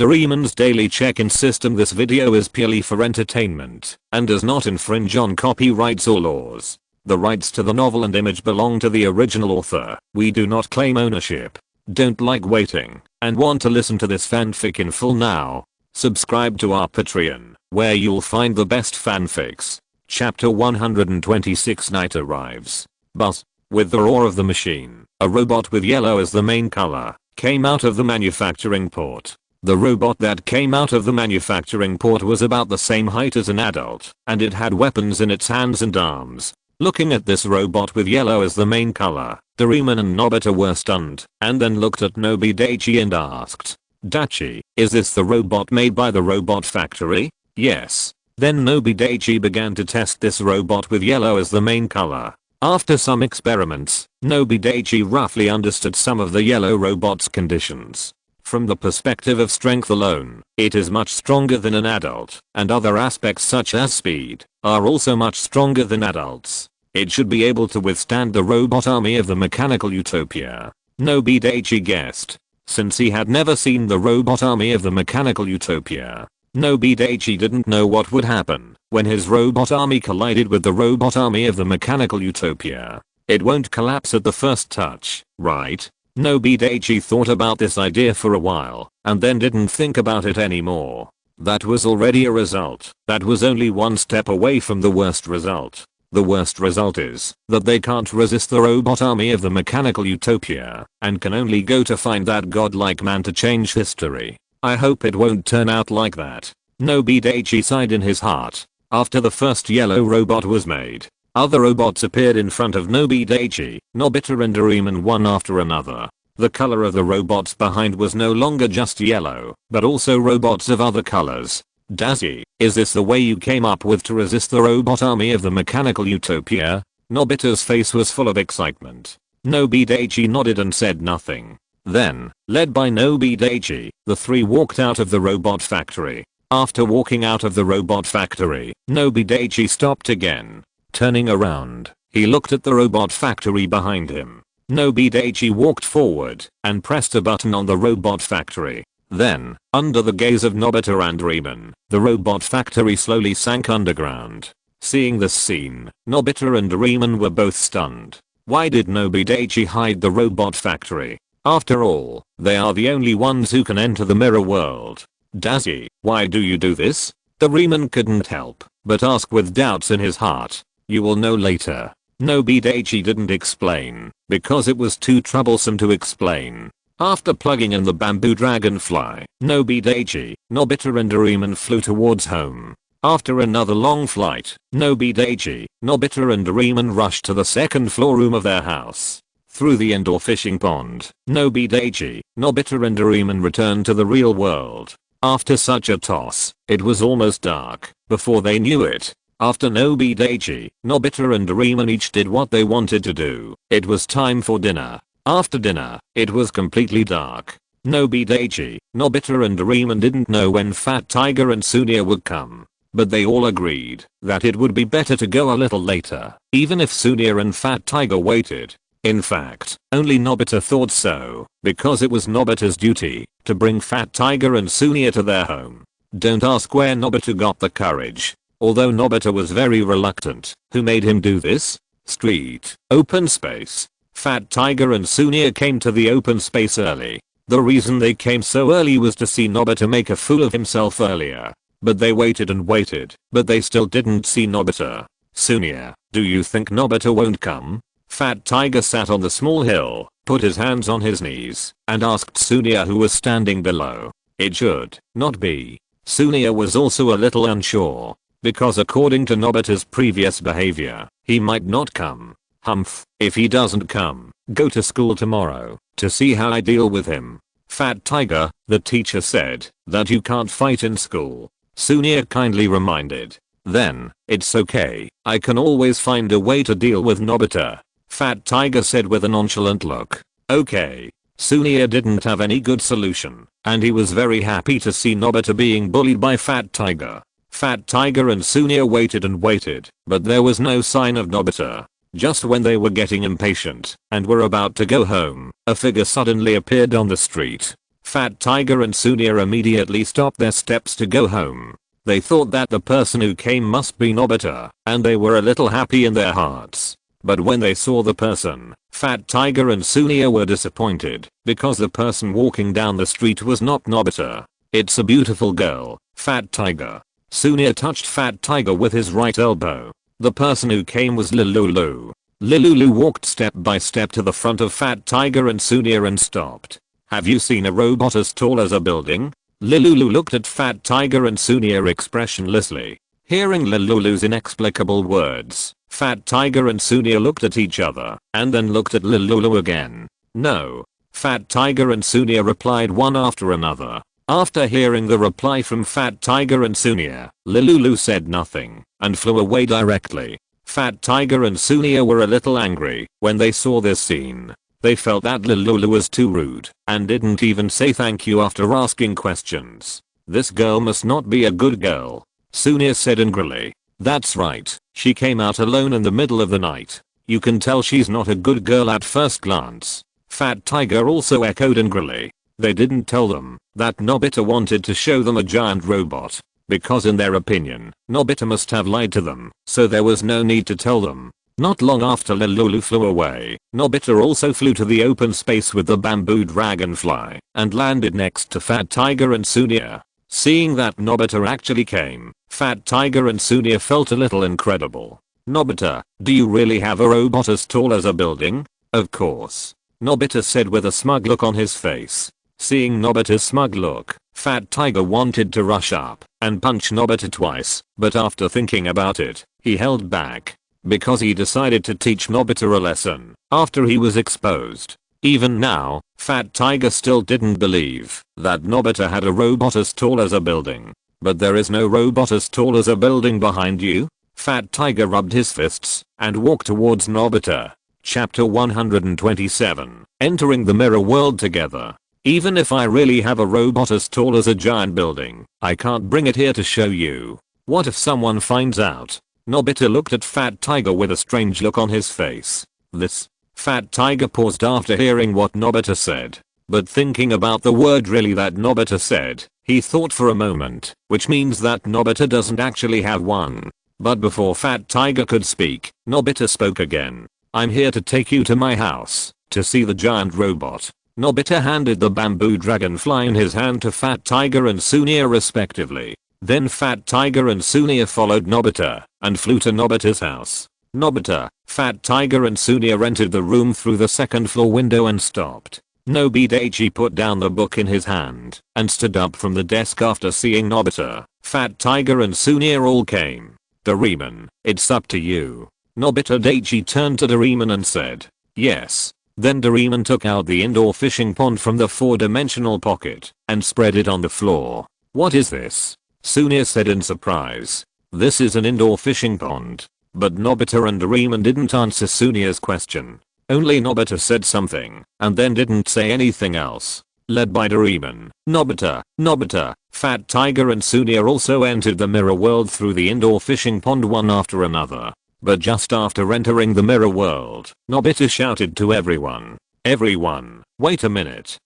Doraemon's daily check-in system. This video is purely for entertainment and does not infringe on copyrights or laws. The rights to the novel and image belong to the original author. We do not claim ownership. Don't like waiting and want to listen to this fanfic in full now? Subscribe to our Patreon, where you'll find the best fanfics. Chapter 126. Night arrives. Buzz. With the roar of the machine, a robot with yellow as the main color came out of the manufacturing port. The robot that came out of the manufacturing port was about the same height as an adult, and it had weapons in its hands and arms. Looking at this robot with yellow as the main color, Doraemon and Nobita were stunned, and then looked at Nobi Daichi and asked, "Daichi, is this the robot made by the robot factory?" "Yes." Then Nobi Daichi began to test this robot with yellow as the main color. After some experiments, Nobi Daichi roughly understood some of the yellow robot's conditions. From the perspective of strength alone, it is much stronger than an adult, and other aspects such as speed are also much stronger than adults. It should be able to withstand the robot army of the mechanical utopia. Nobi Daichi guessed. Since he had never seen the robot army of the mechanical utopia, Nobi Daichi didn't know what would happen when his robot army collided with the robot army of the mechanical utopia. It won't collapse at the first touch, right? Nobi Daichi thought about this idea for a while, and then didn't think about it anymore. That was already a result. That was only one step away from the worst result. The worst result is that they can't resist the robot army of the mechanical utopia, and can only go to find that godlike man to change history. I hope it won't turn out like that. Nobi Daichi sighed in his heart. After the first yellow robot was made, other robots appeared in front of Nobi Daichi, Nobita and Doraemon one after another. The color of the robots behind was no longer just yellow, but also robots of other colors. "Daichi, is this the way you came up with to resist the robot army of the mechanical utopia?" Nobita's face was full of excitement. Nobi Daichi nodded and said nothing. Then, led by Nobi Daichi, the three walked out of the robot factory. After walking out of the robot factory, Nobi Daichi stopped again. Turning around, he looked at the robot factory behind him. Nobi Daichi walked forward and pressed a button on the robot factory. Then, under the gaze of Nobita and Doraemon, the robot factory slowly sank underground. Seeing this scene, Nobita and Doraemon were both stunned. Why did Nobi Daichi hide the robot factory? After all, they are the only ones who can enter the mirror world. "Daichi, why do you do this?" Doraemon couldn't help but ask with doubts in his heart. "You will know later." Nobi Daichi didn't explain, because it was too troublesome to explain. After plugging in the bamboo dragonfly, Nobi Daichi, Nobita and Doraemon flew towards home. After another long flight, Nobi Daichi, Nobita and Doraemon rushed to the second floor room of their house. Through the indoor fishing pond, Nobi Daichi, Nobita and Doraemon returned to the real world. After such a toss, it was almost dark before they knew it. After Nobi Daichi, Nobita and Doraemon each did what they wanted to do, it was time for dinner. After dinner, it was completely dark. Nobi Daichi, Nobita and Doraemon didn't know when Fat Tiger and Sunia would come, but they all agreed that it would be better to go a little later, even if Sunia and Fat Tiger waited. In fact, only Nobita thought so, because it was Nobita's duty to bring Fat Tiger and Sunia to their home. Don't ask where Nobita got the courage. Although Nobita was very reluctant, who made him do this? Street, open space. Fat Tiger and Sunia came to the open space early. The reason they came so early was to see Nobita make a fool of himself earlier. But they waited and waited, but they still didn't see Nobita. "Sunia, do you think Nobita won't come?" Fat Tiger sat on the small hill, put his hands on his knees, and asked Sunia, who was standing below. It should not be. Sunia was also a little unsure, because according to Nobita's previous behavior, he might not come. "Humph, if he doesn't come, go to school tomorrow to see how I deal with him." "Fat Tiger, the teacher said that you can't fight in school," Sunia kindly reminded. "Then, it's okay, I can always find a way to deal with Nobita," Fat Tiger said with a nonchalant look. Okay. Sunia didn't have any good solution, and he was very happy to see Nobita being bullied by Fat Tiger. Fat Tiger and Sunia waited and waited, but there was no sign of Nobita. Just when they were getting impatient and were about to go home, a figure suddenly appeared on the street. Fat Tiger and Sunia immediately stopped their steps to go home. They thought that the person who came must be Nobita, and they were a little happy in their hearts. But when they saw the person, Fat Tiger and Sunia were disappointed, because the person walking down the street was not Nobita. "It's a beautiful girl, Fat Tiger." Sunia touched Fat Tiger with his right elbow. The person who came was Lilulu. Lilulu walked step by step to the front of Fat Tiger and Sunia and stopped. "Have you seen a robot as tall as a building?" Lilulu looked at Fat Tiger and Sunia expressionlessly. Hearing Lilulu's inexplicable words, Fat Tiger and Sunia looked at each other, and then looked at Lilulu again. "No." Fat Tiger and Sunia replied one after another. After hearing the reply from Fat Tiger and Sunia, Lilulu said nothing, and flew away directly. Fat Tiger and Sunia were a little angry when they saw this scene. They felt that Lilulu was too rude, and didn't even say thank you after asking questions. "This girl must not be a good girl," Sunia said angrily. "That's right, she came out alone in the middle of the night. You can tell she's not a good girl at first glance." Fat Tiger also echoed angrily. They didn't tell them that Nobita wanted to show them a giant robot, because in their opinion, Nobita must have lied to them, so there was no need to tell them. Not long after Lilulu flew away, Nobita also flew to the open space with the bamboo dragonfly, and landed next to Fat Tiger and Sunia. Seeing that Nobita actually came, Fat Tiger and Sunia felt a little incredible. "Nobita, do you really have a robot as tall as a building?" "Of course," Nobita said with a smug look on his face. Seeing Nobita's smug look, Fat Tiger wanted to rush up and punch Nobita twice, but after thinking about it, he held back, because he decided to teach Nobita a lesson after he was exposed. Even now, Fat Tiger still didn't believe that Nobita had a robot as tall as a building. "But there is no robot as tall as a building behind you?" Fat Tiger rubbed his fists and walked towards Nobita. Chapter 127. Entering the mirror world together. "Even if I really have a robot as tall as a giant building, I can't bring it here to show you. What if someone finds out?" Nobita looked at Fat Tiger with a strange look on his face. "This?" Fat Tiger paused after hearing what Nobita said. But thinking about the word "really" that Nobita said, he thought for a moment, which means that Nobita doesn't actually have one. But before Fat Tiger could speak, Nobita spoke again. "I'm here to take you to my house, to see the giant robot." Nobita handed the bamboo dragonfly in his hand to Fat Tiger and Sunia respectively. Then Fat Tiger and Sunia followed Nobita and flew to Nobita's house. Nobita, Fat Tiger and Sunia entered the room through the second floor window and stopped. Nobi Daichi put down the book in his hand and stood up from the desk after seeing Nobita. Fat Tiger and Sunia all came. "Doraemon, it's up to you." Nobita Daichi turned to Doraemon and said, "Yes." Then Doraemon took out the indoor fishing pond from the 4-dimensional pocket and spread it on the floor. "What is this?" Sunia said in surprise. "This is an indoor fishing pond." But Nobita and Doraemon didn't answer Sunia's question. Only Nobita said something and then didn't say anything else. Led by Doraemon, Nobita, Fat Tiger and Sunia also entered the mirror world through the indoor fishing pond one after another. But just after entering the mirror world, Nobita shouted to everyone. "Everyone, wait a minute."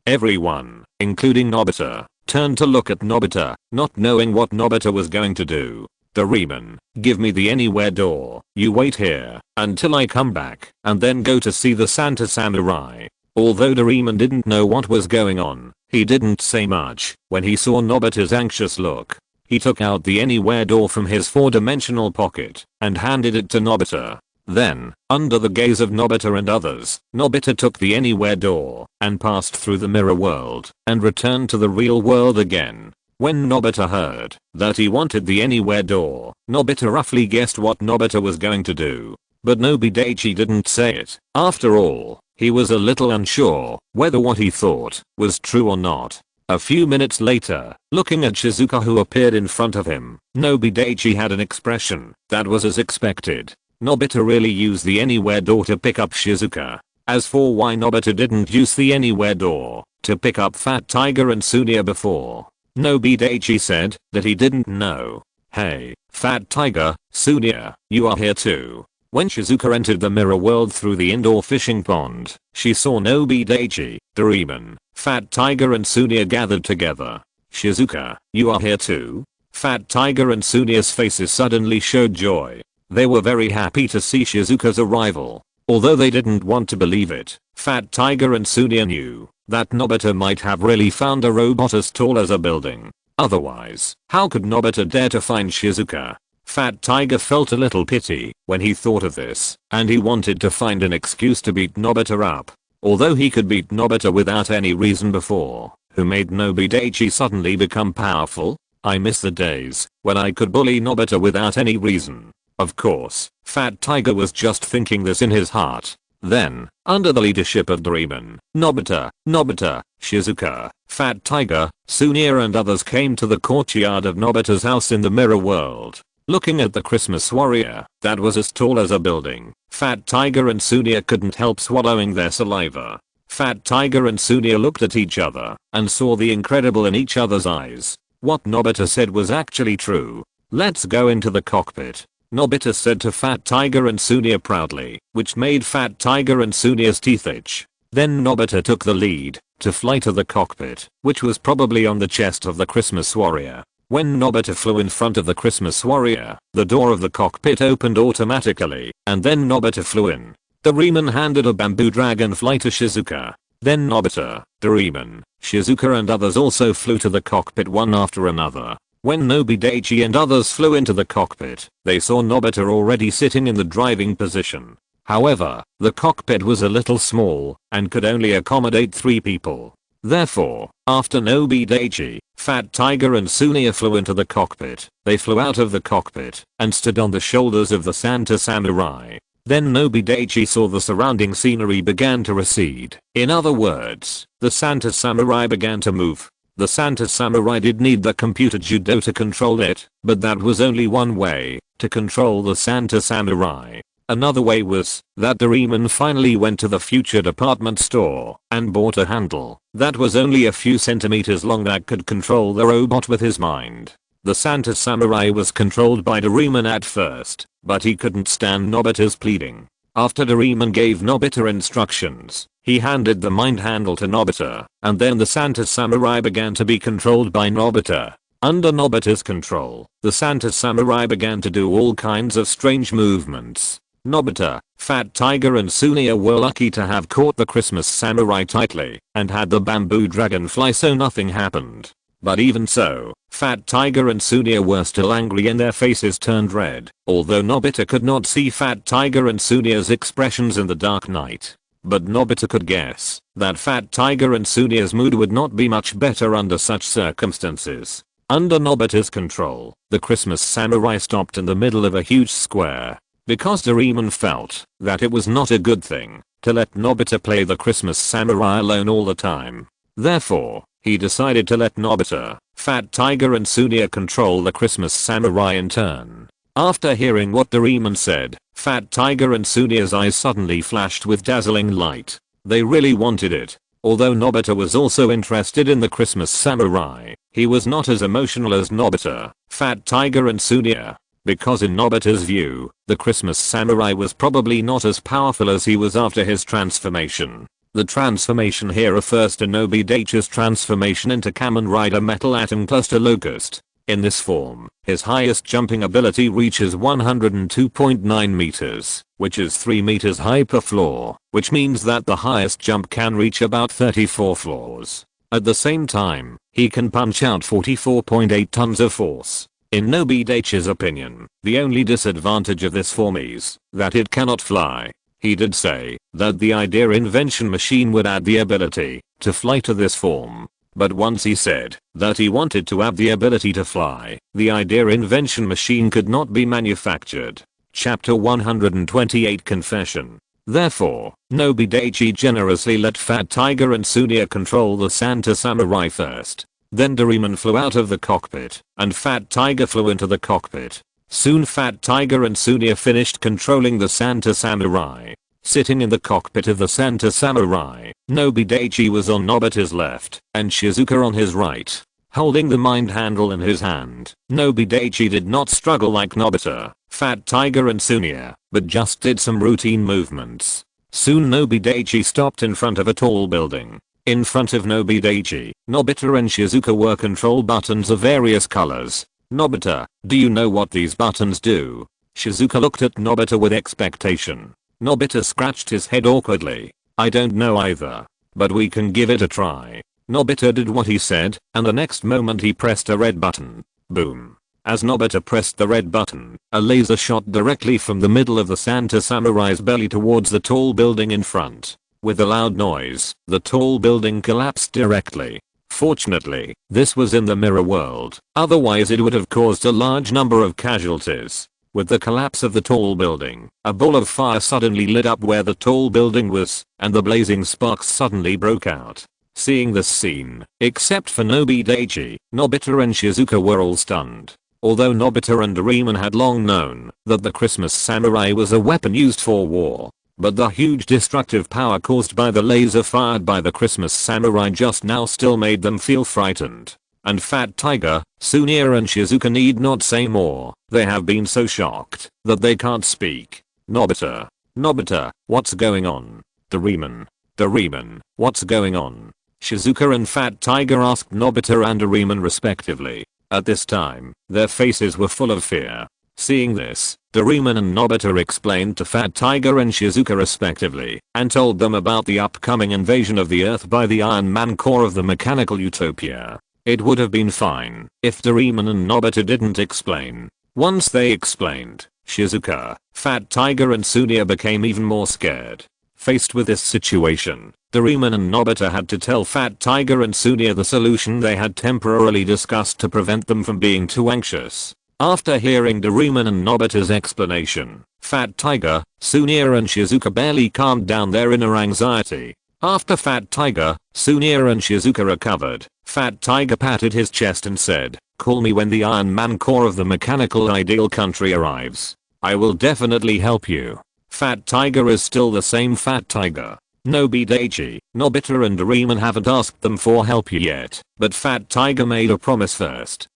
Everyone, including Nobita, turned to look at Nobita, not knowing what Nobita was going to do. "Doraemon, give me the anywhere door. You wait here until I come back and then go to see the Santa Samurai." Although Doraemon didn't know what was going on, he didn't say much when he saw Nobita's anxious look. He took out the anywhere door from his 4-dimensional pocket and handed it to Nobita. Then, under the gaze of Nobita and others, Nobita took the anywhere door and passed through the mirror world and returned to the real world again. When Nobita heard that he wanted the anywhere door, Nobita roughly guessed what Nobita was going to do. But Nobi Daichi didn't say it. After all, he was a little unsure whether what he thought was true or not. A few minutes later, looking at Shizuka who appeared in front of him, Nobi Daichi had an expression that was as expected. Nobita really used the anywhere door to pick up Shizuka. As for why Nobita didn't use the anywhere door to pick up Fat Tiger and Sunia before, Nobi Daichi said that he didn't know. "Hey, Fat Tiger, Sunia, you are here too." When Shizuka entered the mirror world through the indoor fishing pond, she saw Nobi Daichi, Doraemon, Fat Tiger and Sunia gathered together. "Shizuka, you are here too?" Fat Tiger and Sunia's faces suddenly showed joy. They were very happy to see Shizuka's arrival. Although they didn't want to believe it, Fat Tiger and Sunia knew that Nobita might have really found a robot as tall as a building. Otherwise, how could Nobita dare to find Shizuka? Fat Tiger felt a little pity when he thought of this, and he wanted to find an excuse to beat Nobita up. Although he could beat Nobita without any reason before, who made Nobi Daichi suddenly become powerful? I miss the days when I could bully Nobita without any reason. Of course, Fat Tiger was just thinking this in his heart. Then, under the leadership of Doraemon, Nobita, Shizuka, Fat Tiger, Sunia and others came to the courtyard of Nobita's house in the mirror world. Looking at the Christmas warrior that was as tall as a building, Fat Tiger and Sunia couldn't help swallowing their saliva. Fat Tiger and Sunia looked at each other and saw the incredible in each other's eyes. What Nobita said was actually true. "Let's go into the cockpit," Nobita said to Fat Tiger and Sunia proudly, which made Fat Tiger and Sunia's teeth itch. Then Nobita took the lead to fly to the cockpit, which was probably on the chest of the Christmas warrior. When Nobita flew in front of the Christmas warrior, the door of the cockpit opened automatically, and then Nobita flew in. Doraemon handed a bamboo dragonfly to Shizuka. Then Nobita, Doraemon, Shizuka and others also flew to the cockpit one after another. When Nobi Daichi and others flew into the cockpit, they saw Nobita already sitting in the driving position. However, the cockpit was a little small and could only accommodate 3 people. Therefore, after Nobi Daichi, Fat Tiger and Sunia flew into the cockpit, they flew out of the cockpit and stood on the shoulders of the Santa Samurai. Then Nobi Daichi saw the surrounding scenery began to recede. In other words, the Santa Samurai began to move. The Santa Samurai did need the computer judo to control it, but that was only one way to control the Santa Samurai. Another way was that Doraemon finally went to the future department store and bought a handle that was only a few centimeters long that could control the robot with his mind. The Santa Samurai was controlled by Doraemon at first, but he couldn't stand Nobita's pleading. After Doraemon gave Nobita instructions, he handed the mind handle to Nobita, and then the Santa Samurai began to be controlled by Nobita. Under Nobita's control, the Santa Samurai began to do all kinds of strange movements. Nobita, Fat Tiger and Sunia were lucky to have caught the Christmas Samurai tightly and had the bamboo dragonfly so nothing happened. But even so, Fat Tiger and Sunia were still angry and their faces turned red, although Nobita could not see Fat Tiger and Sunia's expressions in the dark night. But Nobita could guess that Fat Tiger and Sunia's mood would not be much better under such circumstances. Under Nobita's control, the Christmas Samurai stopped in the middle of a huge square. Because Doraemon felt that it was not a good thing to let Nobita play the Christmas Samurai alone all the time. Therefore, he decided to let Nobita, Fat Tiger and Sunia control the Christmas Samurai in turn. After hearing what Doraemon said, Fat Tiger and Sunia's eyes suddenly flashed with dazzling light. They really wanted it. Although Nobita was also interested in the Christmas Samurai, he was not as emotional as Nobita, Fat Tiger and Sunia. Because in Nobita's view, the Christmas Samurai was probably not as powerful as he was after his transformation. The transformation here refers to Nobi Daichi's transformation into Kamen Rider Metal Atom Cluster Locust. In this form, his highest jumping ability reaches 102.9 meters, which is 3 meters high per floor, which means that the highest jump can reach about 34 floors. At the same time, he can punch out 44.8 tons of force. In Nobi Daichi's opinion, the only disadvantage of this form is that it cannot fly. He did say that the idea invention machine would add the ability to fly to this form. But once he said that he wanted to have the ability to fly, the idea invention machine could not be manufactured. Chapter 128 Confession. Therefore, Nobi Daichi generously let Fat Tiger and Sunia control the Santa Samurai first. Then Doraemon flew out of the cockpit, and Fat Tiger flew into the cockpit. Soon Fat Tiger and Sunia finished controlling the Santa Samurai. Sitting in the cockpit of the Santa Samurai, Nobi Daichi was on Nobita's left, and Shizuka on his right. Holding the mind handle in his hand, Nobi Daichi did not struggle like Nobita, Fat Tiger and Sunia, but just did some routine movements. Soon Nobi Daichi stopped in front of a tall building. In front of Nobi Daichi, Nobita and Shizuka were control buttons of various colors. Nobita, do you know what these buttons do? Shizuka looked at Nobita with expectation. Nobita scratched his head awkwardly. I don't know either. But we can give it a try. Nobita did what he said, and the next moment he pressed a red button. Boom. As Nobita pressed the red button, a laser shot directly from the middle of the Santa Samurai's belly towards the tall building in front. With a loud noise, the tall building collapsed directly. Fortunately, this was in the mirror world, otherwise it would have caused a large number of casualties. With the collapse of the tall building, a ball of fire suddenly lit up where the tall building was, and the blazing sparks suddenly broke out. Seeing this scene, except for Nobi Daichi, Nobita and Shizuka were all stunned. Although Nobita and Doraemon had long known that the Christmas samurai was a weapon used for war, but the huge destructive power caused by the laser fired by the Christmas samurai just now still made them feel frightened. And Fat Tiger, Sunia and Shizuka need not say more. They have been so shocked that they can't speak. Nobita, what's going on? Doraemon, what's going on? Shizuka and Fat Tiger asked Nobita and Doraemon respectively. At this time, their faces were full of fear. Seeing this, Doraemon and Nobita explained to Fat Tiger and Shizuka respectively, and told them about the upcoming invasion of the Earth by the Iron Man core of the mechanical utopia. It would have been fine if Doraemon and Nobita didn't explain. Once they explained, Shizuka, Fat Tiger and Sunia became even more scared. Faced with this situation, Doraemon and Nobita had to tell Fat Tiger and Sunia the solution they had temporarily discussed to prevent them from being too anxious. After hearing Doraemon and Nobita's explanation, Fat Tiger, Sunia and Shizuka barely calmed down their inner anxiety. After Fat Tiger, Sunia and Shizuka recovered, Fat Tiger patted his chest and said, "Call me when the Iron Man core of the mechanical ideal country arrives. I will definitely help you." Fat Tiger is still the same Fat Tiger. Nobi Daichi, Nobita and Doraemon haven't asked them for help yet, but Fat Tiger made a promise first.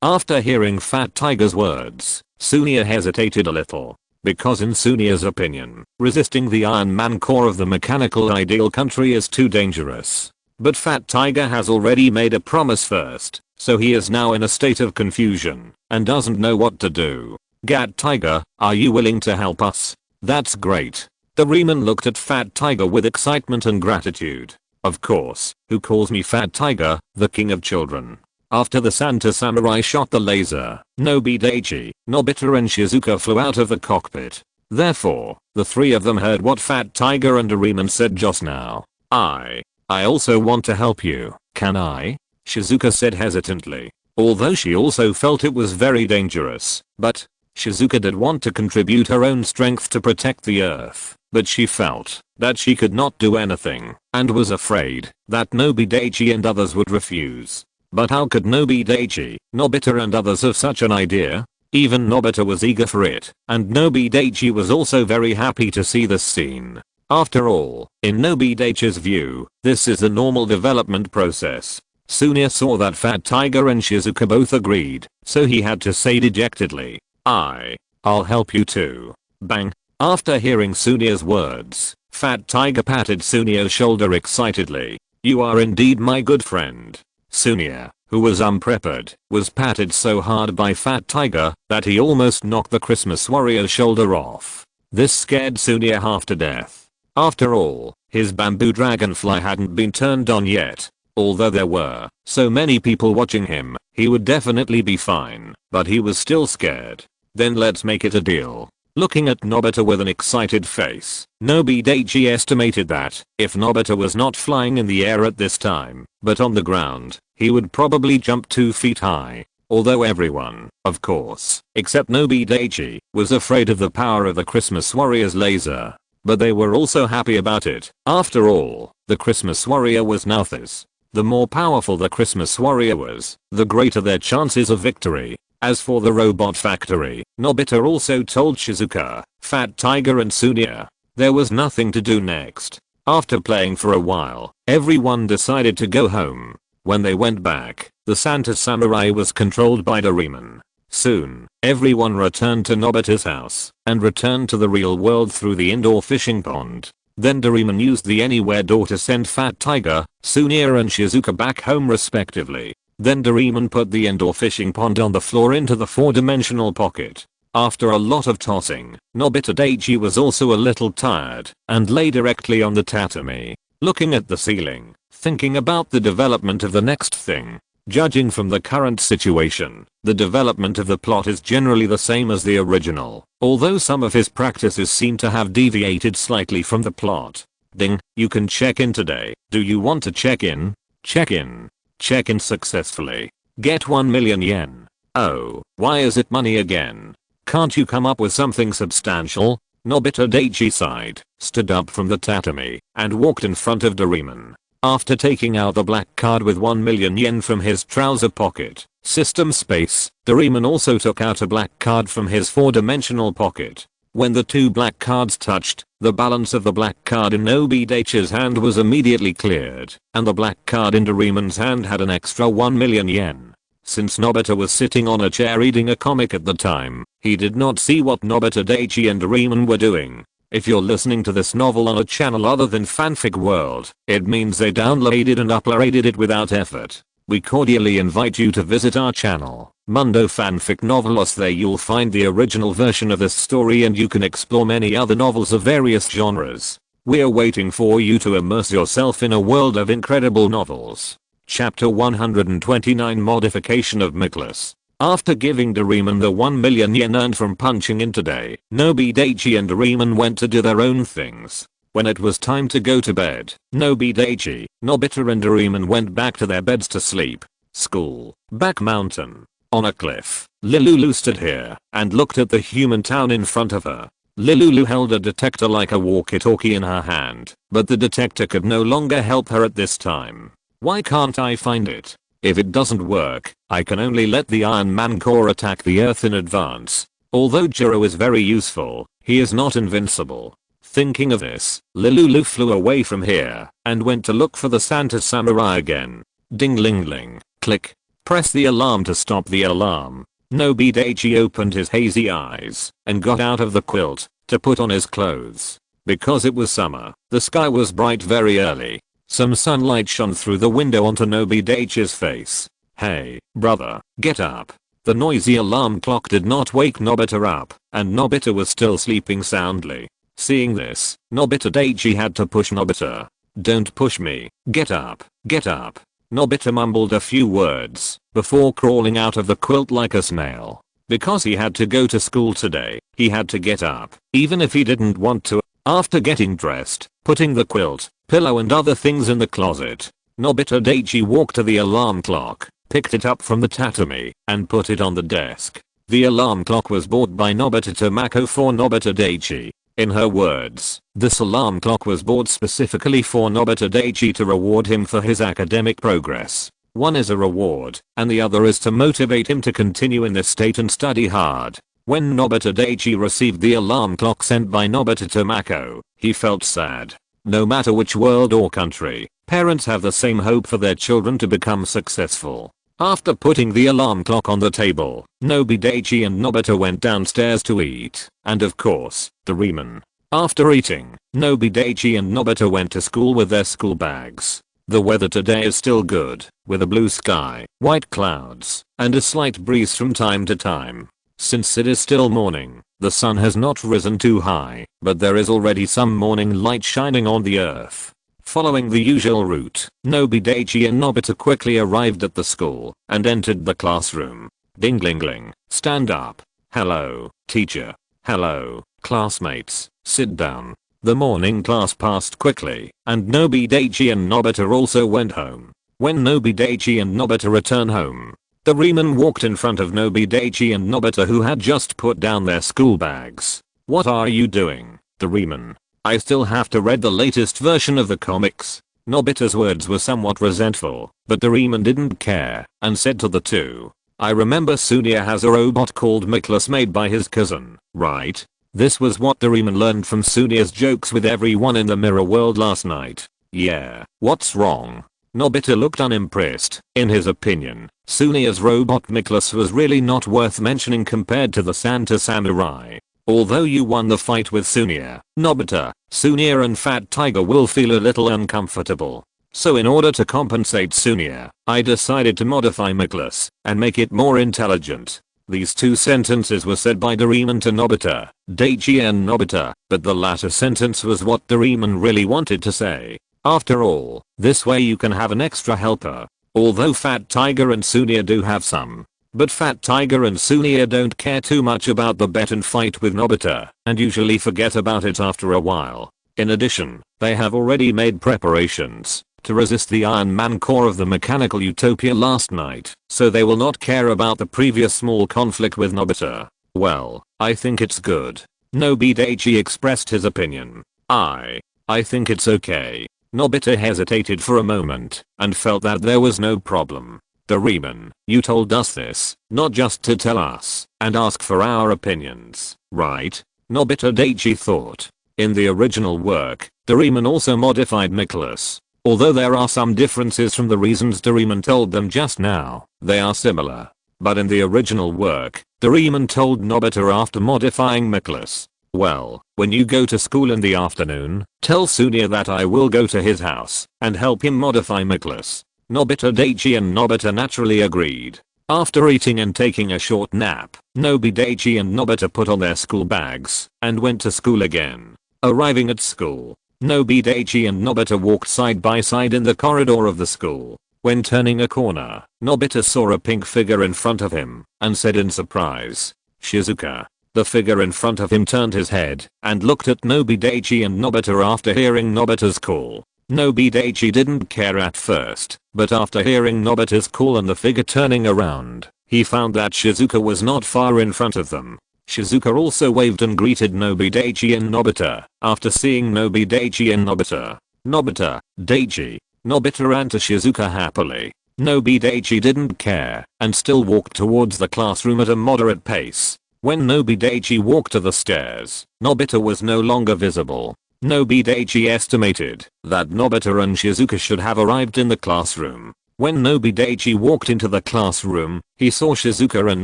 After hearing Fat Tiger's words, Sunia hesitated a little. Because in Sunia's opinion, resisting the Iron Man core of the mechanical ideal country is too dangerous. But Fat Tiger has already made a promise first, so he is now in a state of confusion, and doesn't know what to do. "Gat Tiger, are you willing to help us?" "That's great." Doraemon looked at Fat Tiger with excitement and gratitude. "Of course, who calls me Fat Tiger, the king of children?" After the Santa Samurai shot the laser, Nobi Daichi, Nobita and Shizuka flew out of the cockpit. Therefore, the three of them heard what Fat Tiger and Doraemon said just now. I also want to help you, can I?" Shizuka said hesitantly. Although she also felt it was very dangerous, but Shizuka did want to contribute her own strength to protect the Earth, but she felt that she could not do anything, and was afraid that Nobi Daichi and others would refuse. But how could Nobi Daichi, Nobita and others have such an idea? Even Nobita was eager for it, and Nobi Daichi was also very happy to see this scene. After all, in Nobi Daichi's view, this is a normal development process. Sunia saw that Fat Tiger and Shizuka both agreed, so he had to say dejectedly, I'll help you too. Bang. After hearing Sunia's words, Fat Tiger patted Sunia's shoulder excitedly. "You are indeed my good friend." Sunia, who was unprepared, was patted so hard by Fat Tiger that he almost knocked the Christmas warrior's shoulder off. This scared Sunia half to death. After all, his bamboo dragonfly hadn't been turned on yet. Although there were so many people watching him, he would definitely be fine, but he was still scared. "Then let's make it a deal." Looking at Nobita with an excited face, Nobi Daichi estimated that if Nobita was not flying in the air at this time, but on the ground, he would probably jump 2 feet high. Although everyone, of course, except Nobi Daichi, was afraid of the power of the Christmas warrior's laser. But they were also happy about it. After all, the Christmas warrior was now theirs. The more powerful the Christmas warrior was, the greater their chances of victory. As for the robot factory, Nobita also told Shizuka, Fat Tiger and Sunia there was nothing to do next. After playing for a while, everyone decided to go home. When they went back, the Santa Samurai was controlled by Doraemon. Soon, everyone returned to Nobita's house, and returned to the real world through the indoor fishing pond. Then Doraemon used the anywhere door to send Fat Tiger, Sunia and Shizuka back home respectively. Then Doraemon put the indoor fishing pond on the floor into the 4-dimensional pocket. After a lot of tossing, Nobita Daichi was also a little tired and lay directly on the tatami, looking at the ceiling, thinking about the development of the next thing. Judging from the current situation, the development of the plot is generally the same as the original, although some of his practices seem to have deviated slightly from the plot. Ding, you can check in today. Do you want to check in? Check in. Check in successfully. Get 1 million yen. Oh, why is it money again? Can't you come up with something substantial? Nobita Daichi sighed, stood up from the tatami, and walked in front of Doraemon. After taking out the black card with 1 million yen from his trouser pocket, system space, Doraemon also took out a black card from his 4-dimensional pocket. When the two black cards touched, the balance of the black card in Nobi Daichi's hand was immediately cleared, and the black card in Doraemon's hand had an extra 1 million yen. Since Nobita was sitting on a chair reading a comic at the time, he did not see what Nobita Daichi and Doraemon were doing. If you're listening to this novel on a channel other than Fanfic World, it means they downloaded and uploaded it without effort. We cordially invite you to visit our channel, Mundo Fanfic Novelos. There you'll find the original version of this story and you can explore many other novels of various genres. We're waiting for you to immerse yourself in a world of incredible novels. Chapter 129 Modification of Miklas. After giving Doraemon the 1 million yen earned from punching in today, Nobi Daichi and Doraemon went to do their own things. When it was time to go to bed, Nobi Daichi, Nobita and Doraemon went back to their beds to sleep. School. Back mountain. On a cliff. Lilulu stood here and looked at the human town in front of her. Lilulu held a detector like a walkie-talkie in her hand, but the detector could no longer help her at this time. Why can't I find it? If it doesn't work, I can only let the Iron Man core attack the Earth in advance. Although Jiro is very useful, he is not invincible. Thinking of this, Lilulu flew away from here and went to look for the Santa Samurai again. Ding ling ling, click. Press the alarm to stop the alarm. Nobi Daichi opened his hazy eyes and got out of the quilt to put on his clothes. Because it was summer, the sky was bright very early. Some sunlight shone through the window onto Nobi Daichi's face. Hey, brother, get up. The noisy alarm clock did not wake Nobita up, and Nobita was still sleeping soundly. Seeing this, Nobita Daichi had to push Nobita. Don't push me, get up, get up. Nobita mumbled a few words before crawling out of the quilt like a snail. Because he had to go to school today, he had to get up, even if he didn't want to. After getting dressed, putting the quilt, pillow and other things in the closet, Nobita Daichi walked to the alarm clock, picked it up from the tatami, and put it on the desk. The alarm clock was bought by Nobita Tamako for Nobita Daichi. In her words, this alarm clock was bought specifically for Nobita Daichi to reward him for his academic progress. One is a reward, and the other is to motivate him to continue in this state and study hard. When Nobita Daichi received the alarm clock sent by Nobita Tamako, he felt sad. No matter which world or country, parents have the same hope for their children to become successful. After putting the alarm clock on the table, Nobi Daichi and Nobita went downstairs to eat, and of course, Doraemon. After eating, Nobi Daichi and Nobita went to school with their school bags. The weather today is still good, with a blue sky, white clouds, and a slight breeze from time to time. Since it is still morning, the sun has not risen too high, but there is already some morning light shining on the earth. Following the usual route, Nobi Daichi and Nobita quickly arrived at the school and entered the classroom. Ding ling ling, stand up. Hello, teacher. Hello, classmates, sit down. The morning class passed quickly, and Nobi Daichi and Nobita also went home. When Nobi Daichi and Nobita returned home, Doraemon walked in front of Nobi Daichi and Nobita, who had just put down their school bags. What are you doing, Doraemon? I still have to read the latest version of the comics. Nobita's words were somewhat resentful, but Doraemon didn't care and said to the two, I remember Sunia has a robot called Miklas made by his cousin, right? This was what Doraemon learned from Sunia's jokes with everyone in the mirror world last night. Yeah, what's wrong? Nobita looked unimpressed. In his opinion, Sunia's robot Miklas was really not worth mentioning compared to the Santa Samurai. Although you won the fight with Sunia, Nobita, Sunia and Fat Tiger will feel a little uncomfortable. So in order to compensate Sunia, I decided to modify Nicholas and make it more intelligent. These two sentences were said by Doraemon to Nobita, Daichi and Nobita, but the latter sentence was what Doraemon really wanted to say. After all, this way you can have an extra helper. Although Fat Tiger and Sunia do have some. But Fat Tiger and Sunia don't care too much about the bet and fight with Nobita, and usually forget about it after a while. In addition, they have already made preparations to resist the Iron Man core of the mechanical utopia last night, so they will not care about the previous small conflict with Nobita. Well, I think it's good. Nobi Daichi expressed his opinion. I think it's okay. Nobita hesitated for a moment and felt that there was no problem. Doraemon, you told us this, not just to tell us and ask for our opinions, right? Nobita Daichi thought. In the original work, Doraemon also modified Nicholas. Although there are some differences from the reasons Doraemon told them just now, they are similar. But in the original work, Doraemon told Nobita after modifying Nicholas, well, when you go to school in the afternoon, tell Sunia that I will go to his house and help him modify Nicholas. Nobita Daichi and Nobita naturally agreed. After eating and taking a short nap, Nobi Daichi and Nobita put on their school bags and went to school again. Arriving at school, Nobi Daichi and Nobita walked side by side in the corridor of the school. When turning a corner, Nobita saw a pink figure in front of him and said in surprise, "Shizuka." The figure in front of him turned his head and looked at Nobi Daichi and Nobita after hearing Nobita's call. Nobi Daichi didn't care at first, but after hearing Nobita's call and the figure turning around, he found that Shizuka was not far in front of them. Shizuka also waved and greeted Nobi Daichi and Nobita after seeing Nobi Daichi and Nobita. Nobita, Daichi, Nobita ran to Shizuka happily. Nobi Daichi didn't care and still walked towards the classroom at a moderate pace. When Nobi Daichi walked to the stairs, Nobita was no longer visible. Nobi Daichi estimated that Nobita and Shizuka should have arrived in the classroom. When Nobi Daichi walked into the classroom, he saw Shizuka and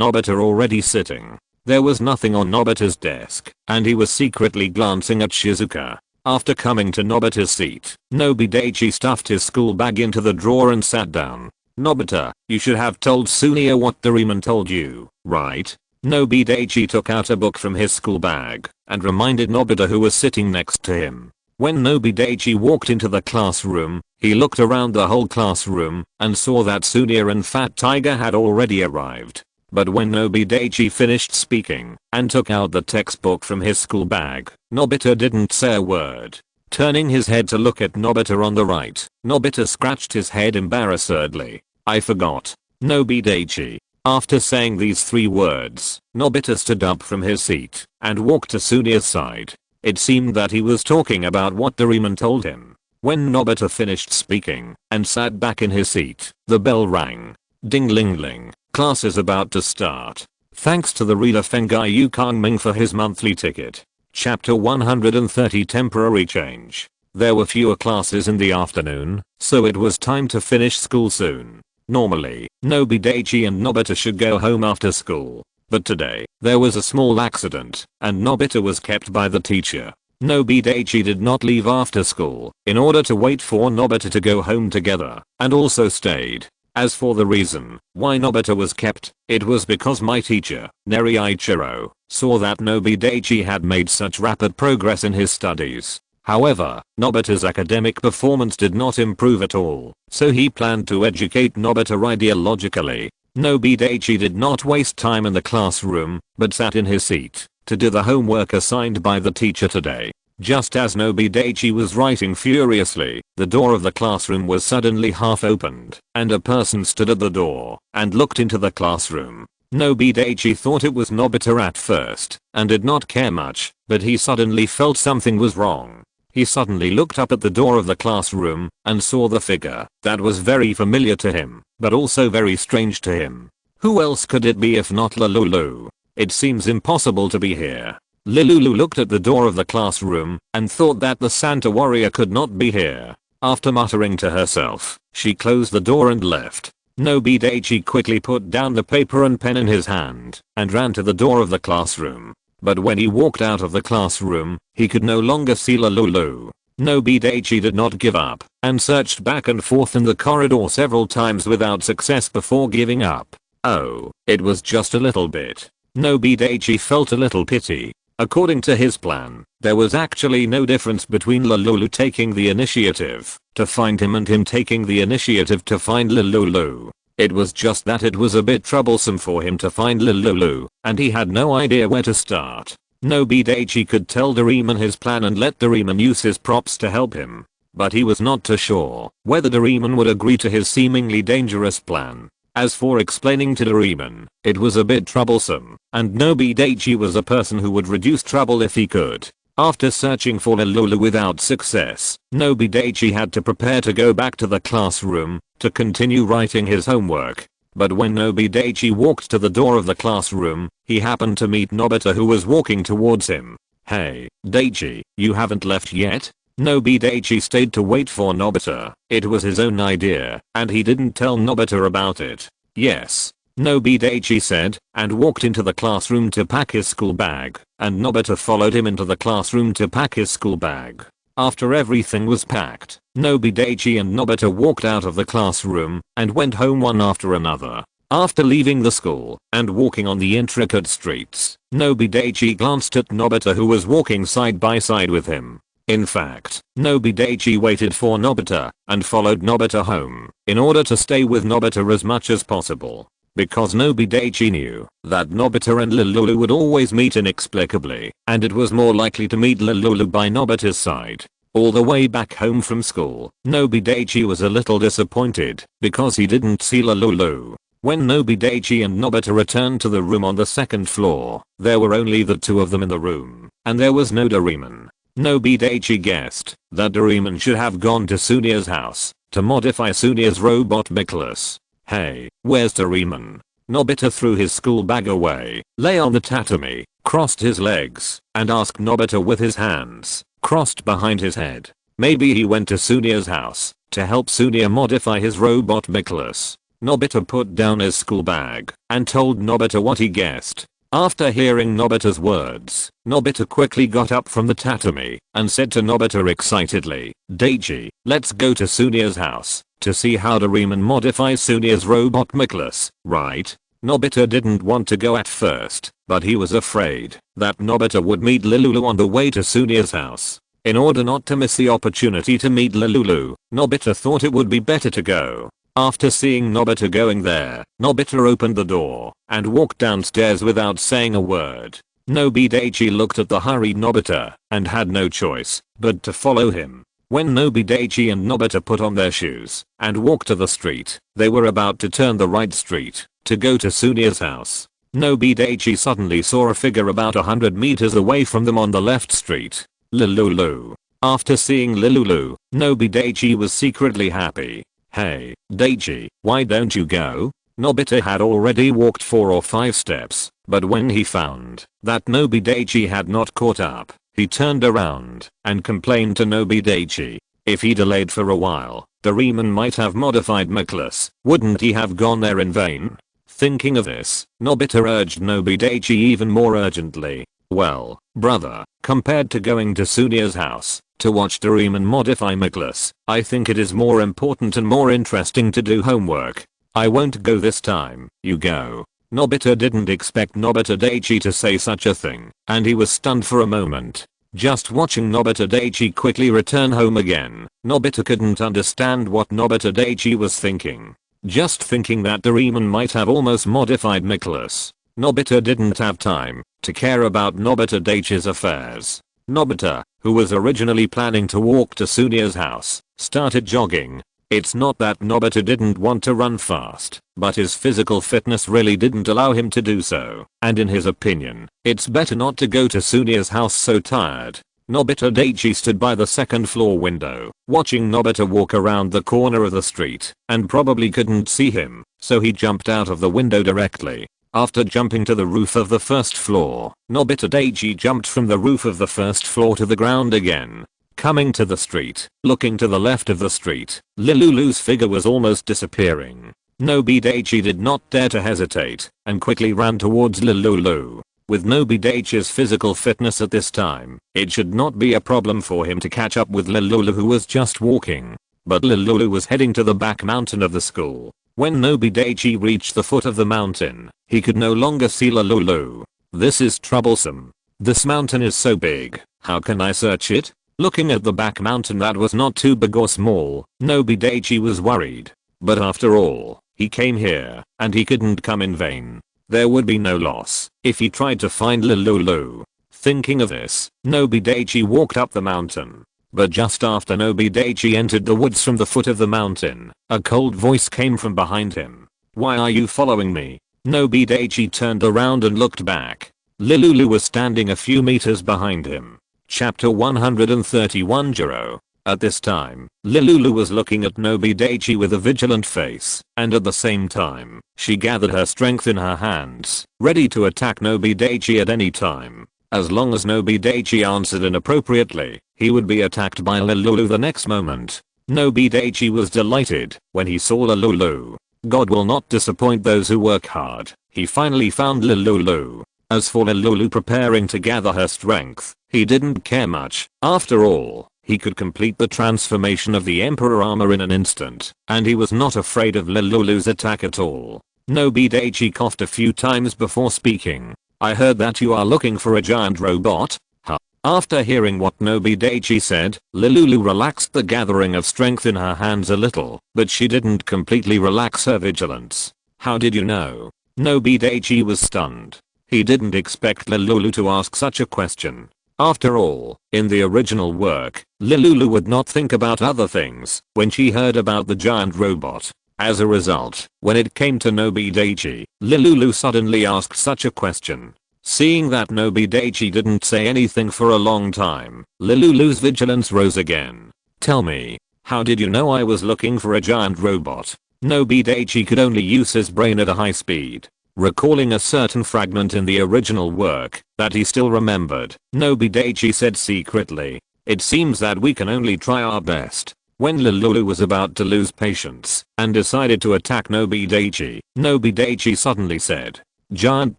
Nobita already sitting. There was nothing on Nobita's desk, and he was secretly glancing at Shizuka. After coming to Nobita's seat, Nobi Daichi stuffed his school bag into the drawer and sat down. Nobita, you should have told Sunia what Doraemon told you, right? Nobi Daichi took out a book from his school bag and reminded Nobita, who was sitting next to him. When Nobi Daichi walked into the classroom, he looked around the whole classroom and saw that Sunia and Fat Tiger had already arrived. But when Nobi Daichi finished speaking and took out the textbook from his school bag, Nobita didn't say a word. Turning his head to look at Nobita on the right, Nobita scratched his head embarrassedly. I forgot. Nobi Daichi. After saying these three words, Nobita stood up from his seat and walked to Sunia's side. It seemed that he was talking about what Doraemon told him. When Nobita finished speaking and sat back in his seat, the bell rang. Ding ling ling. Class is about to start. Thanks to the reader Fengai Yukong Ming for his monthly ticket. Chapter 130 Temporary Change. There were fewer classes in the afternoon, so it was time to finish school soon. Normally, Nobi Daichi and Nobita should go home after school. But today, there was a small accident, and Nobita was kept by the teacher. Nobi Daichi did not leave after school in order to wait for Nobita to go home together, and also stayed. As for the reason why Nobita was kept, it was because my teacher, Neri Ichiro, saw that Nobi Daichi had made such rapid progress in his studies. However, Nobita's academic performance did not improve at all, so he planned to educate Nobita ideologically. Nobi Daichi did not waste time in the classroom, but sat in his seat to do the homework assigned by the teacher today. Just as Nobi Daichi was writing furiously, the door of the classroom was suddenly half opened, and a person stood at the door and looked into the classroom. Nobi Daichi thought it was Nobita at first, and did not care much, but he suddenly felt something was wrong. He suddenly looked up at the door of the classroom and saw the figure that was very familiar to him, but also very strange to him. Who else could it be if not Lululu? It seems impossible to be here. Lululu looked at the door of the classroom and thought that the Santa warrior could not be here. After muttering to herself, she closed the door and left. Nobi Daichi quickly put down the paper and pen in his hand and ran to the door of the classroom. But when he walked out of the classroom, he could no longer see Lulu. Nobi Daichi did not give up and searched back and forth in the corridor several times without success before giving up. Oh, it was just a little bit. Nobi Daichi felt a little pity. According to his plan, there was actually no difference between Lulu taking the initiative to find him and him taking the initiative to find Lulu. It was just that it was a bit troublesome for him to find Lulu, and he had no idea where to start. Nobi Daichi could tell Doraemon his plan and let Doraemon use his props to help him. But he was not too sure whether Doraemon would agree to his seemingly dangerous plan. As for explaining to Doraemon, it was a bit troublesome, and Nobi Daichi was a person who would reduce trouble if he could. After searching for Lulu without success, Nobi Daichi had to prepare to go back to the classroom to continue writing his homework. But when Nobi Daichi walked to the door of the classroom, he happened to meet Nobita, who was walking towards him. "Hey, Daichi, you haven't left yet?" Nobi Daichi stayed to wait for Nobita. It was his own idea, and he didn't tell Nobita about it. "Yes," Nobi Daichi said, and walked into the classroom to pack his school bag, and Nobita followed him into the classroom to pack his school bag. After everything was packed, Nobi Daichi and Nobita walked out of the classroom and went home one after another. After leaving the school and walking on the intricate streets, Nobi Daichi glanced at Nobita, who was walking side by side with him. In fact, Nobi Daichi waited for Nobita and followed Nobita home in order to stay with Nobita as much as possible. Because Nobi Daichi knew that Nobita and Lulu would always meet inexplicably, and it was more likely to meet Lulu by Nobita's side. All the way back home from school, Nobi Daichi was a little disappointed because he didn't see Lulu. When Nobi Daichi and Nobita returned to the room on the second floor, there were only the two of them in the room, and there was no Doraemon. Nobi Daichi guessed that Doraemon should have gone to Sunia's house to modify Sunia's robot Nicholas. "Hey, where's Doraemon?" Nobita threw his school bag away, lay on the tatami, crossed his legs, and asked Nobita with his hands crossed behind his head. Maybe he went to Sunia's house to help Sunia modify his robot Nicholas. Nobita put down his school bag and told Nobita what he guessed. After hearing Nobita's words, Nobita quickly got up from the tatami and said to Nobita excitedly, "Daichi, let's go to Sunia's house to see how Doraemon modifies Sunia's robot Nicholas, right?" Nobita didn't want to go at first, but he was afraid that Nobita would meet Lulu on the way to Sunia's house. In order not to miss the opportunity to meet Lulu, Nobita thought it would be better to go. After seeing Nobita going there, Nobita opened the door and walked downstairs without saying a word. Nobi Daichi looked at the hurried Nobita and had no choice but to follow him. When Nobi Daichi and Nobita put on their shoes and walked to the street, they were about to turn the right street to go to Sunia's house. Nobi Daichi suddenly saw a figure about 100 meters away from them on the left street. Lulu. After seeing Lulu, Nobi Daichi was secretly happy. "Hey, Daichi, why don't you go?" Nobita had already walked 4 or 5 steps, but when he found that Nobi Daichi had not caught up, he turned around and complained to Nobi Daichi. If he delayed for a while, Doraemon might have modified Nicholas. Wouldn't he have gone there in vain? Thinking of this, Nobita urged Nobi Daichi even more urgently. "Well, brother, compared to going to Sunia's house to watch Doraemon modify Nicholas, I think it is more important and more interesting to do homework. I won't go this time, you go." Nobita didn't expect Nobita Daichi to say such a thing, and he was stunned for a moment. Just watching Nobita Daichi quickly return home again, Nobita couldn't understand what Nobita Daichi was thinking. Just thinking that Doraemon might have almost modified Nicholas. Nobita didn't have time to care about Nobita Daichi's affairs. Nobita, who was originally planning to walk to Sunia's house, started jogging. It's not that Nobita didn't want to run fast, but his physical fitness really didn't allow him to do so, and in his opinion, it's better not to go to Sunia's house so tired. Nobita Daichi stood by the second floor window, watching Nobita walk around the corner of the street, and probably couldn't see him, so he jumped out of the window directly. After jumping to the roof of the first floor, Nobita Daichi jumped from the roof of the first floor to the ground again. Coming to the street, looking to the left of the street, Lulu's figure was almost disappearing. Nobi Daichi did not dare to hesitate, and quickly ran towards Lulu. With Nobi Daichi's physical fitness at this time, it should not be a problem for him to catch up with Lilulu, who was just walking. But Lilulu was heading to the back mountain of the school. When Nobi Daichi reached the foot of the mountain, he could no longer see Lilulu. This is troublesome. This mountain is so big, how can I search it? Looking at the back mountain that was not too big or small, Nobi Daichi was worried. But after all, he came here, and he couldn't come in vain. There would be no loss if he tried to find Lilulu. Thinking of this, Nobi Daichi walked up the mountain. But just after Nobi Daichi entered the woods from the foot of the mountain, a cold voice came from behind him. "Why are you following me?" Nobi Daichi turned around and looked back. Lilulu was standing a few meters behind him. Chapter 131 Jiro. At this time, Lilulu was looking at Nobi Daichi with a vigilant face, and at the same time, she gathered her strength in her hands, ready to attack Nobi Daichi at any time. As long as Nobi Daichi answered inappropriately, he would be attacked by Lilulu the next moment. Nobi Daichi was delighted when he saw Lilulu. God will not disappoint those who work hard. He finally found Lilulu. As for Lilulu preparing to gather her strength, he didn't care much. After all, he could complete the transformation of the Emperor Armor in an instant, and he was not afraid of Lilulu's attack at all. Nobi Daichi coughed a few times before speaking. "I heard that you are looking for a giant robot?" Huh. After hearing what Nobi Daichi said, Lilulu relaxed the gathering of strength in her hands a little, but she didn't completely relax her vigilance. "How did you know?" Nobi Daichi was stunned. He didn't expect Lilulu to ask such a question. After all, in the original work, Lilulu would not think about other things when she heard about the giant robot. As a result, when it came to Nobi Daichi, Lilulu suddenly asked such a question. Seeing that Nobi Daichi didn't say anything for a long time, Lilulu's vigilance rose again. "Tell me, how did you know I was looking for a giant robot?" Nobi Daichi could only use his brain at a high speed. Recalling a certain fragment in the original work that he still remembered, Nobi Daichi said secretly, "It seems that we can only try our best." When Lilulu was about to lose patience and decided to attack Nobi Daichi suddenly said, "Giant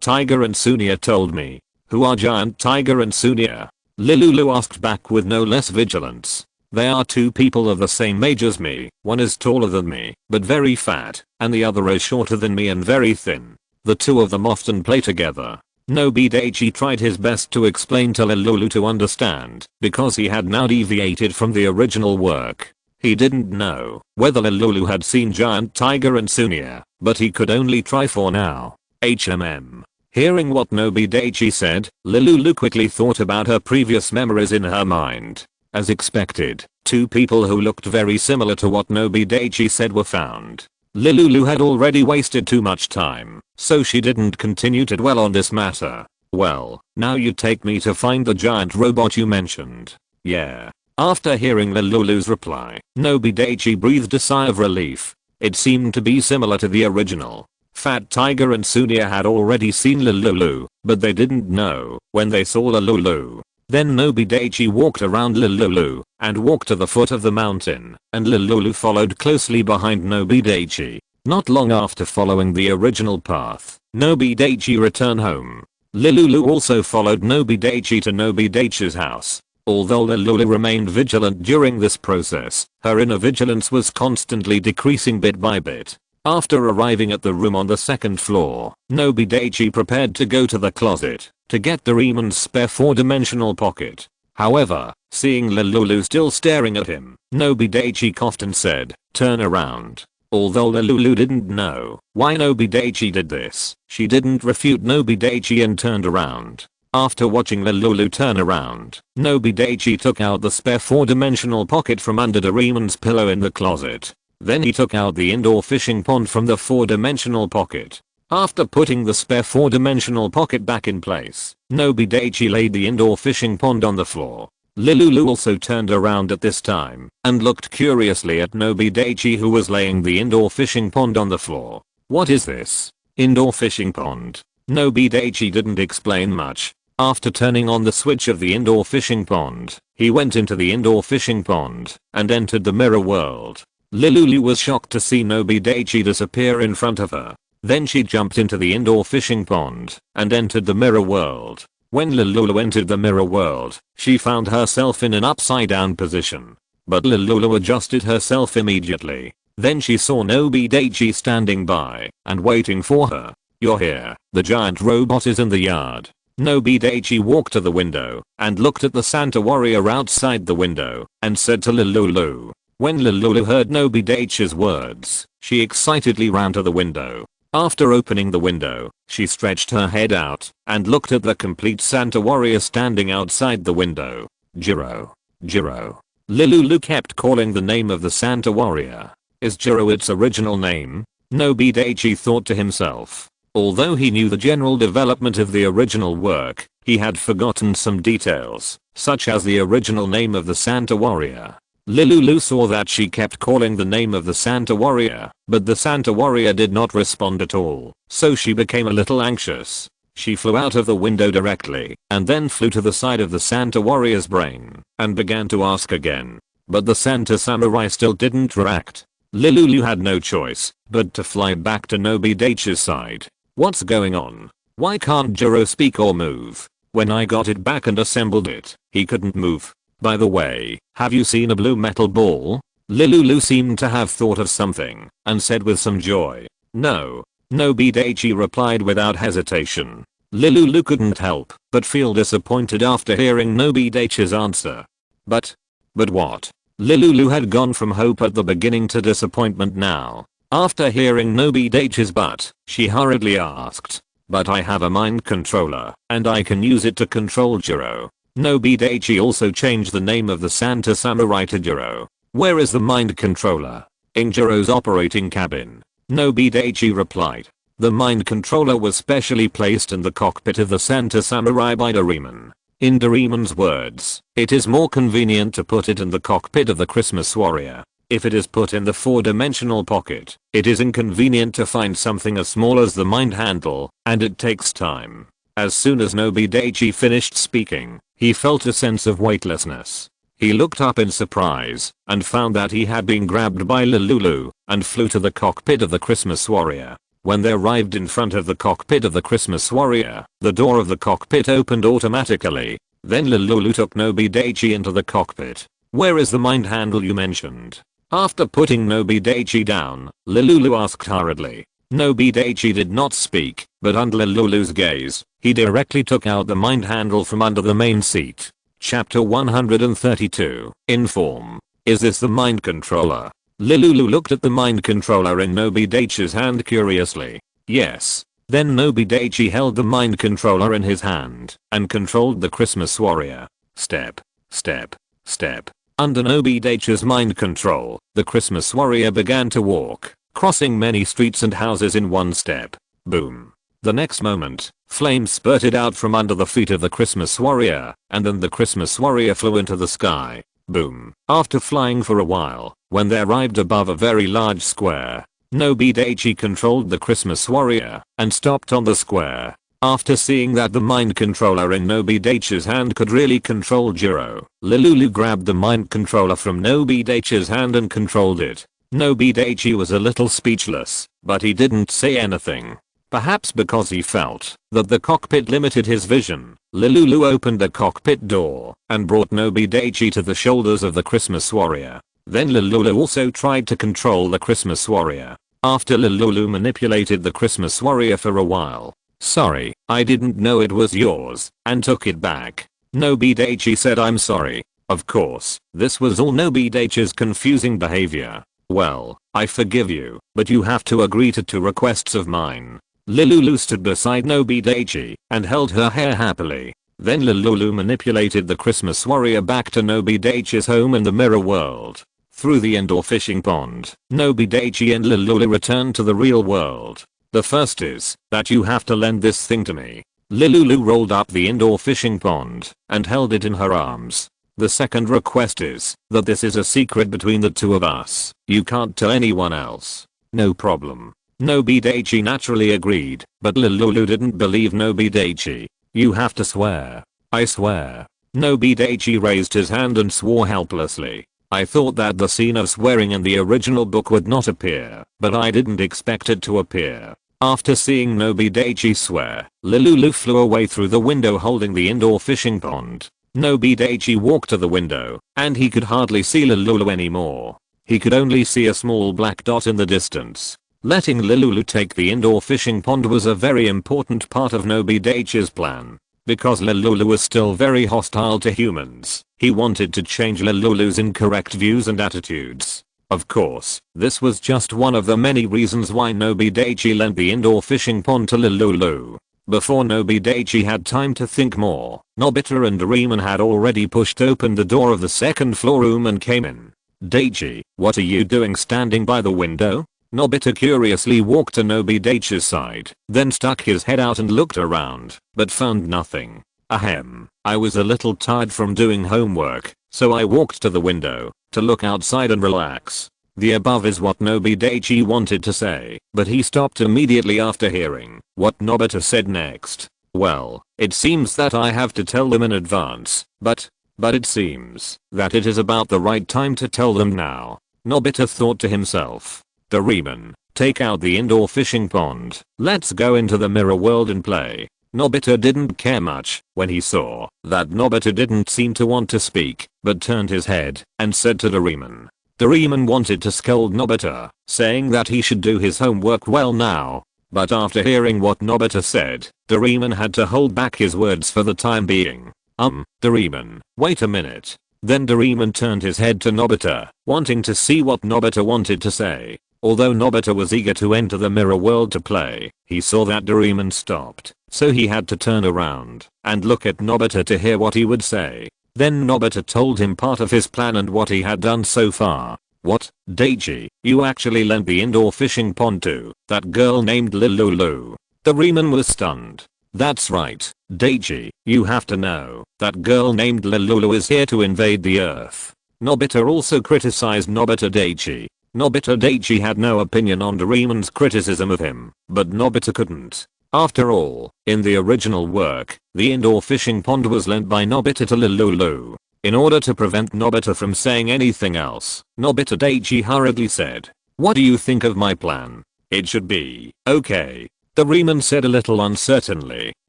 Tiger and Sunia told me." "Who are Giant Tiger and Sunia?" Lilulu asked back with no less vigilance. "They are two people of the same age as me. One is taller than me, but very fat, and the other is shorter than me and very thin. The two of them often play together." Nobi Daichi tried his best to explain to Lilulu to understand, because he had now deviated from the original work. He didn't know whether Lilulu had seen Giant Tiger and Sunia, but he could only try for now. Hearing what Nobi Daichi said, Lilulu quickly thought about her previous memories in her mind. As expected, two people who looked very similar to what Nobi Daichi said were found. Lilulu had already wasted too much time, so she didn't continue to dwell on this matter. "Well, now you take me to find the giant robot you mentioned." "Yeah." After hearing Lilulu's reply, Nobi Daichi breathed a sigh of relief. It seemed to be similar to the original. Fat Tiger and Sunia had already seen Lilulu, but they didn't know when they saw Lilulu. Then Nobi Daichi walked around Lilulu and walked to the foot of the mountain, and Lilulu followed closely behind Nobi Daichi. Not long after following the original path, Nobi Daichi returned home. Lilulu also followed Nobi Daichi to Nobi Daichi's house. Although Lilulu remained vigilant during this process, her inner vigilance was constantly decreasing bit by bit. After arriving at the room on the second floor, Nobi Daichi prepared to go to the closet to get Doraemon's spare 4-dimensional pocket. However, seeing Lilulu still staring at him, Nobi Daichi coughed and said, "Turn around." Although Lilulu didn't know why Nobi Daichi did this, she didn't refute Nobi Daichi and turned around. After watching Lilulu turn around, Nobi Daichi took out the spare 4-dimensional pocket from under Doraemon's pillow in the closet. Then he took out the indoor fishing pond from the 4-dimensional pocket. After putting the spare 4-dimensional pocket back in place, Nobi Daichi laid the indoor fishing pond on the floor. Lilulu also turned around at this time and looked curiously at Nobi Daichi, who was laying the indoor fishing pond on the floor. "What is this?" "Indoor fishing pond." Nobi Daichi didn't explain much. After turning on the switch of the indoor fishing pond, he went into the indoor fishing pond and entered the mirror world. Lilulu was shocked to see Nobi Daichi disappear in front of her. Then she jumped into the indoor fishing pond and entered the mirror world. When Lululu entered the mirror world, she found herself in an upside down position. But Lululu adjusted herself immediately. Then she saw Nobi Daichi standing by and waiting for her. "You're here. The giant robot is in the yard." Nobi Daichi walked to the window and looked at the Santa warrior outside the window and said to Lululu. When Lululu heard Nobi Daichi's words, she excitedly ran to the window. After opening the window, she stretched her head out and looked at the complete Santa warrior standing outside the window. Jiro. Jiro. Lululu kept calling the name of the Santa warrior. Is Jiro its original name? Nobi Daichi thought to himself. Although he knew the general development of the original work, he had forgotten some details, such as the original name of the Santa warrior. Lululu saw that she kept calling the name of the Santa warrior, but the Santa warrior did not respond at all, so she became a little anxious. She flew out of the window directly, and then flew to the side of the Santa warrior's brain, and began to ask again. But the Santa samurai still didn't react. Lululu had no choice but to fly back to Nobi Daichi's side. What's going on? Why can't Jiro speak or move? When I got it back and assembled it, he couldn't move. By the way, have you seen a blue metal ball? Lululu seemed to have thought of something and said with some joy. No. Nobi Daichi replied without hesitation. Lululu couldn't help but feel disappointed after hearing Nobi Daichi's answer. But what? Lululu had gone from hope at the beginning to disappointment now. After hearing Nobi Daichi's but, she hurriedly asked. But I have a mind controller, and I can use it to control Jiro. Nobi Daichi also changed the name of the Santa samurai to Jiro. Where is the mind controller? In Jiro's operating cabin. Nobi Daichi replied. The mind controller was specially placed in the cockpit of the Santa samurai by Doraemon. In Doraemon's words, it is more convenient to put it in the cockpit of the Christmas warrior. If it is put in the 4-dimensional pocket, it is inconvenient to find something as small as the mind handle, and it takes time. As soon as Nobi Daichi finished speaking, he felt a sense of weightlessness. He looked up in surprise and found that he had been grabbed by Lululu and flew to the cockpit of the Christmas warrior. When they arrived in front of the cockpit of the Christmas warrior, the door of the cockpit opened automatically. Then Lululu took Nobi Daichi into the cockpit. Where is the mind handle you mentioned? After putting Nobi Daichi down, Lululu asked hurriedly. Nobi Daichi did not speak, but under Lululu's gaze, he directly took out the mind handle from under the main seat. Chapter 132. Inform. Is this the mind controller? Lululu looked at the mind controller in Nobi Daichi's hand curiously. Yes. Then Nobi Daichi held the mind controller in his hand and controlled the Christmas warrior. Step. Step. Step. Under Nobi Daichi's mind control, the Christmas warrior began to walk, crossing many streets and houses in one step. Boom. The next moment, flames spurted out from under the feet of the Christmas warrior, and then the Christmas warrior flew into the sky. Boom. After flying for a while, when they arrived above a very large square, Nobi Daichi controlled the Christmas warrior and stopped on the square. After seeing that the mind controller in Nobi Daichi's hand could really control Jiro, Lululu grabbed the mind controller from Nobi Daichi's hand and controlled it. Nobi Daichi was a little speechless, but he didn't say anything. Perhaps because he felt that the cockpit limited his vision, Lululu opened the cockpit door and brought Nobi Daichi to the shoulders of the Christmas warrior. Then Lululu also tried to control the Christmas warrior. After Lululu manipulated the Christmas warrior for a while. Sorry, I didn't know it was yours, and took it back. Nobi Daichi said I'm sorry. Of course, this was all Nobi Daichi's confusing behavior. Well, I forgive you, but you have to agree to 2 requests of mine. Lululu stood beside Nobi Daichi and held her hair happily. Then Lululu manipulated the Christmas warrior back to Nobi Daichi's home in the mirror world. Through the indoor fishing pond, Nobi Daichi and Lululu returned to the real world. The first is that you have to lend this thing to me. Lululu rolled up the indoor fishing pond and held it in her arms. The second request is that this is a secret between the 2 of us. You can't tell anyone else. No problem. Nobi Daichi naturally agreed, but Lululu didn't believe Nobi Daichi. You have to swear. I swear. Nobi Daichi raised his hand and swore helplessly. I thought that the scene of swearing in the original book would not appear, but I didn't expect it to appear. After seeing Nobi Daichi swear, Lulu flew away through the window holding the indoor fishing pond. Nobi Daichi walked to the window, and he could hardly see Lulu anymore. He could only see a small black dot in the distance. Letting Lulu take the indoor fishing pond was a very important part of Nobi Daichi's plan. Because Lulu was still very hostile to humans, he wanted to change Lulu's incorrect views and attitudes. Of course, this was just one of the many reasons why Nobi Daichi lent the indoor fishing pond to Lulu. Before Nobi Daichi had time to think more, Nobita and Doraemon had already pushed open the door of the second floor room and came in. Daichi, what are you doing standing by the window? Nobita curiously walked to Nobi Daichi's side, then stuck his head out and looked around, but found nothing. Ahem, I was a little tired from doing homework, so I walked to the window, to look outside and relax. The above is what Nobi Daichi wanted to say, but he stopped immediately after hearing what Nobita said next. Well, it seems that I have to tell them in advance, but it seems that it is about the right time to tell them now. Nobita thought to himself. Doraemon, take out the indoor fishing pond, let's go into the mirror world and play. Nobita didn't care much when he saw that Nobita didn't seem to want to speak, but turned his head and said to Doraemon. Doraemon wanted to scold Nobita, saying that he should do his homework well now. But after hearing what Nobita said, Doraemon had to hold back his words for the time being. Doraemon, wait a minute. Then Doraemon turned his head to Nobita, wanting to see what Nobita wanted to say. Although Nobita was eager to enter the mirror world to play, he saw that Doraemon stopped, so he had to turn around and look at Nobita to hear what he would say. Then Nobita told him part of his plan and what he had done so far. What, Daichi, you actually lent the indoor fishing pond to that girl named Lulu? Doraemon was stunned. That's right, Daichi, you have to know that girl named Lulu is here to invade the earth. Nobita also criticized Nobita Daichi. Nobita Daichi had no opinion on Doraemon's criticism of him, but Nobita couldn't. After all, in the original work, the indoor fishing pond was lent by Nobita to Lulu. In order to prevent Nobita from saying anything else, Nobita Daichi hurriedly said, what do you think of my plan? It should be okay. Doraemon said a little uncertainly.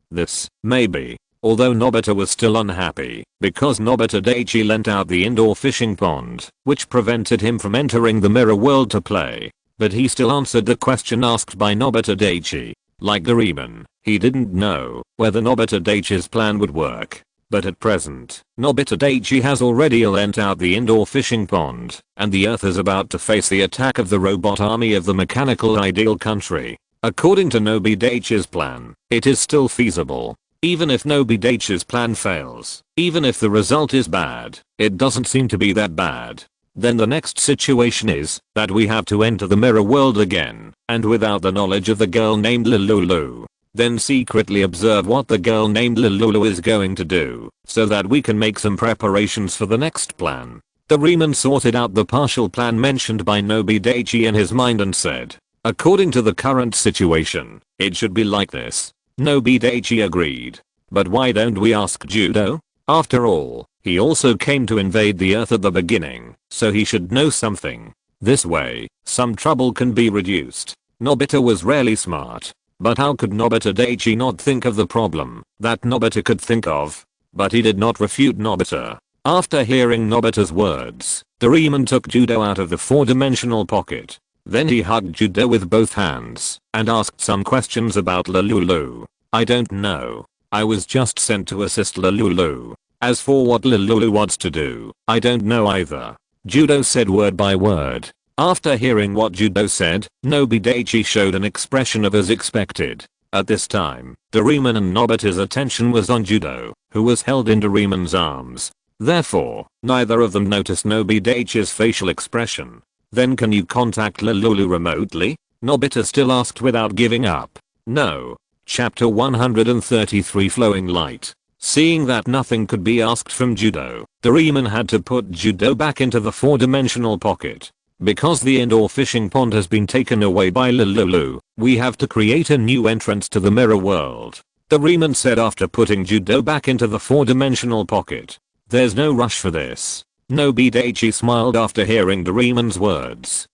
This, maybe. Although Nobita was still unhappy, because Nobita Daichi lent out the indoor fishing pond, which prevented him from entering the mirror world to play. But he still answered the question asked by Nobita Daichi. Like Doraemon, he didn't know whether Nobita Daichi's plan would work. But at present, Nobita Daichi has already lent out the indoor fishing pond, and the Earth is about to face the attack of the robot army of the mechanical ideal country. According to Nobi Daichi's plan, it is still feasible. Even if Nobi Daichi's plan fails, even if the result is bad, it doesn't seem to be that bad. Then the next situation is that we have to enter the mirror world again, and without the knowledge of the girl named Lulu. Then secretly observe what the girl named Lulu is going to do, so that we can make some preparations for the next plan. Doraemon sorted out the partial plan mentioned by Nobi Daichi in his mind and said, according to the current situation, it should be like this. Nobi Daichi agreed. But why don't we ask Judo? After all, he also came to invade the earth at the beginning, so he should know something. This way, some trouble can be reduced. Nobita was really smart. But how could Nobita Daichi not think of the problem that Nobita could think of? But he did not refute Nobita. After hearing Nobita's words, Doraemon took Judo out of the 4-dimensional pocket. Then he hugged Judo with both hands and asked some questions about Lulu. I don't know. I was just sent to assist Lulu. As for what Lulu wants to do, I don't know either. Judo said word by word. After hearing what Judo said, Nobi Daichi showed an expression of as expected. At this time, Doraemon and Nobita's attention was on Judo, who was held in Doraemon's arms. Therefore, neither of them noticed Nobi Daichi's facial expression. Then can you contact Lulu remotely? Nobita still asked without giving up. No. Chapter 133 Flowing Light. Seeing that nothing could be asked from Judo, Doraemon had to put Judo back into the 4-dimensional pocket. Because the indoor fishing pond has been taken away by Lulu, we have to create a new entrance to the mirror world. Doraemon said after putting Judo back into the 4-dimensional pocket. There's no rush for this. Nobi Daichi smiled after hearing Doraemon's words.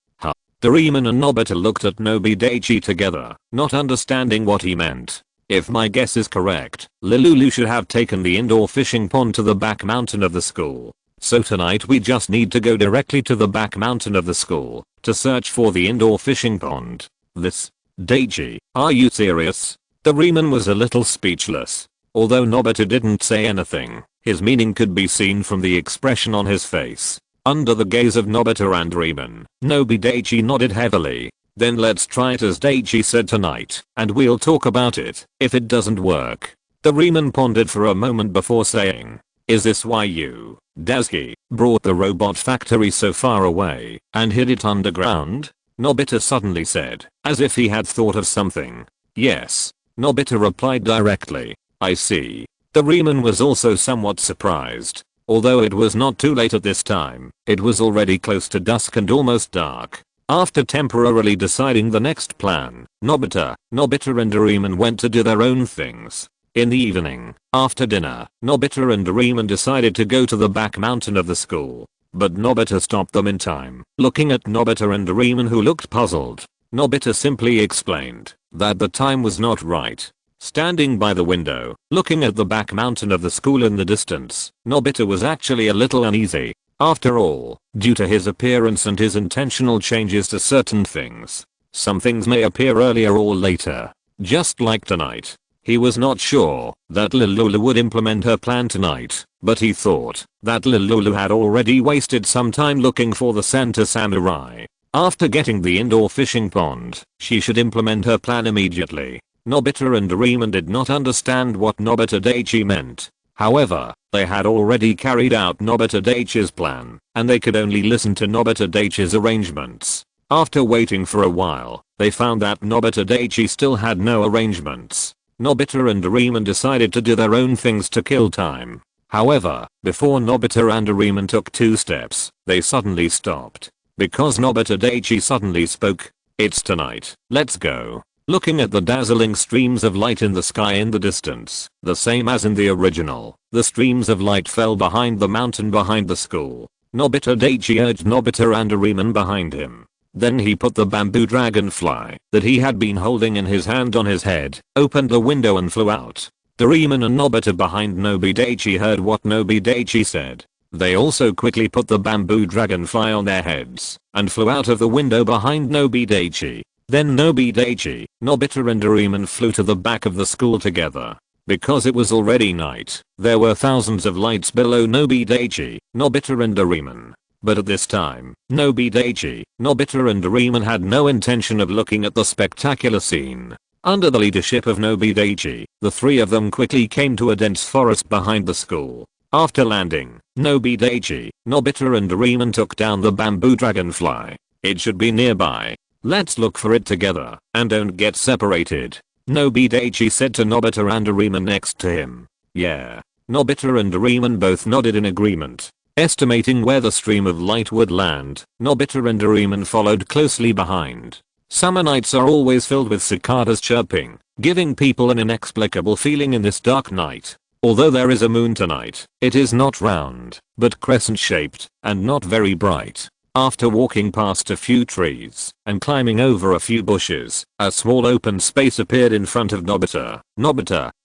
Doraemon and Nobita looked at Nobi Daichi together, not understanding what he meant. If my guess is correct, Lulu should have taken the indoor fishing pond to the back mountain of the school. So tonight we just need to go directly to the back mountain of the school to search for the indoor fishing pond. This? Daichi, are you serious? Doraemon was a little speechless. Although Nobita didn't say anything, his meaning could be seen from the expression on his face. Under the gaze of Nobita and Doraemon, Nobi Daichi nodded heavily. Then let's try it as Daichi said tonight, and we'll talk about it if it doesn't work. Doraemon pondered for a moment before saying, is this why you, Daichi, brought the robot factory so far away and hid it underground? Nobita suddenly said, as if he had thought of something. Yes. Nobita replied directly. I see. Doraemon was also somewhat surprised. Although it was not too late at this time, it was already close to dusk and almost dark. After temporarily deciding the next plan, Nobita and Doraemon went to do their own things. In the evening, after dinner, Nobita and Doraemon decided to go to the back mountain of the school. But Nobita stopped them in time. Looking at Nobita and Doraemon, who looked puzzled, Nobita simply explained that the time was not right. Standing by the window, looking at the back mountain of the school in the distance, Nobita was actually a little uneasy. After all, due to his appearance and his intentional changes to certain things, some things may appear earlier or later. Just like tonight. He was not sure that Lulu would implement her plan tonight, but he thought that Lulu had already wasted some time looking for the Santa Samurai. After getting the indoor fishing pond, she should implement her plan immediately. Nobita and Doraemon did not understand what Nobita Daichi meant. However, they had already carried out Nobita Daichi's plan, and they could only listen to Nobita Daichi's arrangements. After waiting for a while, they found that Nobita Daichi still had no arrangements. Nobita and Doraemon decided to do their own things to kill time. However, before Nobita and Doraemon took 2 steps, they suddenly stopped. Because Nobita Daichi suddenly spoke. It's tonight, let's go. Looking at the dazzling streams of light in the sky in the distance, the same as in the original, the streams of light fell behind the mountain behind the school. Nobita Daichi urged Nobita and Doraemon behind him. Then he put the bamboo dragonfly that he had been holding in his hand on his head, opened the window and flew out. Doraemon and Nobita behind Nobi Daichi heard what Nobi Daichi said. They also quickly put the bamboo dragonfly on their heads and flew out of the window behind Nobi Daichi. Then Nobi Daichi, Nobita and Doraemon flew to the back of the school together. Because it was already night, there were thousands of lights below Nobi Daichi, Nobita and Doraemon. But at this time, Nobi Daichi, Nobita and Doraemon had no intention of looking at the spectacular scene. Under the leadership of Nobi Daichi, the 3 of them quickly came to a dense forest behind the school. After landing, Nobi Daichi, Nobita and Doraemon took down the bamboo dragonfly. It should be nearby. Let's look for it together and don't get separated. Nobi Daichi said to Nobita and Doraemon next to him. Yeah. Nobita and Doraemon both nodded in agreement. Estimating where the stream of light would land, Nobita and Doraemon followed closely behind. Summer nights are always filled with cicadas chirping, giving people an inexplicable feeling in this dark night. Although there is a moon tonight, it is not round, but crescent shaped, and not very bright. After walking past a few trees and climbing over a few bushes, a small open space appeared in front of Nobita,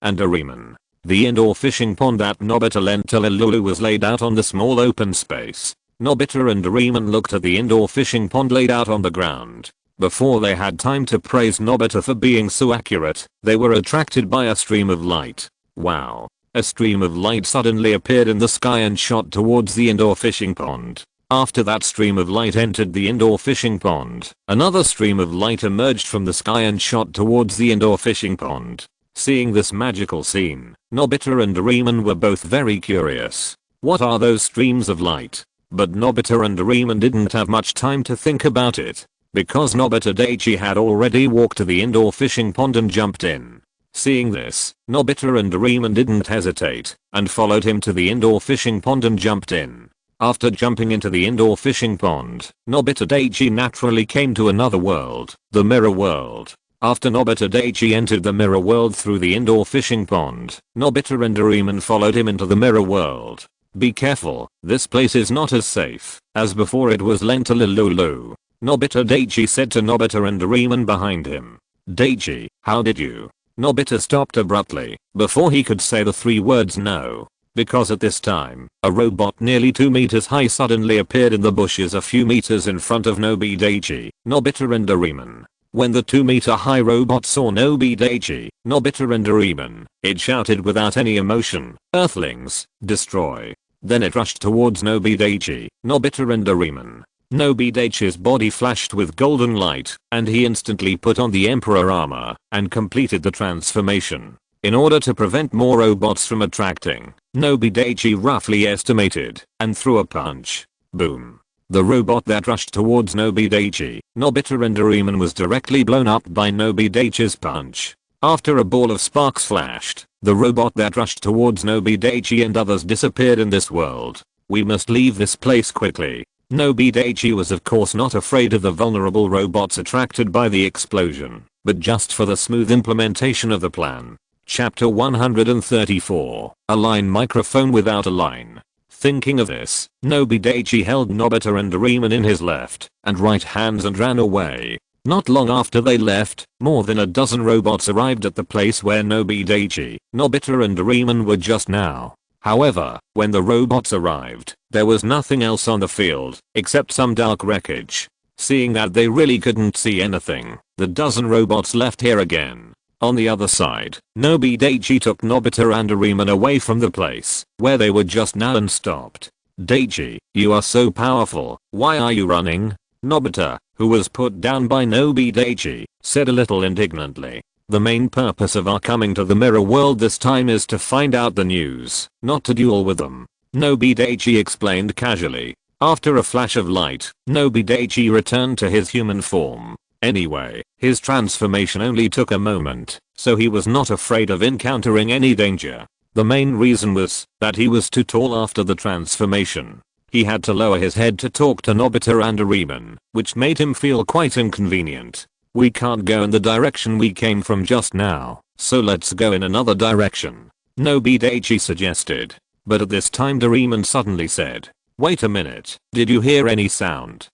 and Doraemon. The indoor fishing pond that Nobita lent to Lulu was laid out on the small open space. Nobita and Doraemon looked at the indoor fishing pond laid out on the ground. Before they had time to praise Nobita for being so accurate, they were attracted by a stream of light. Wow. A stream of light suddenly appeared in the sky and shot towards the indoor fishing pond. After that stream of light entered the indoor fishing pond, another stream of light emerged from the sky and shot towards the indoor fishing pond. Seeing this magical scene, Nobita and Doraemon were both very curious. What are those streams of light? But Nobita and Doraemon didn't have much time to think about it, because Nobita Daichi had already walked to the indoor fishing pond and jumped in. Seeing this, Nobita and Doraemon didn't hesitate and followed him to the indoor fishing pond and jumped in. After jumping into the indoor fishing pond, Nobita Daichi naturally came to another world, the mirror world. After Nobita Daichi entered the mirror world through the indoor fishing pond, Nobita and Doraemon followed him into the mirror world. Be careful, this place is not as safe as before it was lent to Lulu. Nobita Daichi said to Nobita and Doraemon behind him. Daichi, how did you? Nobita stopped abruptly before he could say the 3 words no. Because at this time, a robot nearly 2 meters high suddenly appeared in the bushes a few meters in front of Nobi Daichi, Nobita and Doraemon. When the 2-meter-high robot saw Nobi Daichi, Nobita and Doraemon, it shouted without any emotion, "Earthlings, destroy." Then it rushed towards Nobi Daichi, Nobita and Doraemon. Nobi Daichi's body flashed with golden light, and he instantly put on the Emperor Armor and completed the transformation. In order to prevent more robots from attracting, Nobi Daichi roughly estimated, and threw a punch. Boom. The robot that rushed towards Nobi Daichi, Nobita and Doraemon was directly blown up by Nobi Daichi's punch. After a ball of sparks flashed, the robot that rushed towards Nobi Daichi and others disappeared in this world. We must leave this place quickly. Nobi Daichi was of course not afraid of the vulnerable robots attracted by the explosion, but just for the smooth implementation of the plan. Chapter 134, a line microphone without a line. Thinking of this, Nobi Daichi held Nobita and Doraemon in his left and right hands and ran away. Not long after they left, more than a dozen robots arrived at the place where Nobi Daichi, Nobita and Doraemon were just now. However, when the robots arrived, there was nothing else on the field except some dark wreckage. Seeing that they really couldn't see anything, the dozen robots left here again. On the other side, Nobi Daichi took Nobita and Doraemon away from the place where they were just now and stopped. Daichi, you are so powerful, why are you running? Nobita, who was put down by Nobi Daichi, said a little indignantly. The main purpose of our coming to the mirror world this time is to find out the news, not to duel with them. Nobi Daichi explained casually. After a flash of light, Nobi Daichi returned to his human form. Anyway, his transformation only took a moment, so he was not afraid of encountering any danger. The main reason was that he was too tall after the transformation. He had to lower his head to talk to Nobita and Doraemon, which made him feel quite inconvenient. We can't go in the direction we came from just now, so let's go in another direction, Nobi Daichi suggested. But at this time Doraemon suddenly said, "Wait a minute, did you hear any sound?"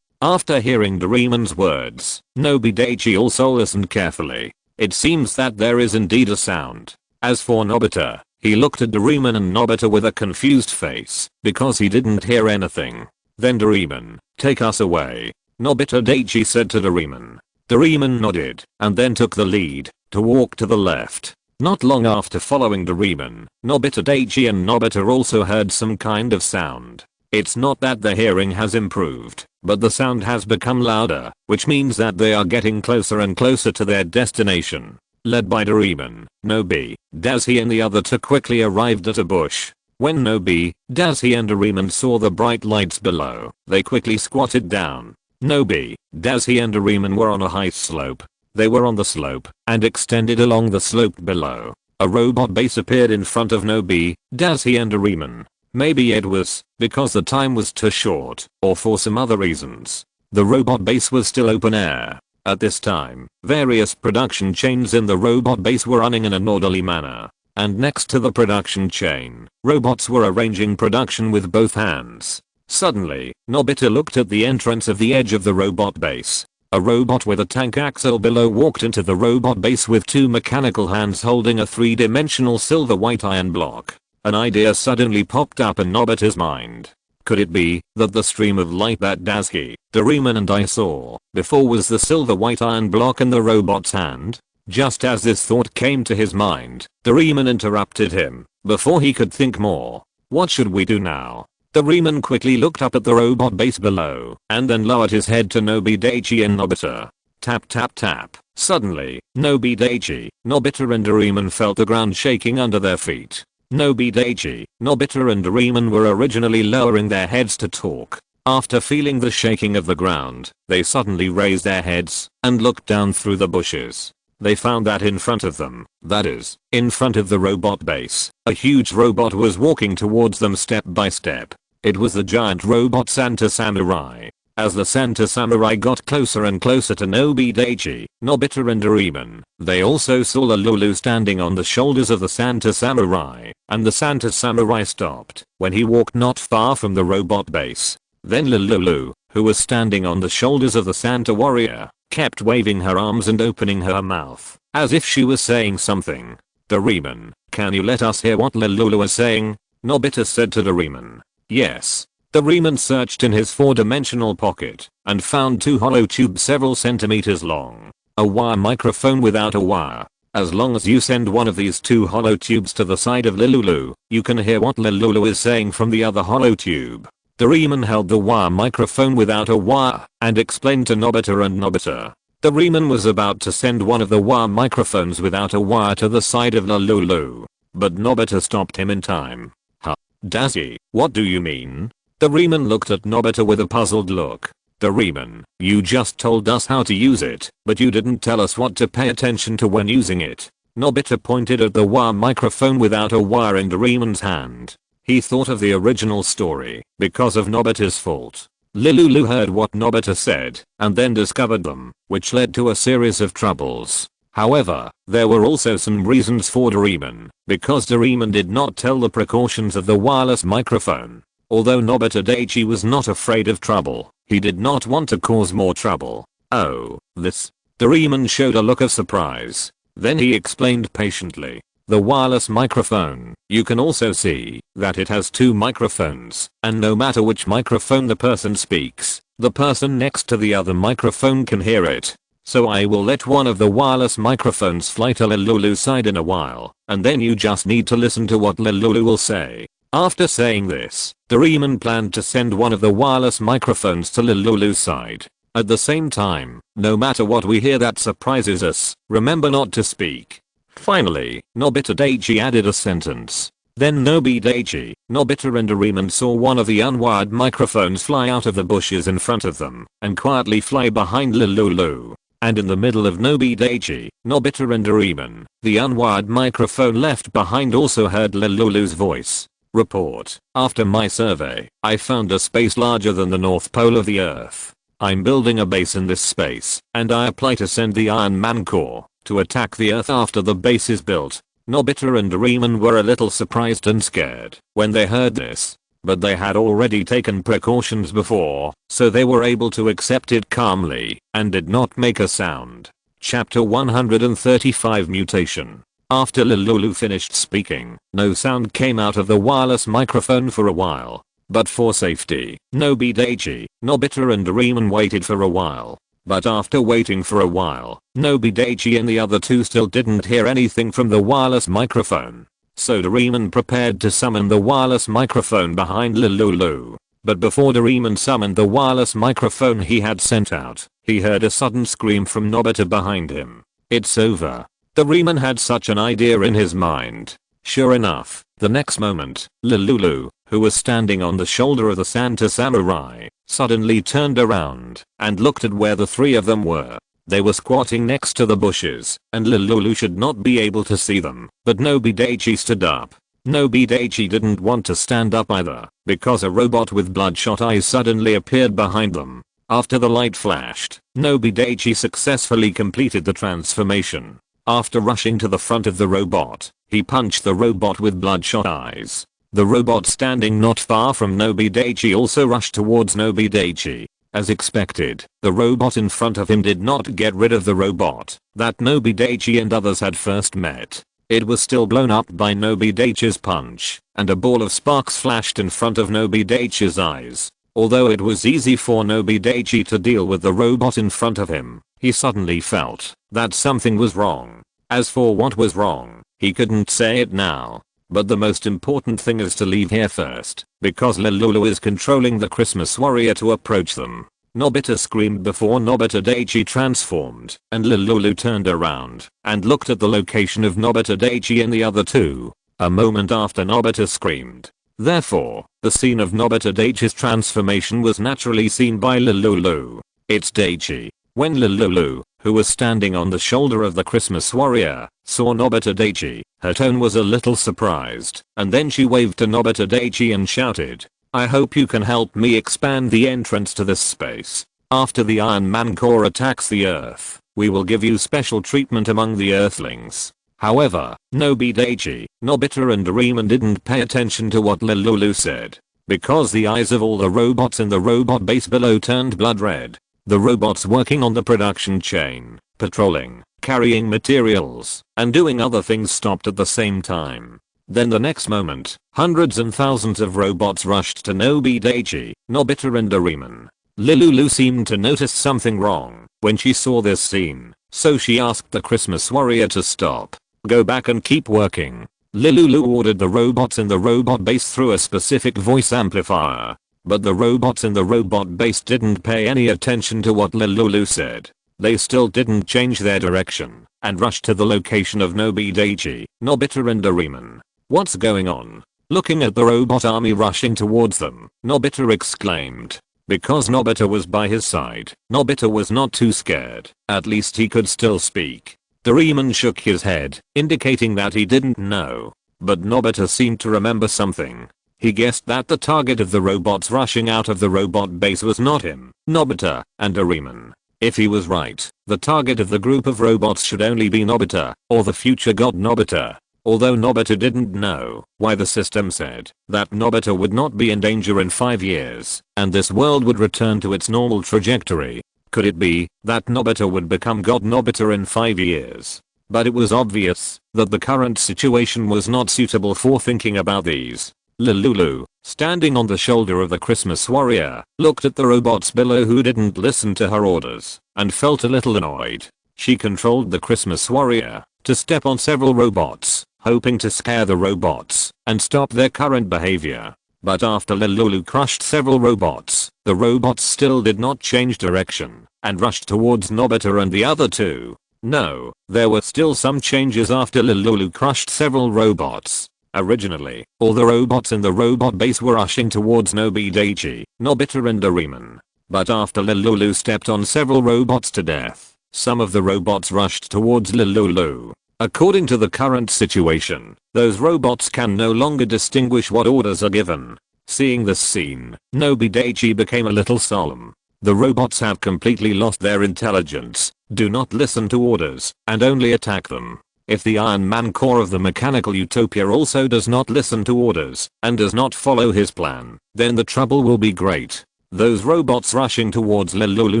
After hearing Doraemon's words, Nobi Daichi also listened carefully. It seems that there is indeed a sound. As for Nobita, he looked at Doraemon and Nobita with a confused face because he didn't hear anything. Then Doraemon, take us away, Nobita Daichi said to Doraemon. Doraemon nodded and then took the lead to walk to the left. Not long after following Doraemon, Nobita Daichi and Nobita also heard some kind of sound. It's not that their hearing has improved, but the sound has become louder, which means that they are getting closer and closer to their destination. Led by Doraemon, Nobi, Daichi and the other two quickly arrived at a bush. When Nobi, Daichi and Doraemon saw the bright lights below, they quickly squatted down. Nobi, Daichi and Doraemon were on a high slope. They were on the slope and extended along the slope below. A robot base appeared in front of Nobi, Daichi and Doraemon. Maybe it was because the time was too short, or for some other reasons. The robot base was still open air. At this time, various production chains in the robot base were running in an orderly manner. And next to the production chain, robots were arranging production with both hands. Suddenly, Nobita looked at the entrance of the edge of the robot base. A robot with a tank axle below walked into the robot base with two mechanical hands holding a three-dimensional silver-white iron block. An idea suddenly popped up in Nobita's mind. Could it be that the stream of light that Daichi, Doraemon and I saw before was the silver-white iron block in the robot's hand? Just as this thought came to his mind, Doraemon interrupted him before he could think more. What should we do now? Doraemon quickly looked up at the robot base below and then lowered his head to Nobi Daichi and Nobita. Tap tap tap. Suddenly, Nobi Daichi, Nobita and Doraemon felt the ground shaking under their feet. Nobi Daichi, Nobita and Doraemon were originally lowering their heads to talk. After feeling the shaking of the ground, they suddenly raised their heads and looked down through the bushes. They found that in front of them, that is, in front of the robot base, a huge robot was walking towards them step by step. It was the giant robot Santa Samurai. As the Santa Samurai got closer and closer to Nobi Daichi, Nobita and Doraemon, they also saw Lulu standing on the shoulders of the Santa Samurai, and the Santa Samurai stopped when he walked not far from the robot base. Then Lulu, who was standing on the shoulders of the Santa warrior, kept waving her arms and opening her mouth, as if she was saying something. Doraemon, can you let us hear what Lulu is saying? Nobita said to Doraemon. Yes. Doraemon searched in his 4-dimensional pocket and found 2 hollow tubes several centimeters long. A wire microphone without a wire. As long as you send one of these 2 hollow tubes to the side of Lulu, you can hear what Lulu is saying from the other hollow tube. Doraemon held the wire microphone without a wire and explained to Nobita and Nobita. Doraemon was about to send one of the wire microphones without a wire to the side of Lulu, but Nobita stopped him in time. Huh? Dazzy, what do you mean? Doraemon looked at Nobita with a puzzled look. Doraemon, you just told us how to use it, but you didn't tell us what to pay attention to when using it. Nobita pointed at the wire microphone without a wire in Doraemon's hand. He thought of the original story, because of Nobita's fault. Lulu heard what Nobita said, and then discovered them, which led to a series of troubles. However, there were also some reasons for Doraemon, because Doraemon did not tell the precautions of the wireless microphone. Although Nobi Daichi was not afraid of trouble, he did not want to cause more trouble. Oh, this? Doraemon showed a look of surprise. Then he explained patiently. The wireless microphone, you can also see that it has 2 microphones, and no matter which microphone the person speaks, the person next to the other microphone can hear it. So I will let one of the wireless microphones fly to Lulu's side in a while, and then you just need to listen to what Lulu will say. After saying this, Doraemon planned to send one of the wireless microphones to Lulu's side. At the same time, no matter what we hear that surprises us, remember not to speak. Finally, Nobi Daichi added a sentence. Then Nobi Daichi, Nobita and Doraemon saw one of the unwired microphones fly out of the bushes in front of them and quietly fly behind Lulu. And in the middle of Nobi Daichi, Nobita and Doraemon, the unwired microphone left behind also heard Lulu's voice. Report. After my survey, I found a space larger than the North Pole of the Earth. I'm building a base in this space, and I apply to send the Iron Man Corps to attack the Earth after the base is built. Nobita and Doraemon were a little surprised and scared when they heard this, but they had already taken precautions before, so they were able to accept it calmly and did not make a sound. Chapter 135 Mutation. After Lulu finished speaking, no sound came out of the wireless microphone for a while. But for safety, Nobi Daichi, Nobita and Doraemon waited for a while. But after waiting for a while, Nobi Daichi and the other 2 still didn't hear anything from the wireless microphone. So Doraemon prepared to summon the wireless microphone behind Lulu. But before Doraemon summoned the wireless microphone he had sent out, he heard a sudden scream from Nobita behind him. It's over. Doraemon had such an idea in his mind. Sure enough, the next moment, Lulu, who was standing on the shoulder of the Santa samurai, suddenly turned around and looked at where the 3 of them were. They were squatting next to the bushes, and Lulu should not be able to see them, but Nobi Daichi stood up. Nobi Daichi didn't want to stand up either, because a robot with bloodshot eyes suddenly appeared behind them. After the light flashed, Nobi Daichi successfully completed the transformation. After rushing to the front of the robot, he punched the robot with bloodshot eyes. The robot standing not far from Nobi Daichi also rushed towards Nobi Daichi. As expected, the robot in front of him did not get rid of the robot that Nobi Daichi and others had first met. It was still blown up by Nobi Daichi's punch, and a ball of sparks flashed in front of Nobi Daichi's eyes. Although it was easy for Nobi Daichi to deal with the robot in front of him, he suddenly felt that something was wrong. As for what was wrong, he couldn't say it now. But the most important thing is to leave here first, because Lulu is controlling the Christmas warrior to approach them. Nobita screamed before Nobi Daichi transformed, and Lulu turned around and looked at the location of Nobi Daichi and the other 2. A moment after Nobita screamed. Therefore, the scene of Nobi Daichi's transformation was naturally seen by Lulu. It's Daichi. When Lulu, who was standing on the shoulder of the Christmas warrior, saw Nobi Daichi, her tone was a little surprised, and then she waved to Nobi Daichi and shouted, I hope you can help me expand the entrance to this space. After the Iron Man Corps attacks the Earth, we will give you special treatment among the Earthlings. However, Nobi Daichi, Nobita and Doraemon didn't pay attention to what Lulu said. because the eyes of all the robots in the robot base below turned blood red. The robots working on the production chain, patrolling, carrying materials, and doing other things stopped at the same time. Then the next moment, hundreds and thousands of robots rushed to Nobi Daichi, Nobita and Doraemon. Lulu seemed to notice something wrong when she saw this scene, so she asked the Christmas warrior to stop, go back and keep working. Lulu ordered the robots in the robot base through a specific voice amplifier. But the robots in the robot base didn't pay any attention to what Lulu said. They still didn't change their direction and rushed to the location of Nobi Daichi, Nobita and Doraemon. What's going on? Looking at the robot army rushing towards them, Nobita exclaimed. Because Nobita was by his side, Nobita was not too scared. At least he could still speak. Doraemon shook his head, indicating that he didn't know. But Nobita seemed to remember something. He guessed that the target of the robots rushing out of the robot base was not him, Nobita, and Doraemon. If he was right, the target of the group of robots should only be Nobita, or the future god Nobita. Although Nobita didn't know why the system said that Nobita would not be in danger in 5 years, and this world would return to its normal trajectory. Could it be that Nobita would become God Nobita in 5 years? But it was obvious that the current situation was not suitable for thinking about these. Lulu, standing on the shoulder of the Christmas warrior, looked at the robots below who didn't listen to her orders, and felt a little annoyed. She controlled the Christmas warrior to step on several robots, hoping to scare the robots and stop their current behavior. But after Lulu crushed several robots, the robots still did not change direction and rushed towards Nobita and the other two. No, there were still some changes after Lulu crushed several robots. Originally, all the robots in the robot base were rushing towards Nobi Daichi, Nobita and Doraemon. But after Lulu stepped on several robots to death, some of the robots rushed towards Lulu. According to the current situation, those robots can no longer distinguish what orders are given. Seeing this scene, Nobi Daichi became a little solemn. The robots have completely lost their intelligence, do not listen to orders, and only attack them. If the Iron Man core of the mechanical utopia also does not listen to orders and does not follow his plan, then the trouble will be great. Those robots rushing towards Lulu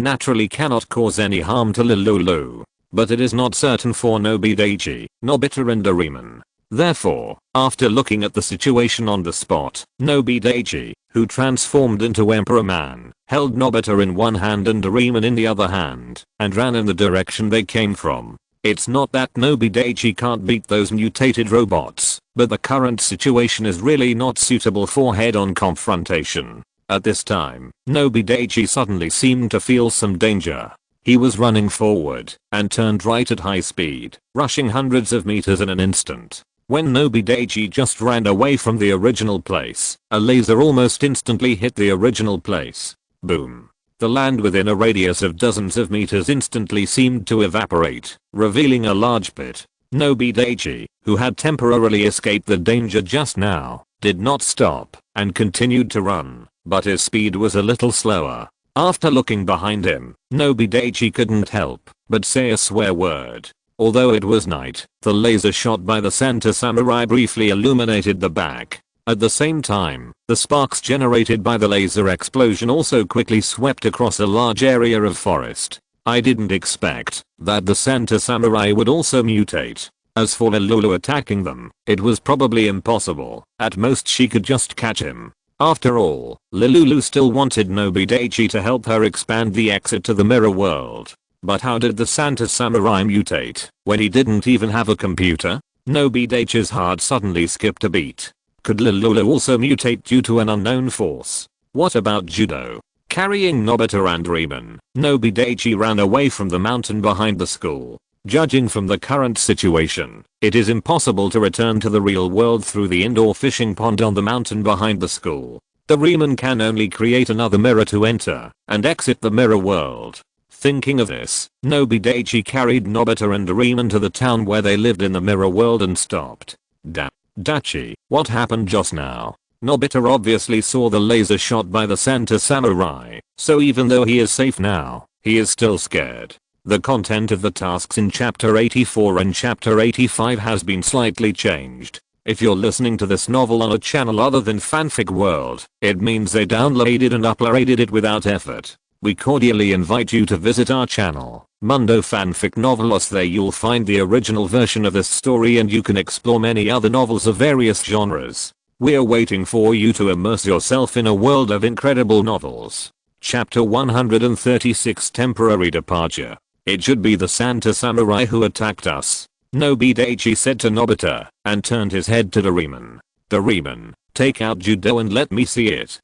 naturally cannot cause any harm to Lulu. But it is not certain for Nobi Daichi, Nobita and Doraemon. Therefore, after looking at the situation on the spot, Nobi Daichi, who transformed into Emperor Man, held Nobita in one hand and Doraemon in the other hand, and ran in the direction they came from. It's not that Nobi Daichi can't beat those mutated robots, but the current situation is really not suitable for head-on confrontation. At this time, Nobi Daichi suddenly seemed to feel some danger. He was running forward and turned right at high speed, rushing hundreds of meters in an instant. When Nobi Daichi just ran away from the original place, a laser almost instantly hit the original place. Boom. The land within a radius of dozens of meters instantly seemed to evaporate, revealing a large pit. Nobi Daichi, who had temporarily escaped the danger just now, did not stop and continued to run, but his speed was a little slower. After looking behind him, Nobi Daichi couldn't help but say a swear word. Although it was night, the laser shot by the Santa Samurai briefly illuminated the back. At the same time, the sparks generated by the laser explosion also quickly swept across a large area of forest. I didn't expect that the Santa Samurai would also mutate. As for Lulu attacking them, it was probably impossible. At most she could just catch him. After all, Lulu still wanted Nobi Daichi to help her expand the exit to the mirror world. But how did the Santa Samurai mutate when he didn't even have a computer? Nobi Daichi's heart suddenly skipped a beat. Could Lulu also mutate due to an unknown force? What about judo? Carrying Nobita and Doraemon, Nobi Daichi ran away from the mountain behind the school. Judging from the current situation, it is impossible to return to the real world through the indoor fishing pond on the mountain behind the school. Doraemon can only create another mirror to enter and exit the mirror world. Thinking of this, Nobi Daichi carried Nobita and Doraemon to the town where they lived in the mirror world and stopped. Daichi, what happened just now? Nobita obviously saw the laser shot by the Santa Samurai, so even though he is safe now, he is still scared. The content of the tasks in chapter 84 and chapter 85 has been slightly changed. If you're listening to this novel on a channel other than Fanfic World, it means they downloaded and uploaded it without effort. We cordially invite you to visit our channel, Mundo Fanfic Novelos. There you'll find the original version of this story and you can explore many other novels of various genres. We're waiting for you to immerse yourself in a world of incredible novels. Chapter 136, Temporary Departure. It should be the Santa Samurai who attacked us, Nobi Daichi said to Nobita, and turned his head to Doraemon. Doraemon, take out judo and let me see it.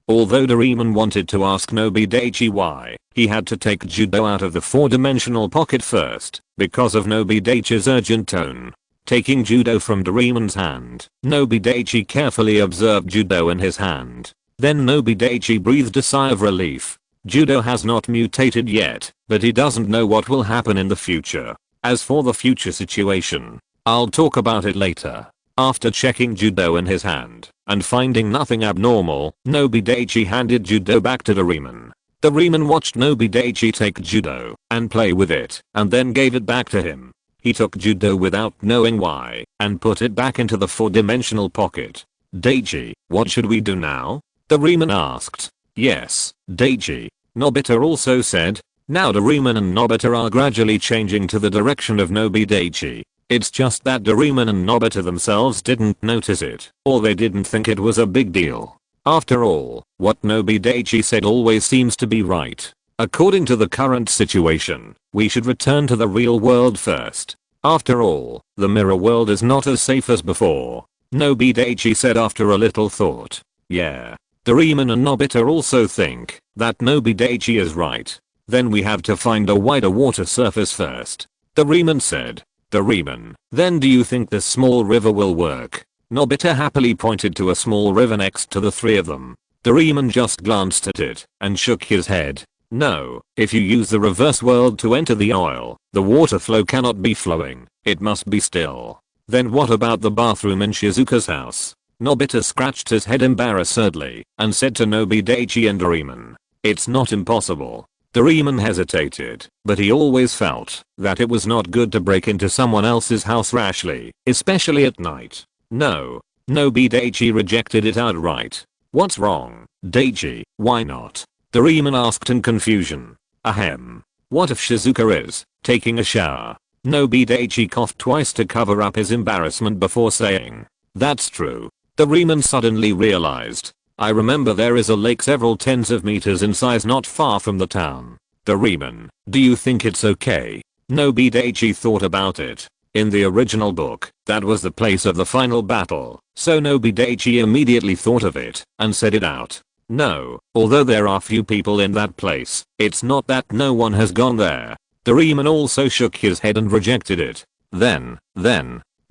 Although Doraemon wanted to ask Nobi Daichi why, he had to take judo out of the 4-dimensional pocket first, because of Nobi Daichi's urgent tone. Taking judo from Doraemon's hand, Nobi Daichi carefully observed judo in his hand. Then Nobi Daichi breathed a sigh of relief. Judo has not mutated yet, but he doesn't know what will happen in the future. As for the future situation, I'll talk about it later. After checking judo in his hand and finding nothing abnormal, Nobi Daichi handed judo back to Doraemon. Doraemon watched Nobi Daichi take judo and play with it and then gave it back to him. He took judo without knowing why and put it back into the 4-dimensional pocket. Daichi, what should we do now? Doraemon asked. Yes, Daichi, Nobita also said. Now Doraemon and Nobita are gradually changing to the direction of Nobi Daichi. It's just that Doraemon and Nobita themselves didn't notice it, or they didn't think it was a big deal. After all, what Nobi Daichi said always seems to be right. According to the current situation, we should return to the real world first. After all, the mirror world is not as safe as before, Nobi Daichi said after a little thought. Yeah. Doraemon and Nobita also think that Nobi Daichi is right. Then we have to find a wider water surface first, Doraemon said. Doraemon, then do you think this small river will work? Nobita happily pointed to a small river next to the three of them. Doraemon just glanced at it and shook his head. No, if you use the reverse world to enter the oil, the water flow cannot be flowing, it must be still. Then what about the bathroom in Shizuka's house? Nobita scratched his head embarrassedly and said to Nobi Daichi and Doraemon. It's not impossible. Doraemon hesitated, but he always felt that it was not good to break into someone else's house rashly, especially at night. No. Nobi Daichi rejected it outright. What's wrong, Daichi, why not? Doraemon asked in confusion. Ahem. What if Shizuka is taking a shower? Nobi Daichi coughed twice to cover up his embarrassment before saying. That's true. Doraemon suddenly realized. I remember there is a lake several tens of meters in size not far from the town. Doraemon, do you think it's okay? Nobi Daichi thought about it. In the original book, that was the place of the final battle, so Nobi Daichi immediately thought of it and said it out. No, although there are few people in that place, it's not that no one has gone there. Doraemon also shook his head and rejected it. Then,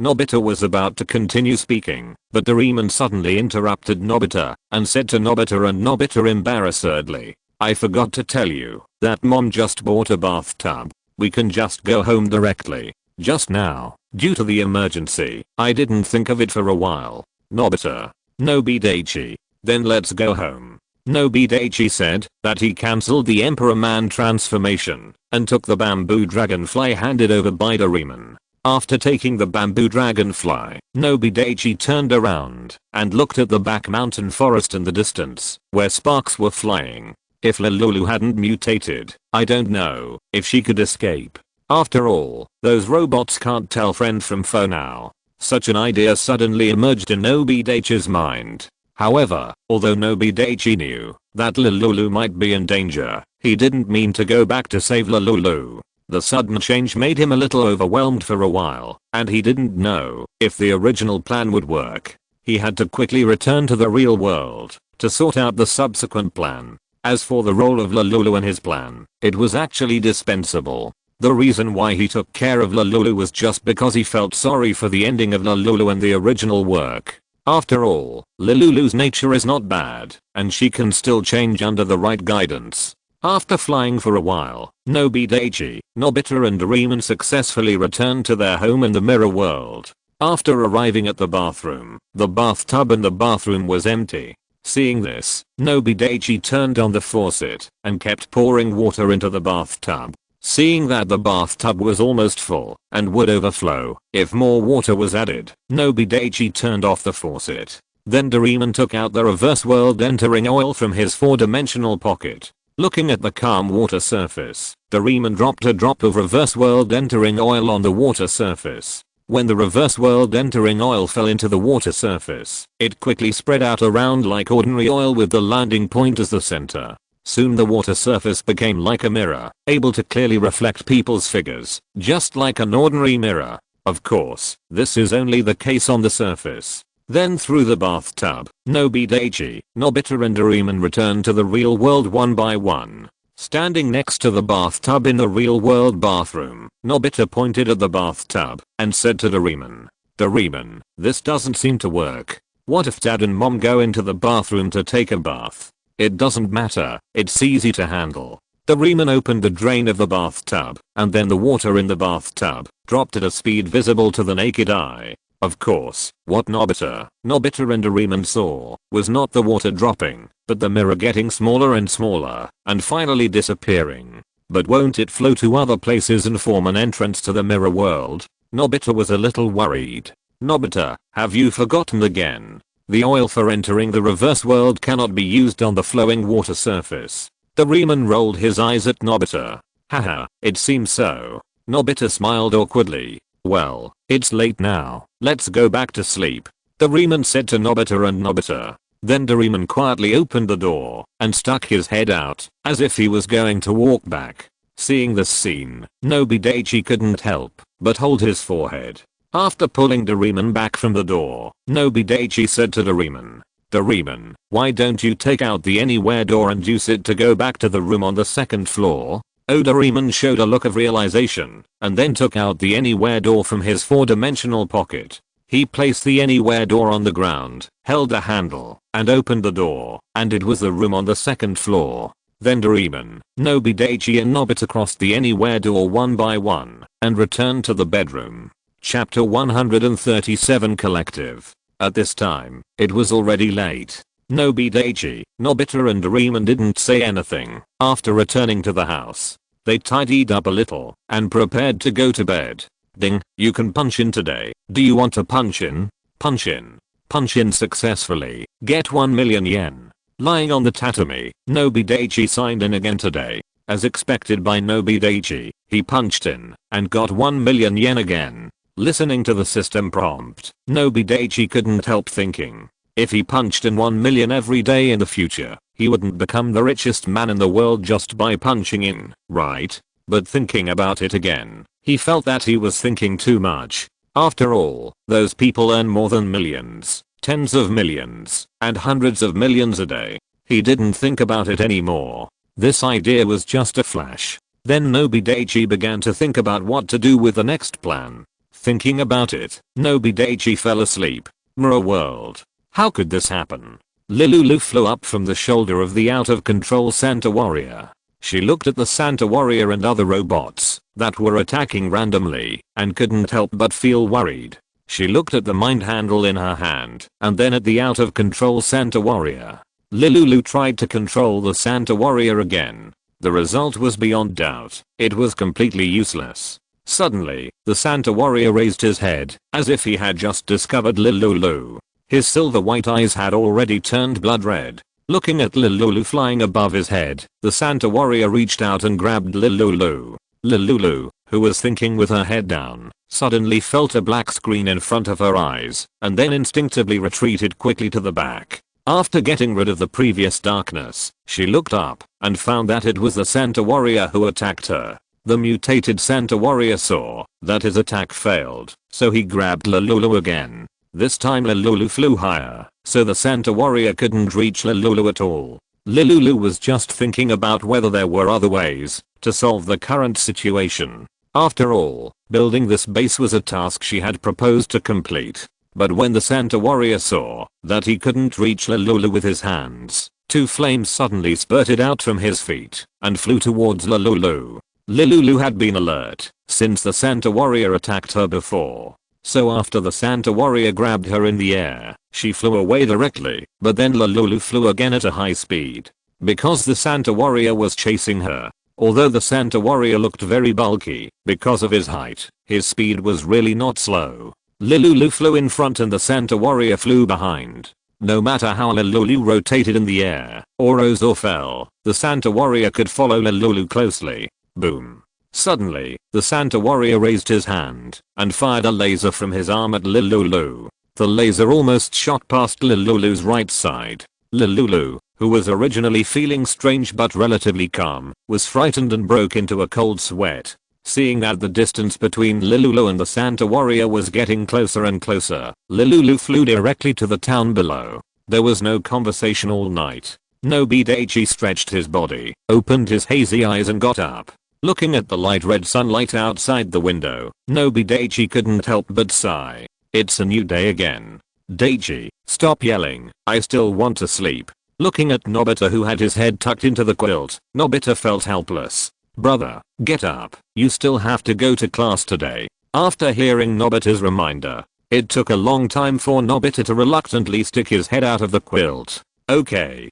Nobita was about to continue speaking, but Doraemon suddenly interrupted Nobita and said to Nobita and Nobita embarrassedly, I forgot to tell you that mom just bought a bathtub. We can just go home directly. Just now, due to the emergency, I didn't think of it for a while. Nobita. Nobi Daichi. Then let's go home. Nobi Daichi said that he cancelled the Emperor Man transformation and took the bamboo dragonfly handed over by Doraemon. After taking the bamboo dragonfly, Nobi Daichi turned around and looked at the back mountain forest in the distance, where sparks were flying. If Lululu hadn't mutated, I don't know if she could escape. After all, those robots can't tell friend from foe now. Such an idea suddenly emerged in Nobi Daichi's mind. However, although Nobi Daichi knew that Lululu might be in danger, he didn't mean to go back to save Lululu. The sudden change made him a little overwhelmed for a while, and he didn't know if the original plan would work. He had to quickly return to the real world to sort out the subsequent plan. As for the role of Lululu in his plan, it was actually dispensable. The reason why he took care of Lululu was just because he felt sorry for the ending of Lululu in the original work. After all, Lululu's nature is not bad, and she can still change under the right guidance. After flying for a while, Nobi Daichi, Nobita and Doraemon successfully returned to their home in the mirror world. After arriving at the bathroom, the bathtub in the bathroom was empty. Seeing this, Nobi Daichi turned on the faucet and kept pouring water into the bathtub. Seeing that the bathtub was almost full and would overflow if more water was added, Nobi Daichi turned off the faucet. Then Doraemon took out the reverse world entering oil from his 4-dimensional pocket. Looking at the calm water surface, Doraemon dropped a drop of reverse world entering oil on the water surface. When the reverse world entering oil fell into the water surface, it quickly spread out around like ordinary oil with the landing point as the center. Soon the water surface became like a mirror, able to clearly reflect people's figures, just like an ordinary mirror. Of course, this is only the case on the surface. Then through the bathtub, Nobi Daichi, Nobita and Doraemon returned to the real world one by one. Standing next to the bathtub in the real world bathroom, Nobita pointed at the bathtub and said to Doraemon, "Doraemon, this doesn't seem to work. What if dad and mom go into the bathroom to take a bath? It doesn't matter, it's easy to handle." Doraemon opened the drain of the bathtub, and then the water in the bathtub dropped at a speed visible to the naked eye. Of course, what Nobita and Doraemon saw was not the water dropping, but the mirror getting smaller and smaller, and finally disappearing. But won't it flow to other places and form an entrance to the mirror world? Nobita was a little worried. "Nobita, have you forgotten again? The oil for entering the reverse world cannot be used on the flowing water surface." Doraemon rolled his eyes at Nobita. "Haha, it seems so." Nobita smiled awkwardly. "Well, it's late now. Let's go back to sleep," Doraemon said to Nobita and Nobita. Then Doraemon quietly opened the door and stuck his head out as if he was going to walk back. Seeing this scene, Nobi Daichi couldn't help but hold his forehead. After pulling Doraemon back from the door, Nobi Daichi said to Doraemon, "Doraemon, why don't you take out the anywhere door and use it to go back to the room on the second floor?" Oh, Doraemon showed a look of realization and then took out the anywhere door from his 4-dimensional pocket. He placed the anywhere door on the ground, held a handle, and opened the door, and it was the room on the second floor. Then Doraemon, Nobi Daichi and Nobita crossed the anywhere door one by one and returned to the bedroom. Chapter 137 Collective. At this time, it was already late. Nobi Daichi, Nobita and Doraemon didn't say anything after returning to the house. They tidied up a little and prepared to go to bed. "Ding, you can punch in today. Do you want to punch in?" "Punch in. Punch in successfully. Get 1 million yen." Lying on the tatami, Nobi Daichi signed in again today. As expected by Nobi Daichi, he punched in and got 1 million yen again. Listening to the system prompt, Nobi Daichi couldn't help thinking, if he punched in 1 million every day in the future, he wouldn't become the richest man in the world just by punching in, right? But thinking about it again, he felt that he was thinking too much. After all, those people earn more than millions, tens of millions, and hundreds of millions a day. He didn't think about it anymore. This idea was just a flash. Then Nobi Daichi began to think about what to do with the next plan. Thinking about it, Nobi Daichi fell asleep. Mirror world. How could this happen? Lilulu flew up from the shoulder of the out-of-control Santa Warrior. She looked at the Santa Warrior and other robots that were attacking randomly and couldn't help but feel worried. She looked at the mind handle in her hand and then at the out-of-control Santa Warrior. Lilulu tried to control the Santa Warrior again. The result was beyond doubt. It was completely useless. Suddenly, the Santa Warrior raised his head as if he had just discovered Lilulu. His silver white eyes had already turned blood red. Looking at Lilulu flying above his head, the Santa Warrior reached out and grabbed Lilulu. Lilulu, who was thinking with her head down, suddenly felt a black screen in front of her eyes and then instinctively retreated quickly to the back. After getting rid of the previous darkness, she looked up and found that it was the Santa Warrior who attacked her. The mutated Santa Warrior saw that his attack failed, so he grabbed Lilulu again. This time Lilulu flew higher, so the Santa Warrior couldn't reach Lilulu at all. Lilulu was just thinking about whether there were other ways to solve the current situation. After all, building this base was a task she had proposed to complete. But when the Santa Warrior saw that he couldn't reach Lilulu with his hands, 2 flames suddenly spurted out from his feet and flew towards Lilulu. Lilulu had been alert since the Santa Warrior attacked her before. So after the Santa Warrior grabbed her in the air, she flew away directly, but then Lilulu flew again at a high speed. Because the Santa Warrior was chasing her, Although the Santa Warrior looked very bulky because of his height, his speed was really not slow. Lilulu flew in front and the Santa Warrior flew behind. No matter how Lilulu rotated in the air, or rose or fell, the Santa Warrior could follow Lilulu closely. Boom. Suddenly, the Santa Warrior raised his hand and fired a laser from his arm at Lilulu. The laser almost shot past Lilulu's right side. Lilulu, who was originally feeling strange but relatively calm, was frightened and broke into a cold sweat. Seeing that the distance between Lilulu and the Santa Warrior was getting closer and closer, Lilulu flew directly to the town below. There was no conversation all night. Nobi Daichi stretched his body, opened his hazy eyes and got up. Looking at the light red sunlight outside the window, Nobi Daichi couldn't help but sigh. It's a new day again. Daichi, stop yelling, I still want to sleep. Looking at Nobita who had his head tucked into the quilt, Nobita felt helpless. Brother, get up, you still have to go to class today. After hearing Nobita's reminder, it took a long time for Nobita to reluctantly stick his head out of the quilt. Okay,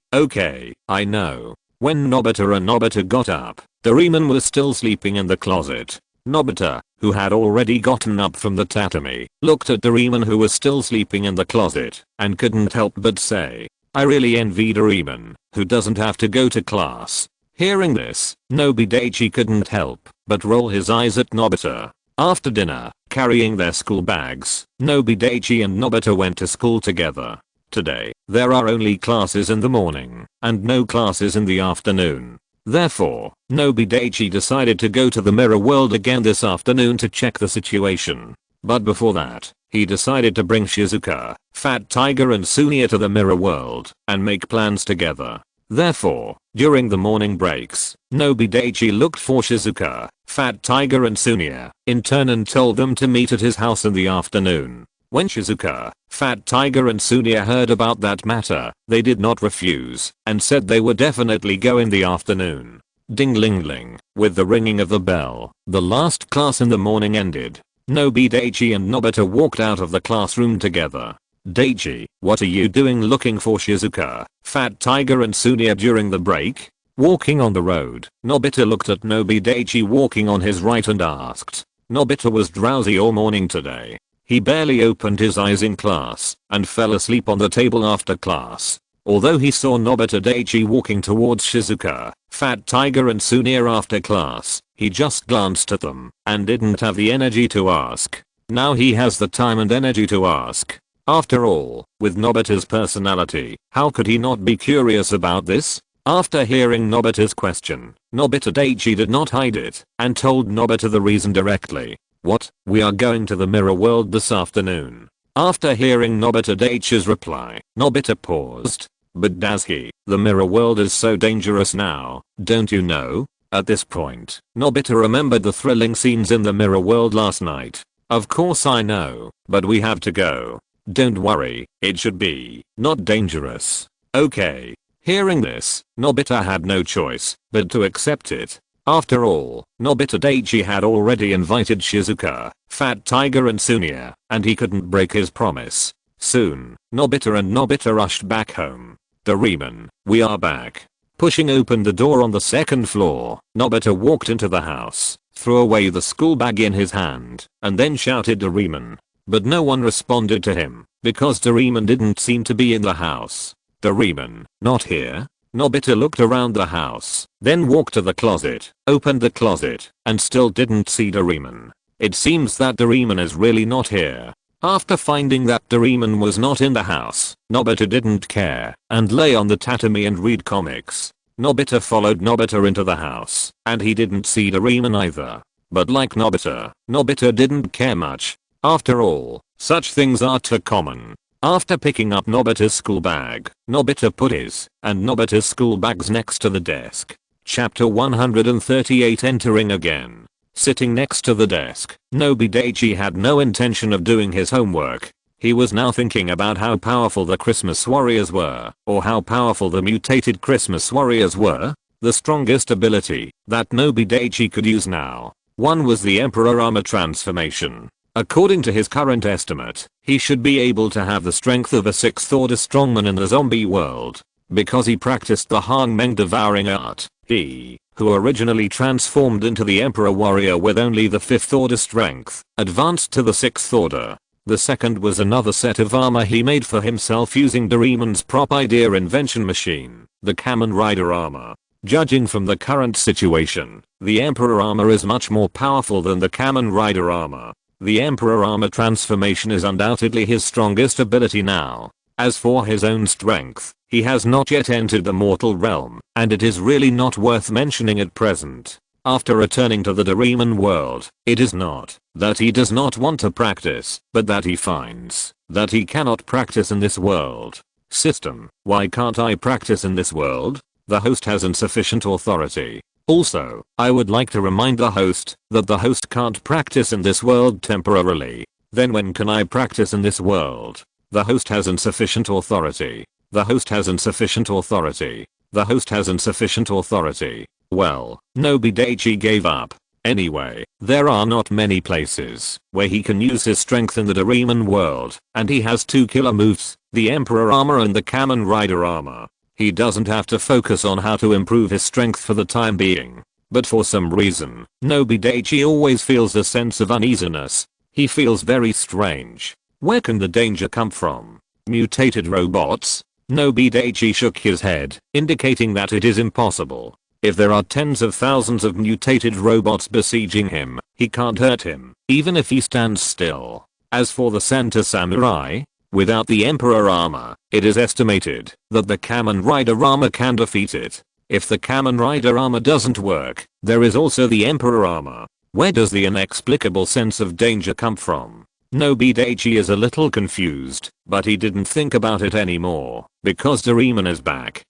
I know. When Nobita got up, Doraemon was still sleeping in the closet. Nobita, who had already gotten up from the tatami, looked at Doraemon who was still sleeping in the closet, and couldn't help but say, I really envy Doraemon, who doesn't have to go to class. Hearing this, Nobi Daichi couldn't help but roll his eyes at Nobita. After dinner, carrying their school bags, Nobi Daichi and Nobita went to school together. Today, there are only classes in the morning, and no classes in the afternoon. Therefore, Nobi Daichi decided to go to the mirror world again this afternoon to check the situation. But before that, he decided to bring Shizuka, Fat Tiger and Sunia to the mirror world, and make plans together. Therefore, during the morning breaks, Nobi Daichi looked for Shizuka, Fat Tiger and Sunia, in turn and told them to meet at his house in the afternoon. When Shizuka, Fat Tiger and Sunia heard about that matter, they did not refuse, and said they would definitely go in the afternoon. Ding-ling-ling, with the ringing of the bell, the last class in the morning ended. Nobi Daichi and Nobita walked out of the classroom together. Daichi, what are you doing looking for Shizuka, Fat Tiger and Sunia during the break? Walking on the road, Nobita looked at Nobi Daichi walking on his right and asked. Nobita was drowsy all morning today. He barely opened his eyes in class and fell asleep on the table after class. Although he saw Nobita Daichi walking towards Shizuka, Fat Tiger and Sunia after class, he just glanced at them and didn't have the energy to ask. Now he has the time and energy to ask. After all, with Nobita's personality, how could he not be curious about this? After hearing Nobita's question, Nobita Daichi did not hide it and told Nobita the reason directly. What? We are going to the mirror world this afternoon. After hearing Nobita Daichi's reply, Nobita paused. But Daisuke, the mirror world is so dangerous now, don't you know? At this point, Nobita remembered the thrilling scenes in the mirror world last night. Of course I know, but we have to go. Don't worry, it should be not dangerous. Okay. Hearing this, Nobita had no choice but to accept it. After all, Nobita Daichi had already invited Shizuka, Fat Tiger and Sunia, and he couldn't break his promise. Soon, Nobita rushed back home. Doraemon, we are back. Pushing open the door on the second floor, Nobita walked into the house, threw away the school bag in his hand, and then shouted Doraemon. But no one responded to him, because Doraemon didn't seem to be in the house. Doraemon, not here? Nobita looked around the house, then walked to the closet, opened the closet, and still didn't see Doraemon. It seems that Doraemon is really not here. After finding that Doraemon was not in the house, Nobita didn't care, and lay on the tatami and read comics. Nobita followed Nobita into the house, and he didn't see Doraemon either. But like Nobita didn't care much. After all, such things are too common. After picking up Nobita's school bag, Nobita put his and Nobita's school bags next to the desk. Chapter 138 Entering again. Sitting next to the desk, Nobi Daichi had no intention of doing his homework. He was now thinking about how powerful the Christmas warriors were, or how powerful the mutated Christmas warriors were. The strongest ability that Nobi Daichi could use now. One was the Emperor Armor transformation. According to his current estimate, he should be able to have the strength of a 6th order strongman in the zombie world. Because he practiced the Hangmeng devouring art, He, who originally transformed into the Emperor Warrior with only the 5th order strength, advanced to the 6th order. The second was another set of armor he made for himself using Doraemon's prop idea invention machine, the Kamen Rider armor. Judging from the current situation, the Emperor armor is much more powerful than the Kamen Rider armor. The Emperor armor transformation is undoubtedly his strongest ability now. As for his own strength, he has not yet entered the mortal realm, and it is really not worth mentioning at present. After returning to the Doraemon world, it is not that he does not want to practice, but that he finds that he cannot practice in this world. System, why can't I practice in this world? The host has insufficient authority. Also, I would like to remind the host that the host can't practice in this world temporarily. Then when can I practice in this world? The host has insufficient authority. The host has insufficient authority. The host has insufficient authority. Well, Nobi Daichi gave up. Anyway, there are not many places where he can use his strength in the Doraemon world, and he has 2 killer moves, the Emperor armor and the Kamen Rider armor. He doesn't have to focus on how to improve his strength for the time being. But for some reason, Nobi Daichi always feels a sense of uneasiness. He feels very strange. Where can the danger come from? Mutated robots? Nobi Daichi shook his head, indicating that it is impossible. If there are tens of thousands of mutated robots besieging him, he can't hurt him, even if he stands still. As for the Center Samurai, without the Emperor armor, it is estimated that the Kamen Rider armor can defeat it. If the Kamen Rider armor doesn't work, there is also the Emperor armor. Where does the inexplicable sense of danger come from? Nobi Daichi is a little confused, but he didn't think about it anymore, because Doraemon is back.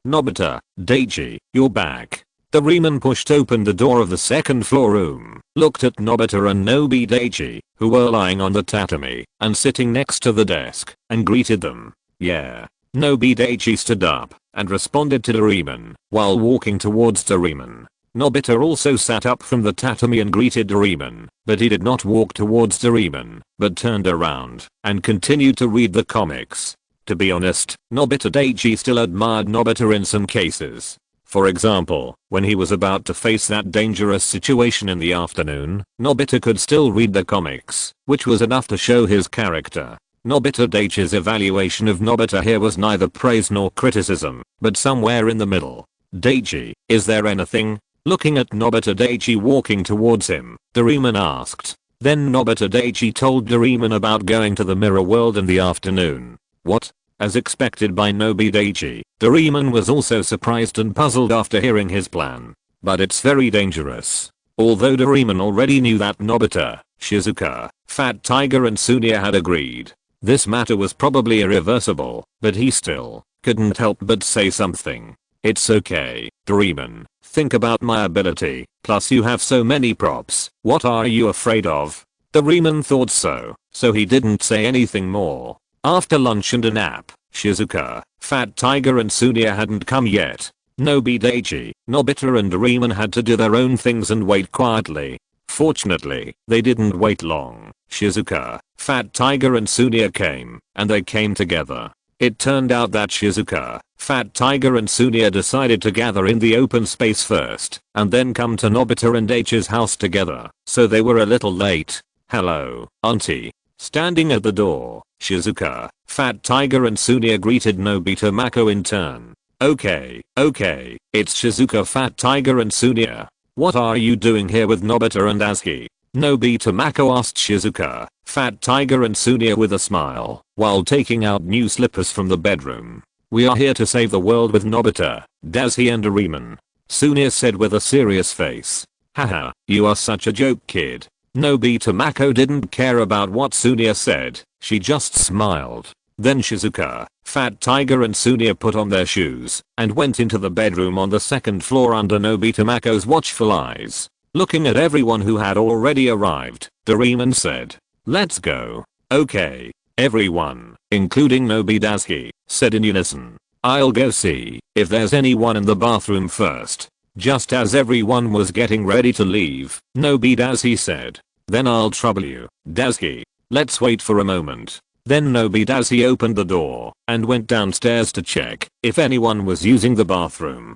Nobita, Daichi, you're back. Doraemon pushed open the door of the 2nd floor room, looked at Nobita and Nobi Daichi, who were lying on the tatami and sitting next to the desk, and greeted them. Yeah. Nobi Daichi stood up and responded to Doraemon while walking towards Doraemon. Nobita also sat up from the tatami and greeted Doraemon, but he did not walk towards Doraemon, but turned around and continued to read the comics. To be honest, Nobita Daichi still admired Nobita in some cases. For example, when he was about to face that dangerous situation in the afternoon, Nobita could still read the comics, which was enough to show his character. Nobita Daichi's evaluation of Nobita here was neither praise nor criticism, but somewhere in the middle. Daichi, is there anything? Looking at Nobita Daichi walking towards him, Doraemon asked. Then Nobita Daichi told Doraemon about going to the mirror world in the afternoon. What? As expected by Nobi Daichi, Doraemon was also surprised and puzzled after hearing his plan. But it's very dangerous. Although Doraemon already knew that Nobita, Shizuka, Fat Tiger and Sunia had agreed, this matter was probably irreversible, but he still couldn't help but say something. It's okay, Doraemon, think about my ability, plus you have so many props, what are you afraid of? Doraemon thought so he didn't say anything more. After lunch and a nap, Shizuka, Fat Tiger and Sunia hadn't come yet. Nobi Daichi, Nobita and Doraemon had to do their own things and wait quietly. Fortunately, they didn't wait long. Shizuka, Fat Tiger and Sunia came, and they came together. It turned out that Shizuka, Fat Tiger and Sunia decided to gather in the open space first, and then come to Nobita and Daichi's house together, so they were a little late. Hello, auntie. Standing at the door, Shizuka, Fat Tiger and Sunia greeted Nobita Mako in turn. Okay, it's Shizuka, Fat Tiger and Sunia. What are you doing here with Nobita and Azuki? Nobita Mako asked Shizuka, Fat Tiger and Sunia with a smile, while taking out new slippers from the bedroom. We are here to save the world with Nobita, Dazuki and Doraemon, Sunia said with a serious face. Haha, you are such a joke, kid. Nobita Mako didn't care about what Sunia said, she just smiled. Then Shizuka, Fat Tiger and Sunia put on their shoes and went into the bedroom on the 2nd floor under Nobita Mako's watchful eyes. Looking at everyone who had already arrived, Doraemon said, let's go. Okay. Everyone, including Nobi Daichi, said in unison. I'll go see if there's anyone in the bathroom first. Just as everyone was getting ready to leave, Nobi Daichi said. Then I'll trouble you, Daichi. Let's wait for a moment. Then Nobi Daichi opened the door and went downstairs to check if anyone was using the bathroom.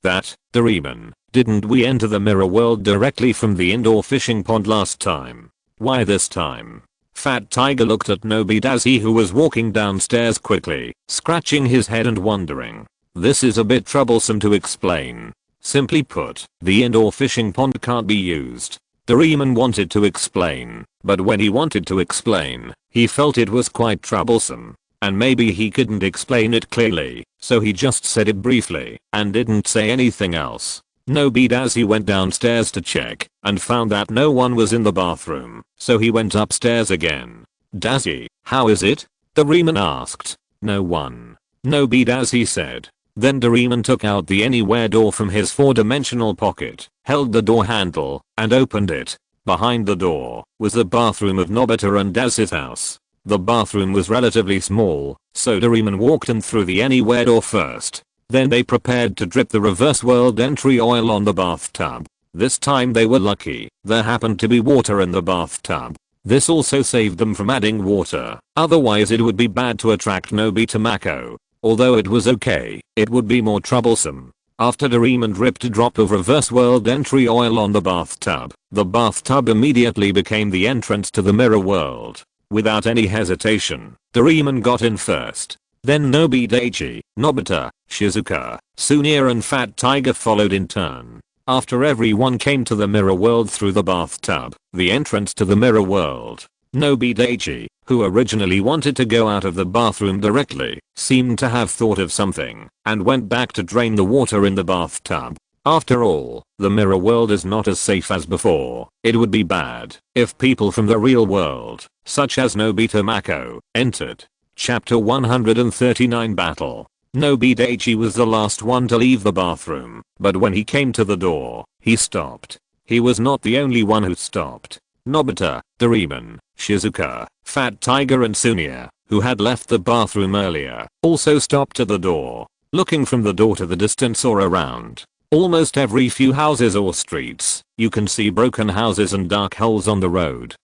That, Doraemon, didn't we enter the mirror world directly from the indoor fishing pond last time? Why this time? Fat Tiger looked at Nobi Daichi, who was walking downstairs quickly, scratching his head and wondering. This is a bit troublesome to explain. Simply put, the indoor fishing pond can't be used. Doraemon wanted to explain, but when he wanted to explain, he felt it was quite troublesome. And maybe he couldn't explain it clearly, so he just said it briefly and didn't say anything else. Nobi Daichi went downstairs to check and found that no one was in the bathroom, so he went upstairs again. Daichi, how is it? Doraemon asked. No one. Nobi Daichi said. Then Doraemon took out the anywhere door from his 4-dimensional pocket, held the door handle, and opened it. Behind the door was the bathroom of Nobita and Daichi's house. The bathroom was relatively small, so Doraemon walked in through the anywhere door first. Then they prepared to drip the reverse world entry oil on the bathtub. This time they were lucky, there happened to be water in the bathtub. This also saved them from adding water, otherwise it would be bad to attract Nobita Mako. Although it was okay, it would be more troublesome. After Doraemon dripped a drop of reverse world entry oil on the bathtub immediately became the entrance to the mirror world. Without any hesitation, Doraemon got in first. Then Nobi Daichi, Nobita, Shizuka, Tsunia and Fat Tiger followed in turn. After everyone came to the mirror world through the bathtub, the entrance to the mirror world, Nobi Daichi, who originally wanted to go out of the bathroom directly, seemed to have thought of something and went back to drain the water in the bathtub. After all, the mirror world is not as safe as before. It would be bad if people from the real world, such as Nobita Mako, entered. Chapter 139 Battle. Nobi Daichi was the last one to leave the bathroom, but when he came to the door, he stopped. He was not the only one who stopped. Nobita, Doraemon, Shizuka, Fat Tiger and Tsunia, who had left the bathroom earlier, also stopped at the door. Looking from the door to the distance or around almost every few houses or streets, you can see broken houses and dark holes on the road.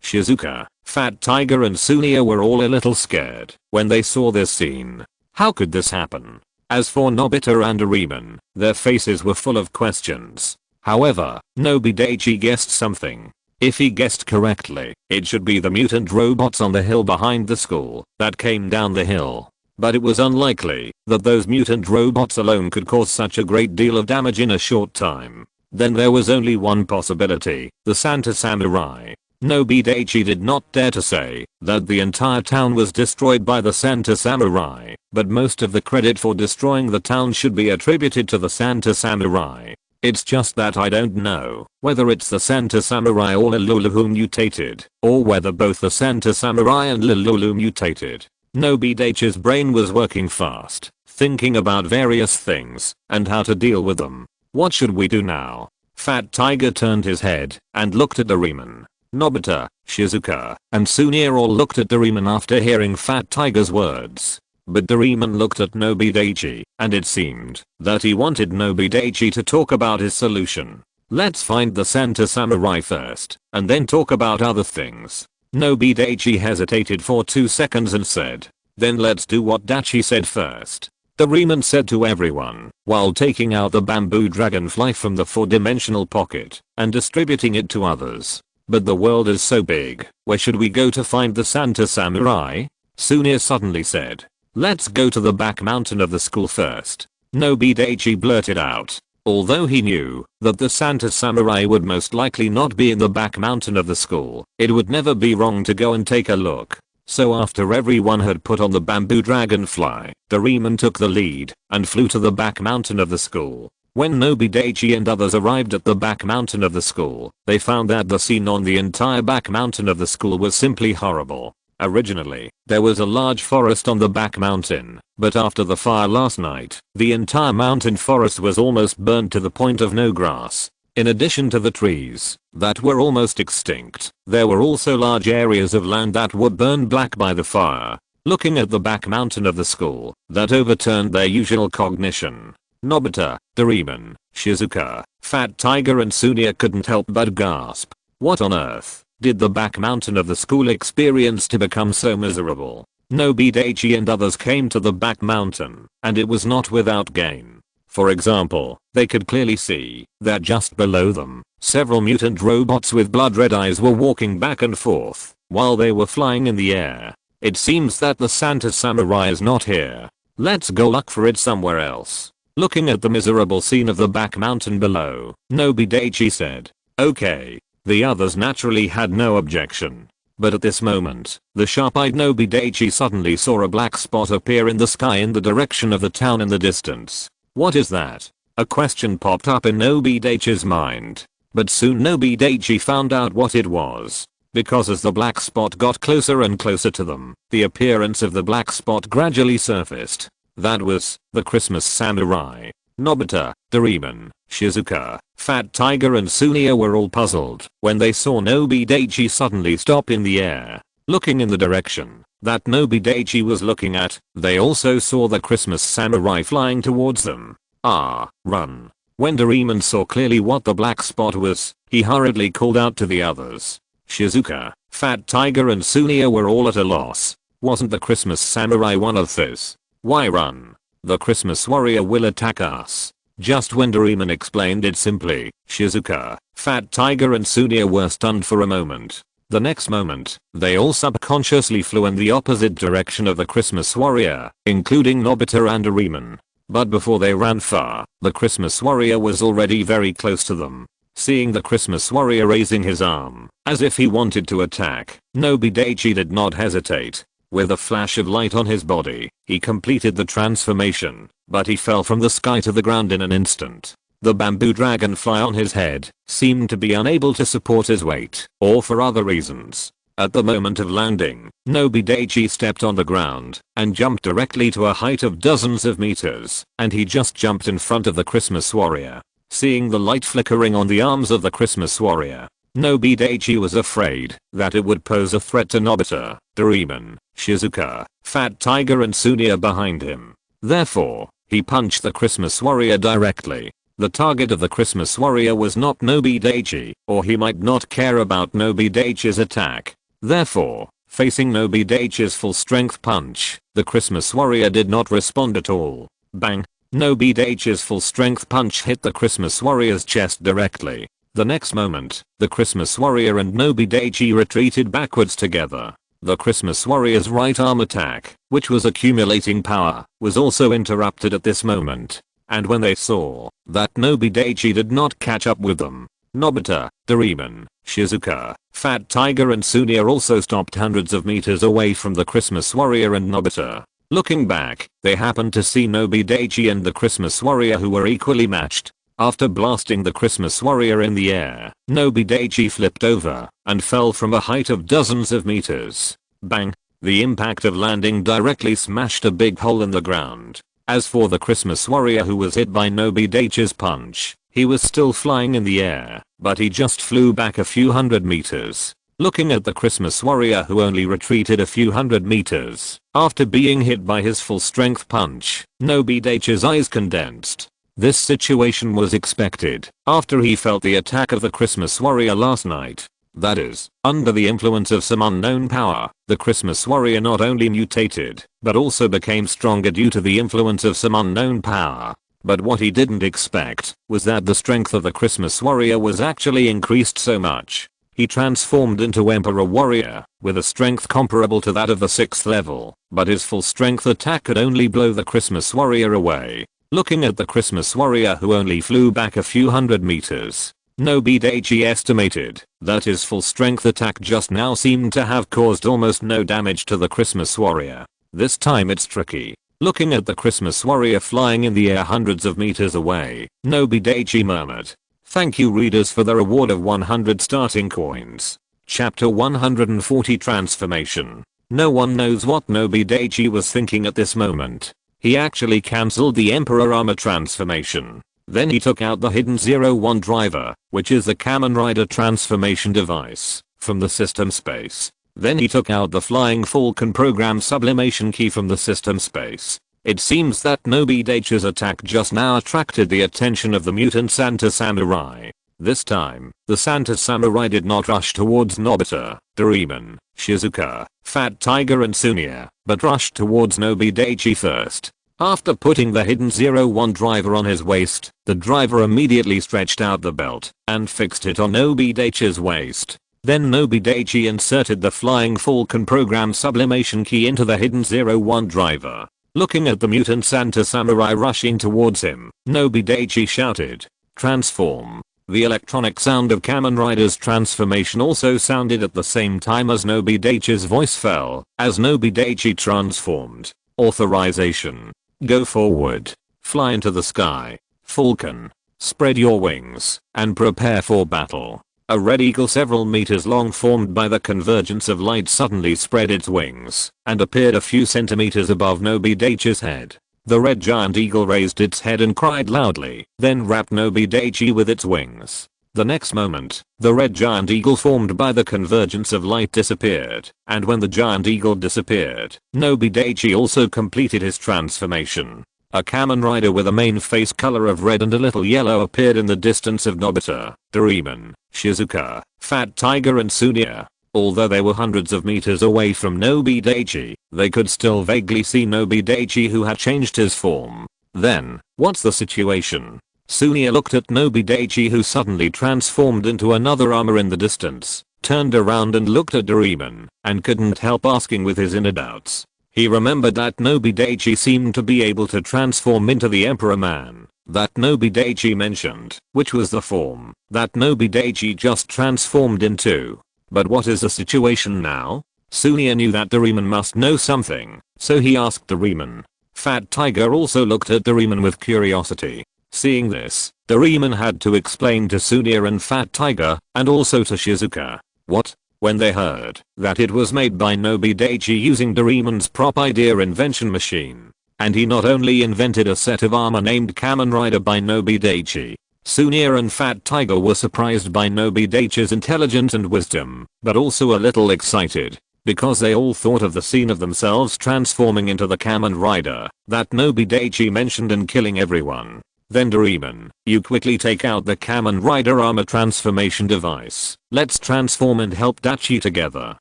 Shizuka, Fat Tiger and Tsunia were all a little scared when they saw this scene. How could this happen? As for Nobita and Doraemon, their faces were full of questions. However, Nobi Daichi guessed something. If he guessed correctly, it should be the mutant robots on the hill behind the school that came down the hill. But it was unlikely that those mutant robots alone could cause such a great deal of damage in a short time. Then there was only one possibility, the Santa Samurai. Nobi Daichi did not dare to say that the entire town was destroyed by the Santa Samurai, but most of the credit for destroying the town should be attributed to the Santa Samurai. It's just that I don't know whether it's the Santa Samurai or Lulu who mutated, or whether both the Santa Samurai and Lulu mutated. Nobi Daichi's brain was working fast, thinking about various things and how to deal with them. What should we do now? Fat Tiger turned his head and looked at Doraemon. Nobita, Shizuka, and Tsunia all looked at Doraemon after hearing Fat Tiger's words. But Doraemon looked at Nobi Daichi, and it seemed that he wanted Nobi Daichi to talk about his solution. Let's find the Santa Samurai first, and then talk about other things. Nobi Daichi hesitated for 2 seconds and said, then let's do what Daichi said first. Doraemon said to everyone, while taking out the bamboo dragonfly from the 4-dimensional pocket and distributing it to others. But the world is so big, where should we go to find the Santa Samurai? Tsunia suddenly said. Let's go to the back mountain of the school first. Nobi Daichi blurted out. Although he knew that the Santa Samurai would most likely not be in the back mountain of the school, it would never be wrong to go and take a look. So after everyone had put on the bamboo dragonfly, Doraemon took the lead and flew to the back mountain of the school. When Nobi Daichi and others arrived at the back mountain of the school, they found that the scene on the entire back mountain of the school was simply horrible. Originally, there was a large forest on the back mountain, but after the fire last night, the entire mountain forest was almost burned to the point of no grass. In addition to the trees that were almost extinct, there were also large areas of land that were burned black by the fire. Looking at the back mountain of the school, that overturned their usual cognition. Nobita, Doraemon, Shizuka, Fat Tiger and Tsunia couldn't help but gasp. What on earth did the back mountain of the school experience to become so miserable? Nobi Daichi and others came to the back mountain, and it was not without gain. For example, they could clearly see that just below them, several mutant robots with blood red eyes were walking back and forth while they were flying in the air. It seems that the Santa Samurai is not here. Let's go look for it somewhere else. Looking at the miserable scene of the back mountain below, Nobi Daichi said, "Okay." The others naturally had no objection. But at this moment, the sharp-eyed Nobi Daichi suddenly saw a black spot appear in the sky in the direction of the town in the distance. What is that? A question popped up in Nobi Daichi's mind. But soon Nobi Daichi found out what it was. Because as the black spot got closer and closer to them, the appearance of the black spot gradually surfaced. That was the Christmas Samurai. Nobita, Doraemon, Shizuka, Fat Tiger and Sunia were all puzzled when they saw Nobi Daichi suddenly stop in the air. Looking in the direction that Nobi Daichi was looking at, they also saw the Christmas Samurai flying towards them. Run. When Doraemon saw clearly what the black spot was, he hurriedly called out to the others. Shizuka, Fat Tiger and Sunia were all at a loss. Wasn't the Christmas Samurai one of those? Why run? The Christmas warrior will attack us. Just when Doraemon explained it simply, Shizuka, Fat Tiger and Sunia were stunned for a moment. The next moment, they all subconsciously flew in the opposite direction of the Christmas warrior, including Nobita and Doraemon. But before they ran far, the Christmas warrior was already very close to them. Seeing the Christmas warrior raising his arm, as if he wanted to attack, Nobi Daichi did not hesitate. With a flash of light on his body, he completed the transformation, but he fell from the sky to the ground in an instant. The bamboo dragonfly on his head seemed to be unable to support his weight, or for other reasons. At the moment of landing, Nobi Daichi stepped on the ground and jumped directly to a height of dozens of meters, and he just jumped in front of the Christmas warrior. Seeing the light flickering on the arms of the Christmas warrior, Nobi Daichi was afraid that it would pose a threat to Nobita, Doraemon, Shizuka, Fat Tiger and Sunia behind him. Therefore, he punched the Christmas warrior directly. The target of the Christmas warrior was not Nobi Daichi, or he might not care about Nobi Daichi's attack. Therefore, facing Nobi Daichi's full strength punch, the Christmas warrior did not respond at all. Bang! Nobi Daichi's full strength punch hit the Christmas warrior's chest directly. The next moment, the Christmas warrior and Nobi Daichi retreated backwards together. The Christmas warrior's right arm attack, which was accumulating power, was also interrupted at this moment. And when they saw that Nobi Daichi did not catch up with them, Nobita, Doraemon, Shizuka, Fat Tiger and Sunia also stopped hundreds of meters away from the Christmas warrior and Nobita. Looking back, they happened to see Nobi Daichi and the Christmas warrior who were equally matched. After blasting the Christmas warrior in the air, Nobi Daichi flipped over and fell from a height of dozens of meters. Bang! The impact of landing directly smashed a big hole in the ground. As for the Christmas warrior who was hit by Nobi Daichi's punch, he was still flying in the air, but he just flew back a few hundred meters. Looking at the Christmas warrior who only retreated a few hundred meters after being hit by his full strength punch, Nobi Daichi's eyes condensed. This situation was expected after he felt the attack of the Christmas warrior last night. That is, under the influence of some unknown power, the Christmas warrior not only mutated, but also became stronger due to the influence of some unknown power. But what he didn't expect was that the strength of the Christmas warrior was actually increased so much. He transformed into Emperor Warrior, with a strength comparable to that of the 6th level, but his full strength attack could only blow the Christmas warrior away. Looking at the Christmas warrior who only flew back a few hundred meters, Nobi Daichi estimated that his full strength attack just now seemed to have caused almost no damage to the Christmas warrior. This time it's tricky. Looking at the Christmas warrior flying in the air hundreds of meters away, Nobi Daichi murmured, "Thank you readers for the reward of 100 starting coins." Chapter 140 Transformation. No one knows what Nobi Daichi was thinking at this moment. He actually cancelled the Emperor Armor transformation. Then he took out the hidden 01 driver, which is the Kamen Rider transformation device, from the system space. Then he took out the Flying Falcon program sublimation key from the system space. It seems that Nobi Daichi's attack just now attracted the attention of the mutant Santa Samurai. This time, the Santa Samurai did not rush towards Nobita, Doraemon, Shizuka, Fat Tiger and Sunia, but rushed towards Nobi Daichi first. After putting the hidden 01 driver on his waist, the driver immediately stretched out the belt and fixed it on Nobi Daichi's waist. Then Nobi Daichi inserted the Flying Falcon program sublimation key into the hidden 01 driver. Looking at the mutant Santa Samurai rushing towards him, Nobi Daichi shouted, "Transform." The electronic sound of Kamen Rider's transformation also sounded at the same time as Nobi Daichi's voice fell, as Nobi Daichi transformed. Authorization. Go forward. Fly into the sky. Falcon. Spread your wings, and prepare for battle. A red eagle several meters long formed by the convergence of light suddenly spread its wings, and appeared a few centimeters above Nobi Daichi's head. The red giant eagle raised its head and cried loudly, then wrapped Nobi Daichi with its wings. The next moment, the red giant eagle formed by the convergence of light disappeared, and when the giant eagle disappeared, Nobi Daichi also completed his transformation. A Kamen Rider with a main face color of red and a little yellow appeared in the distance of Nobita, Doraemon, Shizuka, Fat Tiger and Sunia. Although they were hundreds of meters away from Nobi Daichi, they could still vaguely see Nobi Daichi, who had changed his form. Then, what's the situation? Sunia looked at Nobi Daichi, who suddenly transformed into another armor in the distance, turned around and looked at Doraemon, and couldn't help asking with his inner doubts. He remembered that Nobi Daichi seemed to be able to transform into the Emperor Man that Nobi Daichi mentioned, which was the form that Nobi Daichi just transformed into. But what is the situation now? Sunia knew that Doraemon must know something, so he asked Doraemon. Fat Tiger also looked at Doraemon with curiosity. Seeing this, Doraemon had to explain to Sunia and Fat Tiger, and also to Shizuka. What? When they heard that it was made by Nobi Daichi using Doraemon's prop idea invention machine. And he not only invented a set of armor named Kamen Rider by Nobi Daichi. Sunia and Fat Tiger were surprised by Nobi Daichi's intelligence and wisdom, but also a little excited, because they all thought of the scene of themselves transforming into the Kamen Rider that Nobi Daichi mentioned and killing everyone. Then Doraemon, you quickly take out the Kamen Rider armor transformation device. Let's transform and help Daichi together.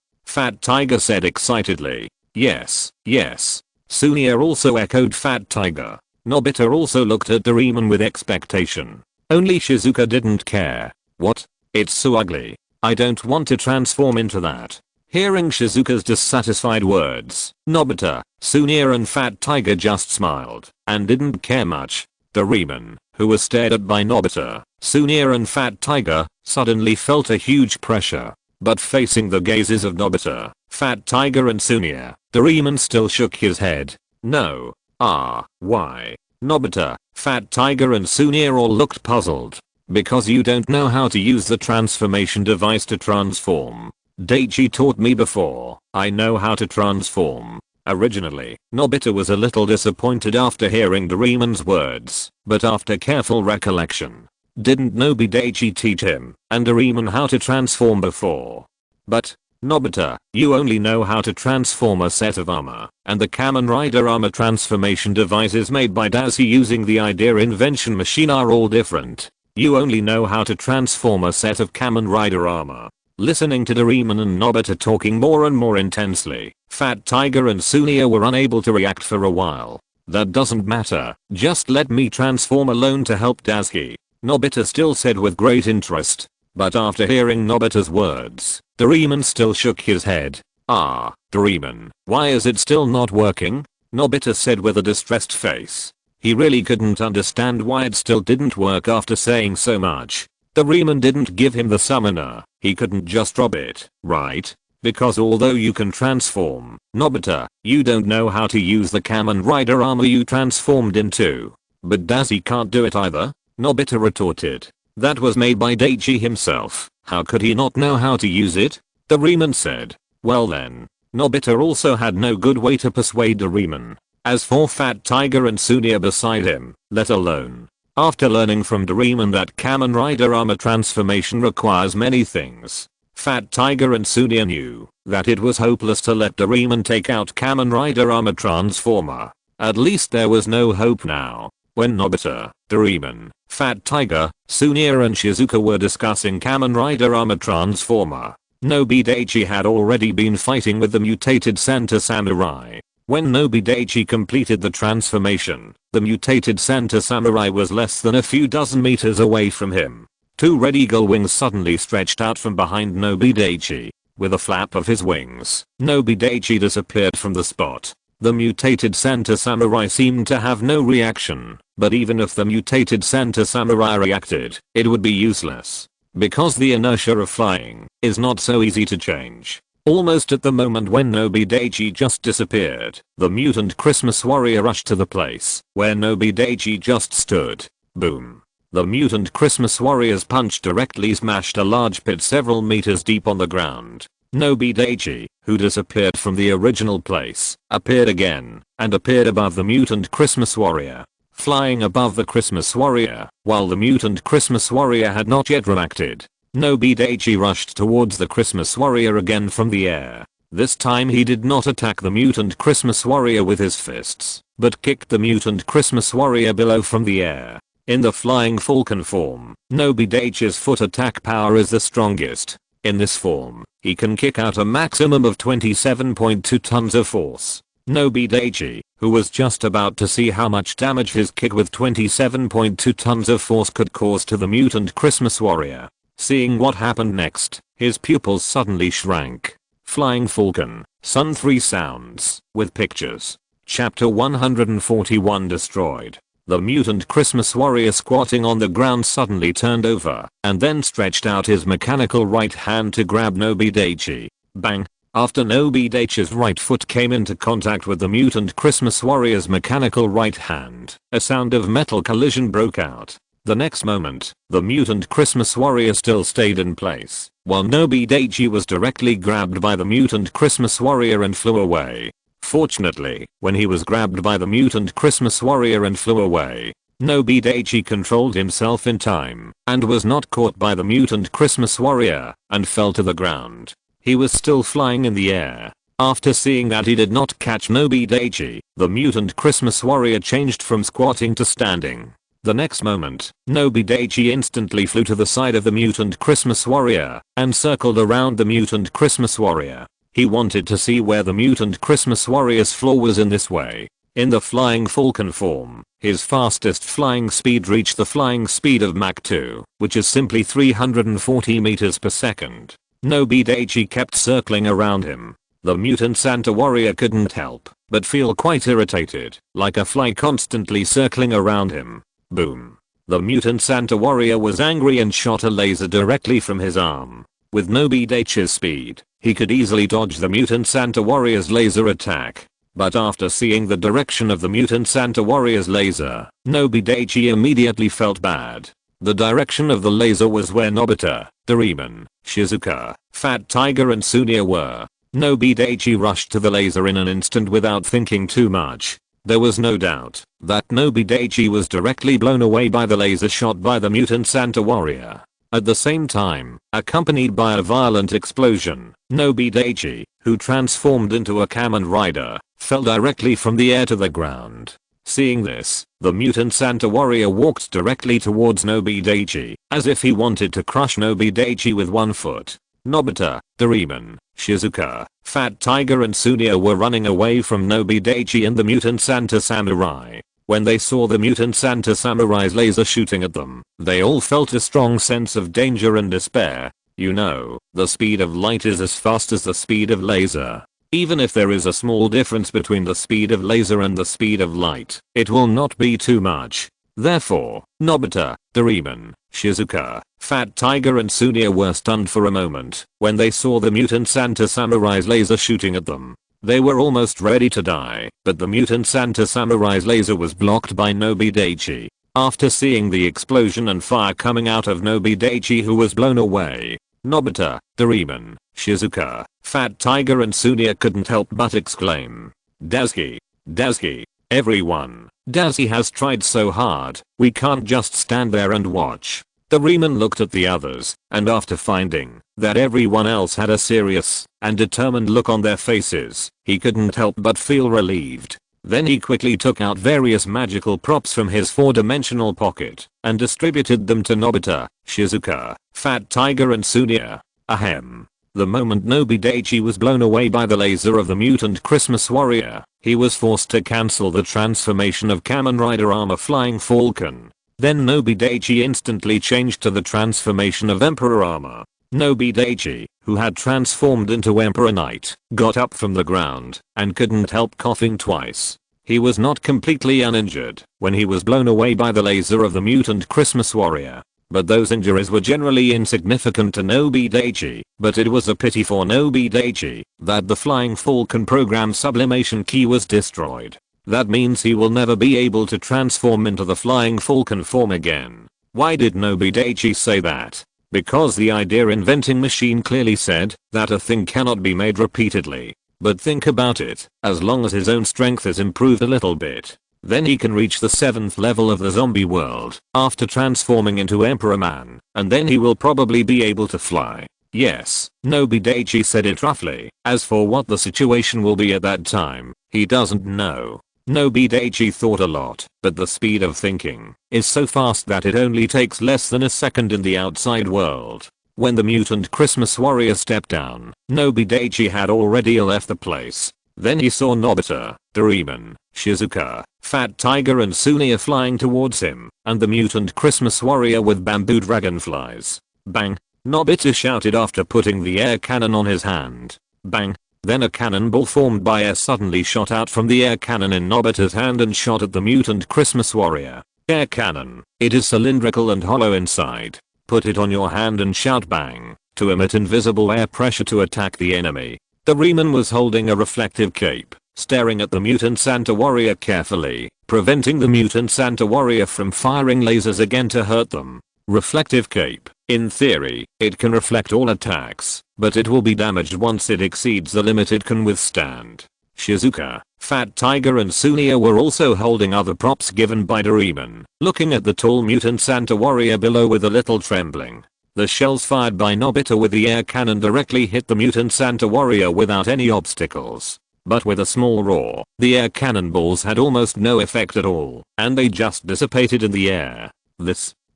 Fat Tiger said excitedly. Yes, yes. Sunia also echoed Fat Tiger. Nobita also looked at Doraemon with expectation. Only Shizuka didn't care. What? It's so ugly. I don't want to transform into that. Hearing Shizuka's dissatisfied words, Nobita, Sunia and Fat Tiger just smiled and didn't care much. Doraemon, who was stared at by Nobita, Sunia and Fat Tiger, suddenly felt a huge pressure. But facing the gazes of Nobita, Fat Tiger and Sunia, Doraemon still shook his head. No. Why? Nobita, Fat Tiger and Sunia all looked puzzled. Because you don't know how to use the transformation device to transform. Daichi taught me before. I know how to transform. Originally, Nobita was a little disappointed after hearing Doraemon's words, but after careful recollection, didn't Nobi Daichi teach him and Doraemon how to transform before? But, Nobita, you only know how to transform a set of armor, and the Kamen Rider armor transformation devices made by Daichi using the idea invention machine are all different. You only know how to transform a set of Kamen Rider armor. Listening to Doraemon and Nobita talking more and more intensely, Fat Tiger and Sunia were unable to react for a while. That doesn't matter, just let me transform alone to help Daichi, Nobita still said with great interest. But after hearing Nobita's words, Doraemon still shook his head. Doraemon, why is it still not working? Nobita said with a distressed face. He really couldn't understand why it still didn't work after saying so much. Doraemon didn't give him the summoner, he couldn't just drop it, right? Because although you can transform, Nobita, you don't know how to use the Kamen Rider armor you transformed into. But Daichi can't do it either, Nobita retorted. That was made by Daichi himself, how could he not know how to use it? Doraemon said. Well then, Nobita also had no good way to persuade Doraemon. As for Fat Tiger and Sunia beside him, let alone. After learning from Doraemon that Kamen Rider armor transformation requires many things, Fat Tiger and Sunia knew that it was hopeless to let Doraemon take out Kamen Rider armor transformer. At least there was no hope now. When Nobita, Doraemon, Fat Tiger, Sunia and Shizuka were discussing Kamen Rider Armor Transformer. Nobi Daichi had already been fighting with the mutated Santa Samurai. When Nobi Daichi completed the transformation, the mutated Santa Samurai was less than a few dozen meters away from him. Two red eagle wings suddenly stretched out from behind Nobi Daichi. With a flap of his wings, Nobi Daichi disappeared from the spot. The mutated Santa Samurai seemed to have no reaction, but even if the mutated Santa Samurai reacted, it would be useless. Because the inertia of flying is not so easy to change. Almost at the moment when Nobi Daichi just disappeared, the mutant Christmas warrior rushed to the place where Nobi Daichi just stood. Boom. The mutant Christmas warrior's punch directly smashed a large pit several meters deep on the ground. Nobi Daichi, who disappeared from the original place, appeared again, and appeared above the mutant Christmas warrior. Flying above the Christmas warrior, while the mutant Christmas warrior had not yet reacted, Nobi Daichi rushed towards the Christmas warrior again from the air. This time he did not attack the mutant Christmas warrior with his fists, but kicked the mutant Christmas warrior below from the air. In the flying falcon form, Nobi Daichi's foot attack power is the strongest. In this form, he can kick out a maximum of 27.2 tons of force. Nobi Daichi, who was just about to see how much damage his kick with 27.2 tons of force could cause to the mutant Christmas warrior. Seeing what happened next, his pupils suddenly shrank. Flying Falcon, Sun 3 Sounds, with pictures. Chapter 141 destroyed. The mutant Christmas warrior squatting on the ground suddenly turned over and then stretched out his mechanical right hand to grab Nobi Daichi. Bang! After Nobi Daichi's right foot came into contact with the mutant Christmas warrior's mechanical right hand, a sound of metal collision broke out. The next moment, the mutant Christmas warrior still stayed in place, while Nobi Daichi was directly grabbed by the mutant Christmas warrior and flew away. Fortunately, when he was grabbed by the mutant Christmas warrior and flew away, Nobi Daichi controlled himself in time and was not caught by the mutant Christmas warrior and fell to the ground. He was still flying in the air. After seeing that he did not catch Nobi Daichi, the mutant Christmas warrior changed from squatting to standing. The next moment, Nobi Daichi instantly flew to the side of the mutant Christmas warrior and circled around the mutant Christmas warrior. He wanted to see where the mutant Christmas warrior's flaw was in this way. In the flying falcon form, his fastest flying speed reached the flying speed of Mach 2, which is simply 340 meters per second. Nobi Daichi kept circling around him. The mutant Santa warrior couldn't help but feel quite irritated, like a fly constantly circling around him. Boom. The mutant Santa warrior was angry and shot a laser directly from his arm. With Nobi Daichi's speed, he could easily dodge the mutant Santa warrior's laser attack. But after seeing the direction of the mutant Santa warrior's laser, Nobi Daichi immediately felt bad. The direction of the laser was where Nobita, Doraemon, Shizuka, Fat Tiger and Sunia were. Nobi Daichi rushed to the laser in an instant without thinking too much. There was no doubt that Nobi Daichi was directly blown away by the laser shot by the mutant Santa warrior. At the same time, accompanied by a violent explosion, Nobi Daichi, who transformed into a Kamen Rider, fell directly from the air to the ground. Seeing this, the mutant Santa warrior walked directly towards Nobi Daichi, as if he wanted to crush Nobi Daichi with one foot. Nobita, Doraemon, Shizuka, Fat Tiger and Sunia were running away from Nobi Daichi and the mutant Santa samurai. When they saw the mutant Santa samurai's laser shooting at them, they all felt a strong sense of danger and despair. You know, the speed of light is as fast as the speed of laser. Even if there is a small difference between the speed of laser and the speed of light, it will not be too much. Therefore, Nobita, Doraemon, Shizuka, Fat Tiger and Sunia were stunned for a moment when they saw the mutant Santa samurai's laser shooting at them. They were almost ready to die, but the mutant Santa samurai's laser was blocked by Nobi Daichi. After seeing the explosion and fire coming out of Nobi Daichi, who was blown away, Nobita, Doraemon, Shizuka, Fat Tiger and Sunia couldn't help but exclaim, "Daisuke! Daisuke! Everyone! Daisuke has tried so hard, we can't just stand there and watch." Doraemon looked at the others, and after finding that everyone else had a serious and determined look on their faces, he couldn't help but feel relieved. Then he quickly took out various magical props from his 4-dimensional pocket and distributed them to Nobita, Shizuka, Fat Tiger and Sunia. Ahem. The moment Nobi Daichi was blown away by the laser of the mutant Christmas warrior, he was forced to cancel the transformation of Kamen Rider Armor Flying Falcon. Then Nobi Daichi instantly changed to the transformation of Emperor Armor. Nobi Daichi, who had transformed into Emperor Knight, got up from the ground and couldn't help coughing twice. He was not completely uninjured when he was blown away by the laser of the mutant Christmas warrior. But those injuries were generally insignificant to Nobi Daichi, but it was a pity for Nobi Daichi that the Flying Falcon program sublimation key was destroyed. That means he will never be able to transform into the Flying Falcon form again. Why did Nobi Daichi say that? Because the idea inventing machine clearly said that a thing cannot be made repeatedly. But think about it, as long as his own strength is improved a little bit, then he can reach the 7th level of the zombie world after transforming into Emperor Man, and then he will probably be able to fly. Yes, Nobi Daichi said it roughly. As for what the situation will be at that time, he doesn't know. Nobi Daichi thought a lot, but the speed of thinking is so fast that it only takes less than a second in the outside world. When the mutant Christmas warrior stepped down, Nobi Daichi had already left the place. Then he saw Nobita, Doraemon, Shizuka, Fat Tiger and Sunia flying towards him, and the mutant Christmas warrior with bamboo dragonflies. Bang! Nobita shouted after putting the air cannon on his hand. Bang! Then a cannonball formed by air suddenly shot out from the air cannon in Nobita's hand and shot at the mutant Christmas warrior. Air cannon. It is cylindrical and hollow inside. Put it on your hand and shout bang to emit invisible air pressure to attack the enemy. Doraemon was holding a reflective cape, staring at the mutant Santa warrior carefully, preventing the mutant Santa warrior from firing lasers again to hurt them. Reflective cape. In theory, it can reflect all attacks, but it will be damaged once it exceeds the limit it can withstand. Shizuka, Fat Tiger and Sunia were also holding other props given by Doraemon, looking at the tall mutant Santa warrior below with a little trembling. The shells fired by Nobita with the air cannon directly hit the mutant Santa warrior without any obstacles. But with a small roar, the air cannonballs had almost no effect at all, and they just dissipated in the air.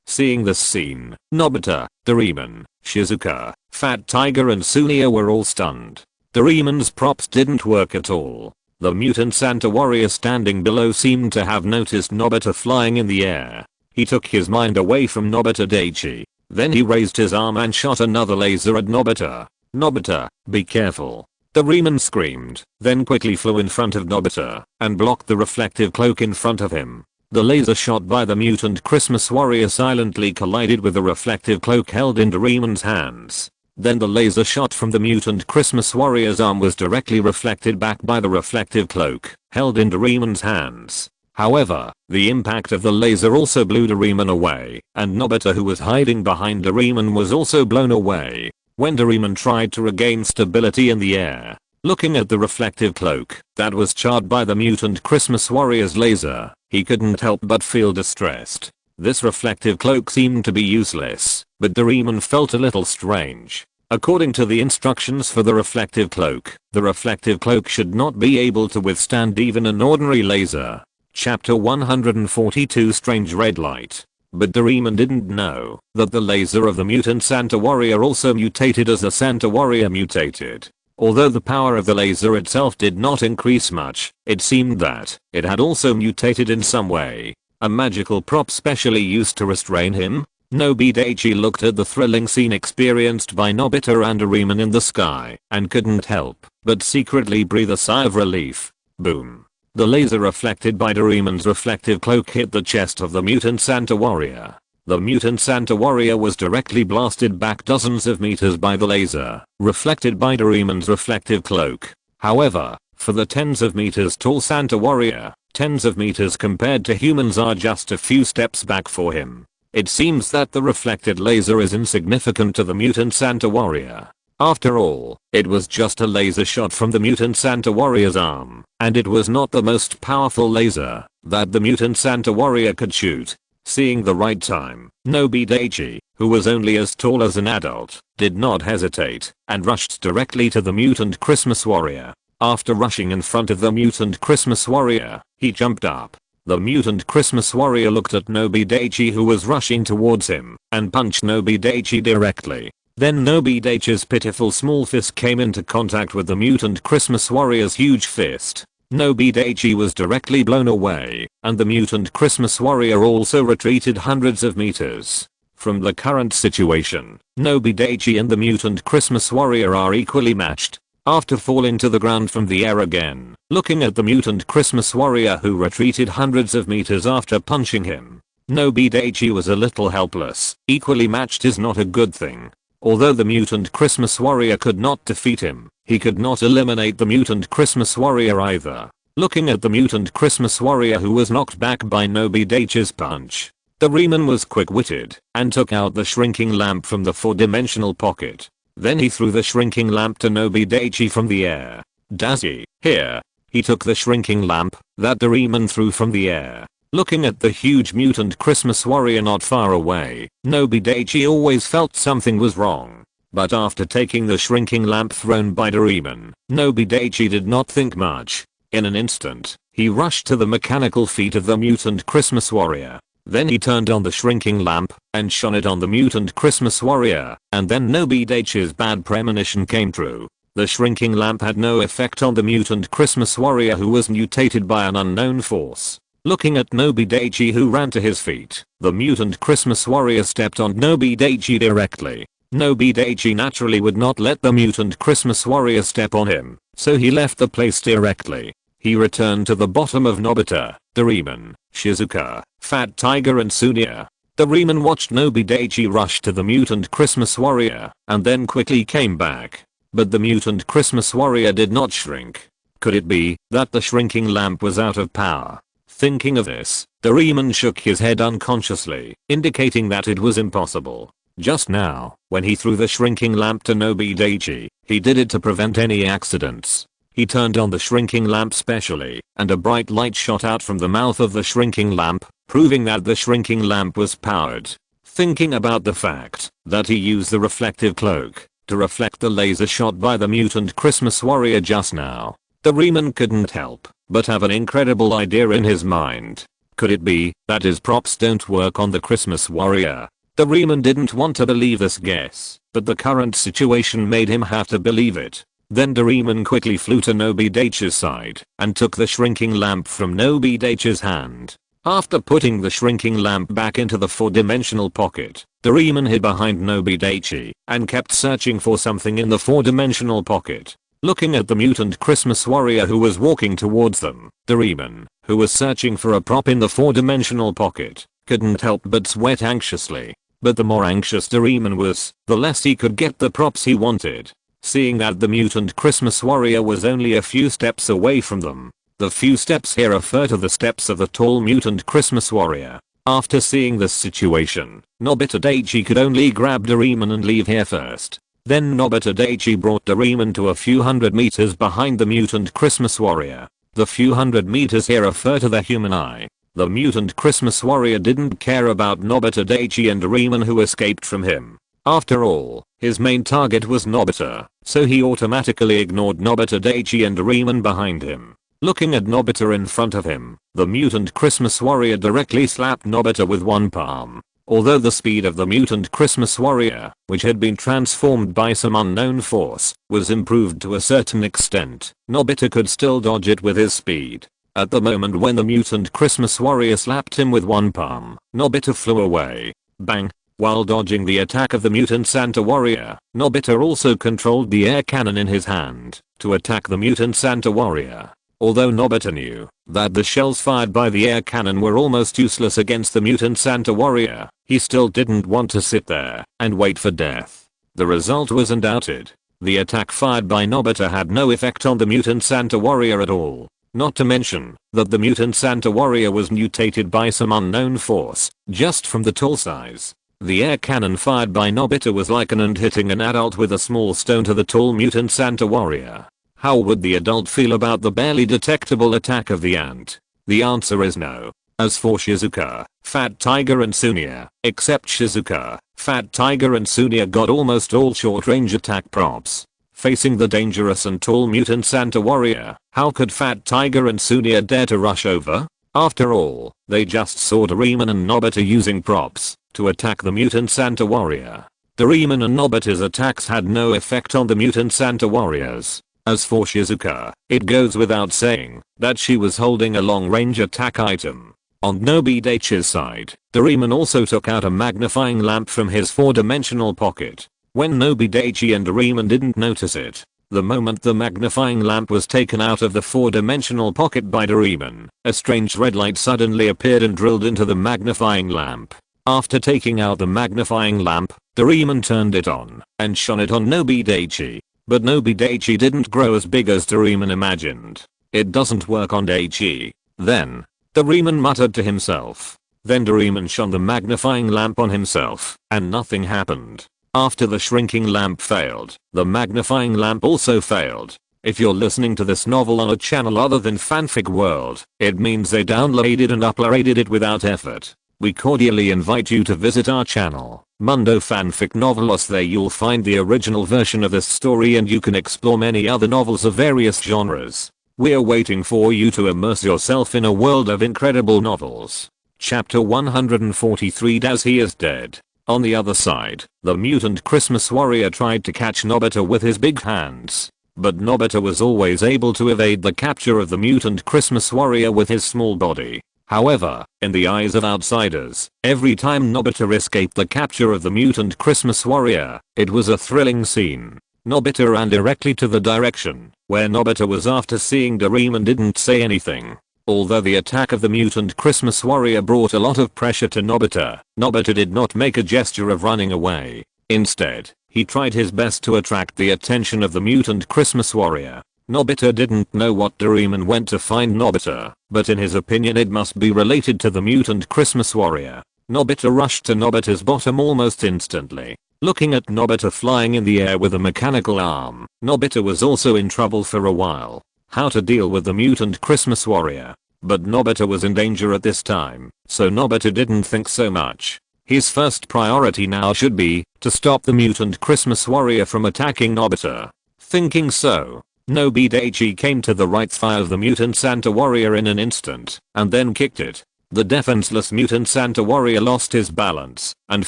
Seeing this scene, Nobita, Doraemon, Shizuka, Fat Tiger and Sunia were all stunned. Doraemon's props didn't work at all. The mutant Santa warrior standing below seemed to have noticed Nobita flying in the air. He took his mind away from Nobita Daichi. Then he raised his arm and shot another laser at Nobita. Nobita, be careful. Doraemon screamed, then quickly flew in front of Nobita and blocked the reflective cloak in front of him. The laser shot by the mutant Christmas warrior silently collided with the reflective cloak held in Doraemon's hands. Then the laser shot from the mutant Christmas warrior's arm was directly reflected back by the reflective cloak held in Doraemon's hands. However, the impact of the laser also blew Doraemon away, and Nobita, who was hiding behind Doraemon, was also blown away. When Doraemon tried to regain stability in the air, looking at the reflective cloak that was charred by the mutant Christmas warrior's laser, he couldn't help but feel distressed. This reflective cloak seemed to be useless, but Doraemon felt a little strange. According to the instructions for the reflective cloak should not be able to withstand even an ordinary laser. Chapter 142 Strange Red Light. But Doraemon didn't know that the laser of the mutant Santa warrior also mutated as the Santa warrior mutated. Although the power of the laser itself did not increase much, it seemed that it had also mutated in some way. A magical prop specially used to restrain him? Nobi Daichi looked at the thrilling scene experienced by Nobita and Doraemon in the sky and couldn't help but secretly breathe a sigh of relief. Boom. The laser reflected by Doraemon's reflective cloak hit the chest of the mutant Santa warrior. The mutant Santa warrior was directly blasted back dozens of meters by the laser, reflected by Doraemon's reflective cloak. However, for the tens of meters tall Santa warrior, tens of meters compared to humans are just a few steps back for him. It seems that the reflected laser is insignificant to the mutant Santa warrior. After all, it was just a laser shot from the mutant Santa warrior's arm, and it was not the most powerful laser that the mutant Santa warrior could shoot. Seeing the right time, Nobi Daichi, who was only as tall as an adult, did not hesitate and rushed directly to the mutant Christmas warrior. After rushing in front of the mutant Christmas warrior, he jumped up. The mutant Christmas warrior looked at Nobi Daichi, who was rushing towards him, and punched Nobi Daichi directly. Then Nobi Daichi's pitiful small fist came into contact with the mutant Christmas warrior's huge fist. Nobi Daichi was directly blown away, and the mutant Christmas warrior also retreated hundreds of meters. From the current situation, Nobi Daichi and the mutant Christmas warrior are equally matched. After falling to the ground from the air again, looking at the mutant Christmas warrior who retreated hundreds of meters after punching him, Nobi Daichi was a little helpless. Equally matched is not a good thing. Although the mutant Christmas warrior could not defeat him, he could not eliminate the mutant Christmas warrior either. Looking at the mutant Christmas warrior who was knocked back by Nobi Daichi's punch, Doraemon was quick-witted and took out the shrinking lamp from the 4-dimensional pocket. Then he threw the shrinking lamp to Nobi Daichi from the air. Dazzy, here. He took the shrinking lamp that Doraemon threw from the air. Looking at the huge mutant Christmas warrior not far away, Nobi Daichi always felt something was wrong. But after taking the shrinking lamp thrown by Doraemon, Nobi Daichi did not think much. In an instant, he rushed to the mechanical feet of the mutant Christmas warrior. Then he turned on the shrinking lamp and shone it on the mutant Christmas warrior, and then Nobi Daichi's bad premonition came true. The shrinking lamp had no effect on the mutant Christmas warrior who was mutated by an unknown force. Looking at Nobi Daichi who ran to his feet, the mutant Christmas warrior stepped on Nobi Daichi directly. Nobi Daichi naturally would not let the mutant Christmas warrior step on him, so he left the place directly. He returned to the bottom of Nobita, Doraemon, Shizuka, Fat Tiger and Sunia. Doraemon watched Nobi Daichi rush to the mutant Christmas warrior and then quickly came back. But the mutant Christmas warrior did not shrink. Could it be that the shrinking lamp was out of power? Thinking of this, Doraemon shook his head unconsciously, indicating that it was impossible. Just now, when he threw the shrinking lamp to Nobi Daichi, he did it to prevent any accidents. He turned on the shrinking lamp specially, and a bright light shot out from the mouth of the shrinking lamp, proving that the shrinking lamp was powered. Thinking about the fact that he used the reflective cloak to reflect the laser shot by the mutant Christmas warrior just now, Doraemon couldn't help but have an incredible idea in his mind. Could it be that his props don't work on the Christmas warrior? Doraemon didn't want to believe this guess, but the current situation made him have to believe it. Then Doraemon quickly flew to Nobi Daichi's side and took the shrinking lamp from Nobi Daichi's hand. After putting the shrinking lamp back into the 4-dimensional pocket, Doraemon hid behind Nobi Daichi and kept searching for something in the 4-dimensional pocket. Looking at the mutant Christmas warrior who was walking towards them, Doraemon, who was searching for a prop in the 4-dimensional pocket, couldn't help but sweat anxiously. But the more anxious Doraemon was, the less he could get the props he wanted. Seeing that the mutant Christmas warrior was only a few steps away from them. The few steps here refer to the steps of the tall mutant Christmas warrior. After seeing this situation, Nobita Daichi could only grab Doraemon and leave here first. Then Nobita Daichi brought Doraemon to a few hundred meters behind the mutant Christmas warrior. The few hundred meters here refer to the human eye. The mutant Christmas warrior didn't care about Nobita Daichi and Doraemon who escaped from him. After all, his main target was Nobita, so he automatically ignored Nobita Daichi and Doraemon behind him. Looking at Nobita in front of him, the mutant Christmas warrior directly slapped Nobita with one palm. Although the speed of the mutant Christmas warrior, which had been transformed by some unknown force, was improved to a certain extent, Nobita could still dodge it with his speed. At the moment when the mutant Christmas warrior slapped him with one palm, Nobita flew away. Bang! While dodging the attack of the mutant Santa warrior, Nobita also controlled the air cannon in his hand to attack the mutant Santa warrior. Although Nobita knew that the shells fired by the air cannon were almost useless against the mutant Santa warrior, he still didn't want to sit there and wait for death. The result was undoubted. The attack fired by Nobita had no effect on the mutant Santa warrior at all. Not to mention that the mutant Santa warrior was mutated by some unknown force, just from the tall size. The air cannon fired by Nobita was like an ant hitting an adult with a small stone to the tall mutant Santa warrior. How would the adult feel about the barely detectable attack of the ant? The answer is no. As for Shizuka, Fat Tiger and Sunia, except Shizuka, Fat Tiger and Sunia got almost all short-range attack props. facing the dangerous and tall mutant Santa warrior. How could Fat Tiger and Sunia dare to rush over? After all, they just saw Doraemon and Nobita using props to attack the mutant Santa warrior. Doraemon and Nobita's attacks had no effect on the mutant Santa warriors. As for Shizuka, it goes without saying that she was holding a long-range attack item. On Nobi Daichi's side, Doraemon also took out a magnifying lamp from his 4-dimensional pocket. When Nobi Daichi and Doraemon didn't notice it, the moment the magnifying lamp was taken out of the 4-dimensional pocket by Doraemon, a strange red light suddenly appeared and drilled into the magnifying lamp. After taking out the magnifying lamp, Doraemon turned it on and shone it on Nobi Daichi. But Nobi Daichi didn't grow as big as Doraemon imagined. It doesn't work on Daichi. Then, Doraemon muttered to himself. Then Doraemon shone the magnifying lamp on himself, and nothing happened. After the shrinking lamp failed, the magnifying lamp also failed. If you're listening to this novel on a channel other than Fanfic World, it means they downloaded and uploaded it without effort. We cordially invite you to visit our channel, Mundo Fanfic Novelos. There you'll find the original version of this story and you can explore many other novels of various genres. We're waiting for you to immerse yourself in a world of incredible novels. Chapter 143, As He Is Dead. On the other side, the mutant Christmas warrior tried to catch Nobita with his big hands. But Nobita was always able to evade the capture of the mutant Christmas warrior with his small body. However, in the eyes of outsiders, every time Nobita escaped the capture of the mutant Christmas warrior, it was a thrilling scene. Nobita ran directly to the direction where Nobita was after seeing Doraemon didn't say anything. Although the attack of the mutant Christmas warrior brought a lot of pressure to Nobita, Nobita did not make a gesture of running away. Instead, he tried his best to attract the attention of the mutant Christmas warrior. Nobita didn't know what Doraemon went to find Nobita, but in his opinion it must be related to the mutant Christmas warrior. Nobita rushed to Nobita's bottom almost instantly. Looking at Nobita flying in the air with a mechanical arm, Nobita was also in trouble for a while. How to deal with the mutant Christmas warrior? But Nobita was in danger at this time, so Nobita didn't think so much. His first priority now should be to stop the mutant Christmas warrior from attacking Nobita. Thinking so, Nobi Daichi came to the right thigh of the mutant Santa warrior in an instant, and then kicked it. The defenseless mutant Santa warrior lost his balance, and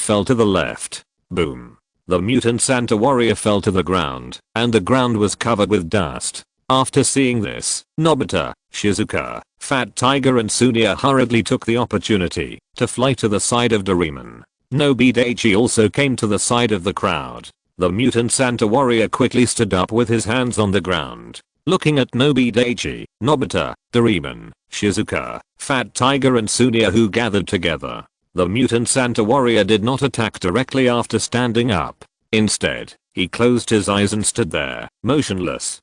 fell to the left. Boom. The mutant Santa warrior fell to the ground, and the ground was covered with dust. After seeing this, Nobita, Shizuka, Fat Tiger and Sunia hurriedly took the opportunity to fly to the side of Doraemon. Nobi Daichi also came to the side of the crowd. The mutant Santa warrior quickly stood up with his hands on the ground. Looking at Nobi Daichi, Nobita, Doraemon, Shizuka, Fat Tiger and Sunia who gathered together. The mutant Santa warrior did not attack directly after standing up. Instead, he closed his eyes and stood there, motionless.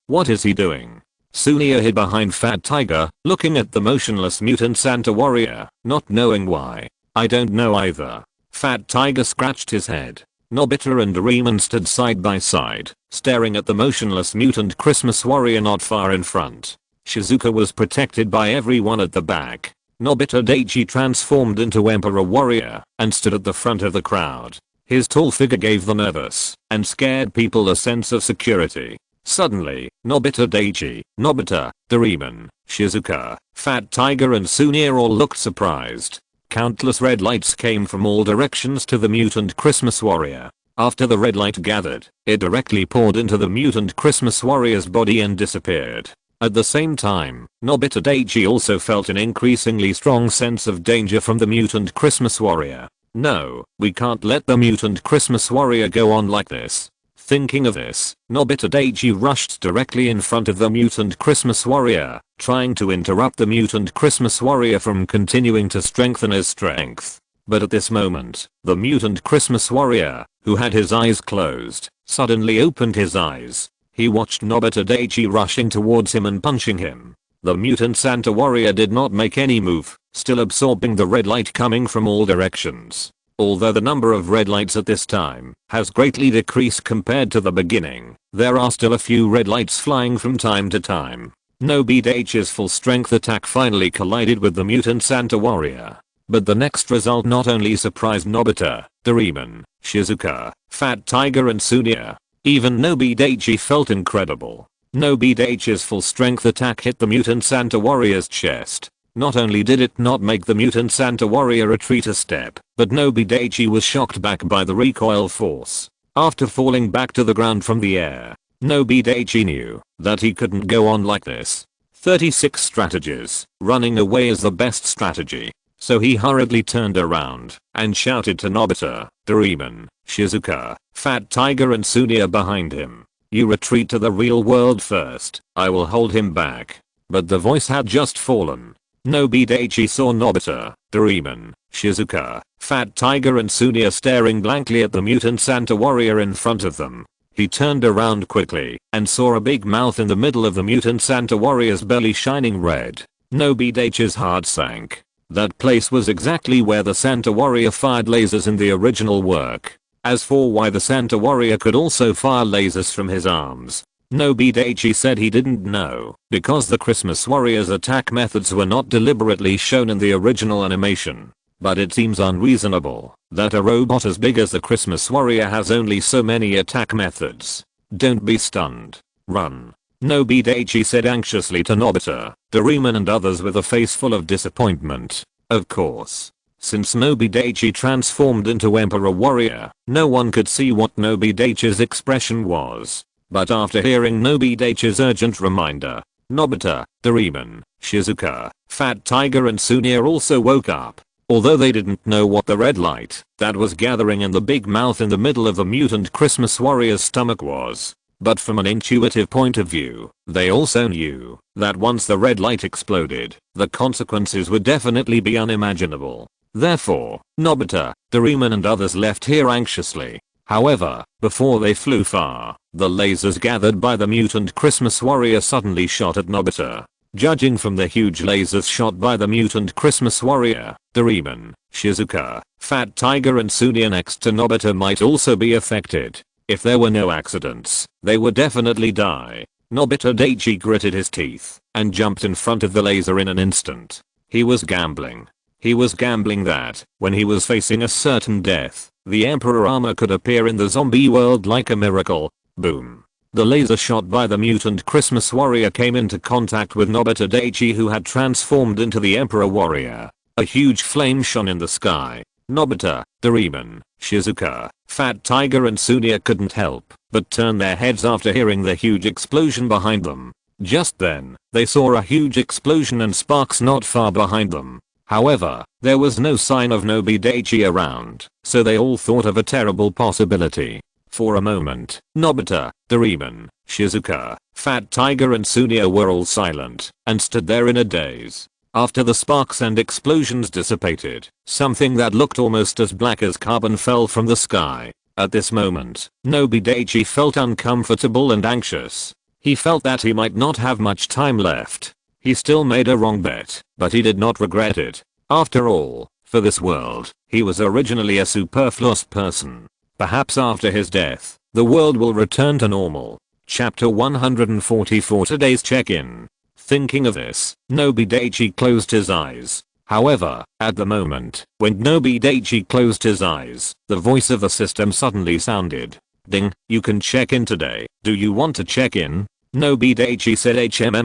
What is he doing? Sunia hid behind Fat Tiger, looking at the motionless mutant Santa warrior, not knowing why. I don't know either. Fat Tiger scratched his head. Nobita and Doraemon stood side by side, staring at the motionless mutant Christmas warrior not far in front. Shizuka was protected by everyone at the back. Nobi Daichi transformed into Emperor Warrior and stood at the front of the crowd. His tall figure gave the nervous and scared people a sense of security. Suddenly, Nobi Daichi, Nobita, Doraemon, Shizuka, Fat Tiger and Sunia all looked surprised. Countless red lights came from all directions to the mutant Christmas warrior. After the red light gathered, it directly poured into the mutant Christmas warrior's body and disappeared. At the same time, Nobi Daichi also felt an increasingly strong sense of danger from the mutant Christmas warrior. No, we can't let the mutant Christmas warrior go on like this. Thinking of this, Nobi Daichi rushed directly in front of the mutant Christmas warrior, trying to interrupt the mutant Christmas warrior from continuing to strengthen his strength. But at this moment, the mutant Christmas warrior, who had his eyes closed, suddenly opened his eyes. He watched Nobi Daichi rushing towards him and punching him. The mutant Santa warrior did not make any move, still absorbing the red light coming from all directions. Although the number of red lights at this time has greatly decreased compared to the beginning, there are still a few red lights flying from time to time. Nobi Daichi's full strength attack finally collided with the mutant Santa warrior. But the next result not only surprised Nobita, Doraemon, Shizuka, Fat Tiger and Sunia. Even Nobi Daichi felt incredible. Nobi Daichi's full strength attack hit the mutant Santa warrior's chest. Not only did it not make the mutant Santa warrior retreat a step, but Nobi Daichi was shocked back by the recoil force. After falling back to the ground from the air, Nobi Daichi knew that he couldn't go on like this. 36 strategies. Running away is the best strategy. So he hurriedly turned around and shouted to Nobita, Doraemon, Shizuka, Fat Tiger and Sunia behind him. You retreat to the real world first. I will hold him back. But the voice had just fallen. Nobi Daichi saw Nobita, Doraemon, Shizuka, Fat Tiger and Sunia staring blankly at the mutant Santa warrior in front of them. He turned around quickly and saw a big mouth in the middle of the mutant Santa warrior's belly shining red. Nobi Daichi's heart sank. That place was exactly where the Santa warrior fired lasers in the original work. As for why the Santa warrior could also fire lasers from his arms, Nobi Daichi said he didn't know, because the Christmas warrior's attack methods were not deliberately shown in the original animation. But it seems unreasonable that a robot as big as the Christmas warrior has only so many attack methods. Don't be stunned. Run. Nobi Daichi said anxiously to Nobita, Doraemon and others with a face full of disappointment. Of course. Since Nobi Daichi transformed into Emperor Warrior, no one could see what Nobi Daichi's expression was. But after hearing Nobi Daichi's urgent reminder, Nobita, Doraemon, Shizuka, Fat Tiger and Sunia also woke up. Although they didn't know what the red light that was gathering in the big mouth in the middle of the mutant Christmas warrior's stomach was. But from an intuitive point of view, they also knew that once the red light exploded, the consequences would definitely be unimaginable. Therefore, Nobita, Doraemon and others left here anxiously. However, before they flew far, the lasers gathered by the mutant Christmas warrior suddenly shot at Nobita. Judging from the huge lasers shot by the mutant Christmas warrior, Doraemon, Shizuka, Fat Tiger and Sunia next to Nobita might also be affected. If there were no accidents, they would definitely die. Nobita Daichi gritted his teeth and jumped in front of the laser in an instant. He was gambling. He was gambling that, when he was facing a certain death, the Emperor Armor could appear in the zombie world like a miracle. Boom. The laser shot by the mutant Christmas warrior came into contact with Nobita Daichi, who had transformed into the Emperor Warrior. A huge flame shone in the sky. Nobita, Doraemon, Shizuka, Fat Tiger and Sunia couldn't help but turn their heads after hearing the huge explosion behind them. Just then, they saw a huge explosion and sparks not far behind them. However, there was no sign of Nobi Daichi around, so they all thought of a terrible possibility. For a moment, Nobita, Doraemon, Shizuka, Fat Tiger and Sunia were all silent and stood there in a daze. After the sparks and explosions dissipated, something that looked almost as black as carbon fell from the sky. At this moment, Nobi Daichi felt uncomfortable and anxious. He felt that he might not have much time left. He still made a wrong bet, but he did not regret it. After all, for this world, he was originally a superfluous person. Perhaps after his death, the world will return to normal. Chapter 144 Today's check-in. Thinking of this, Nobi Daichi closed his eyes. However, at the moment, when Nobi Daichi closed his eyes, the voice of the system suddenly sounded. Ding, you can check in today. Do you want to check in? Nobi Daichi said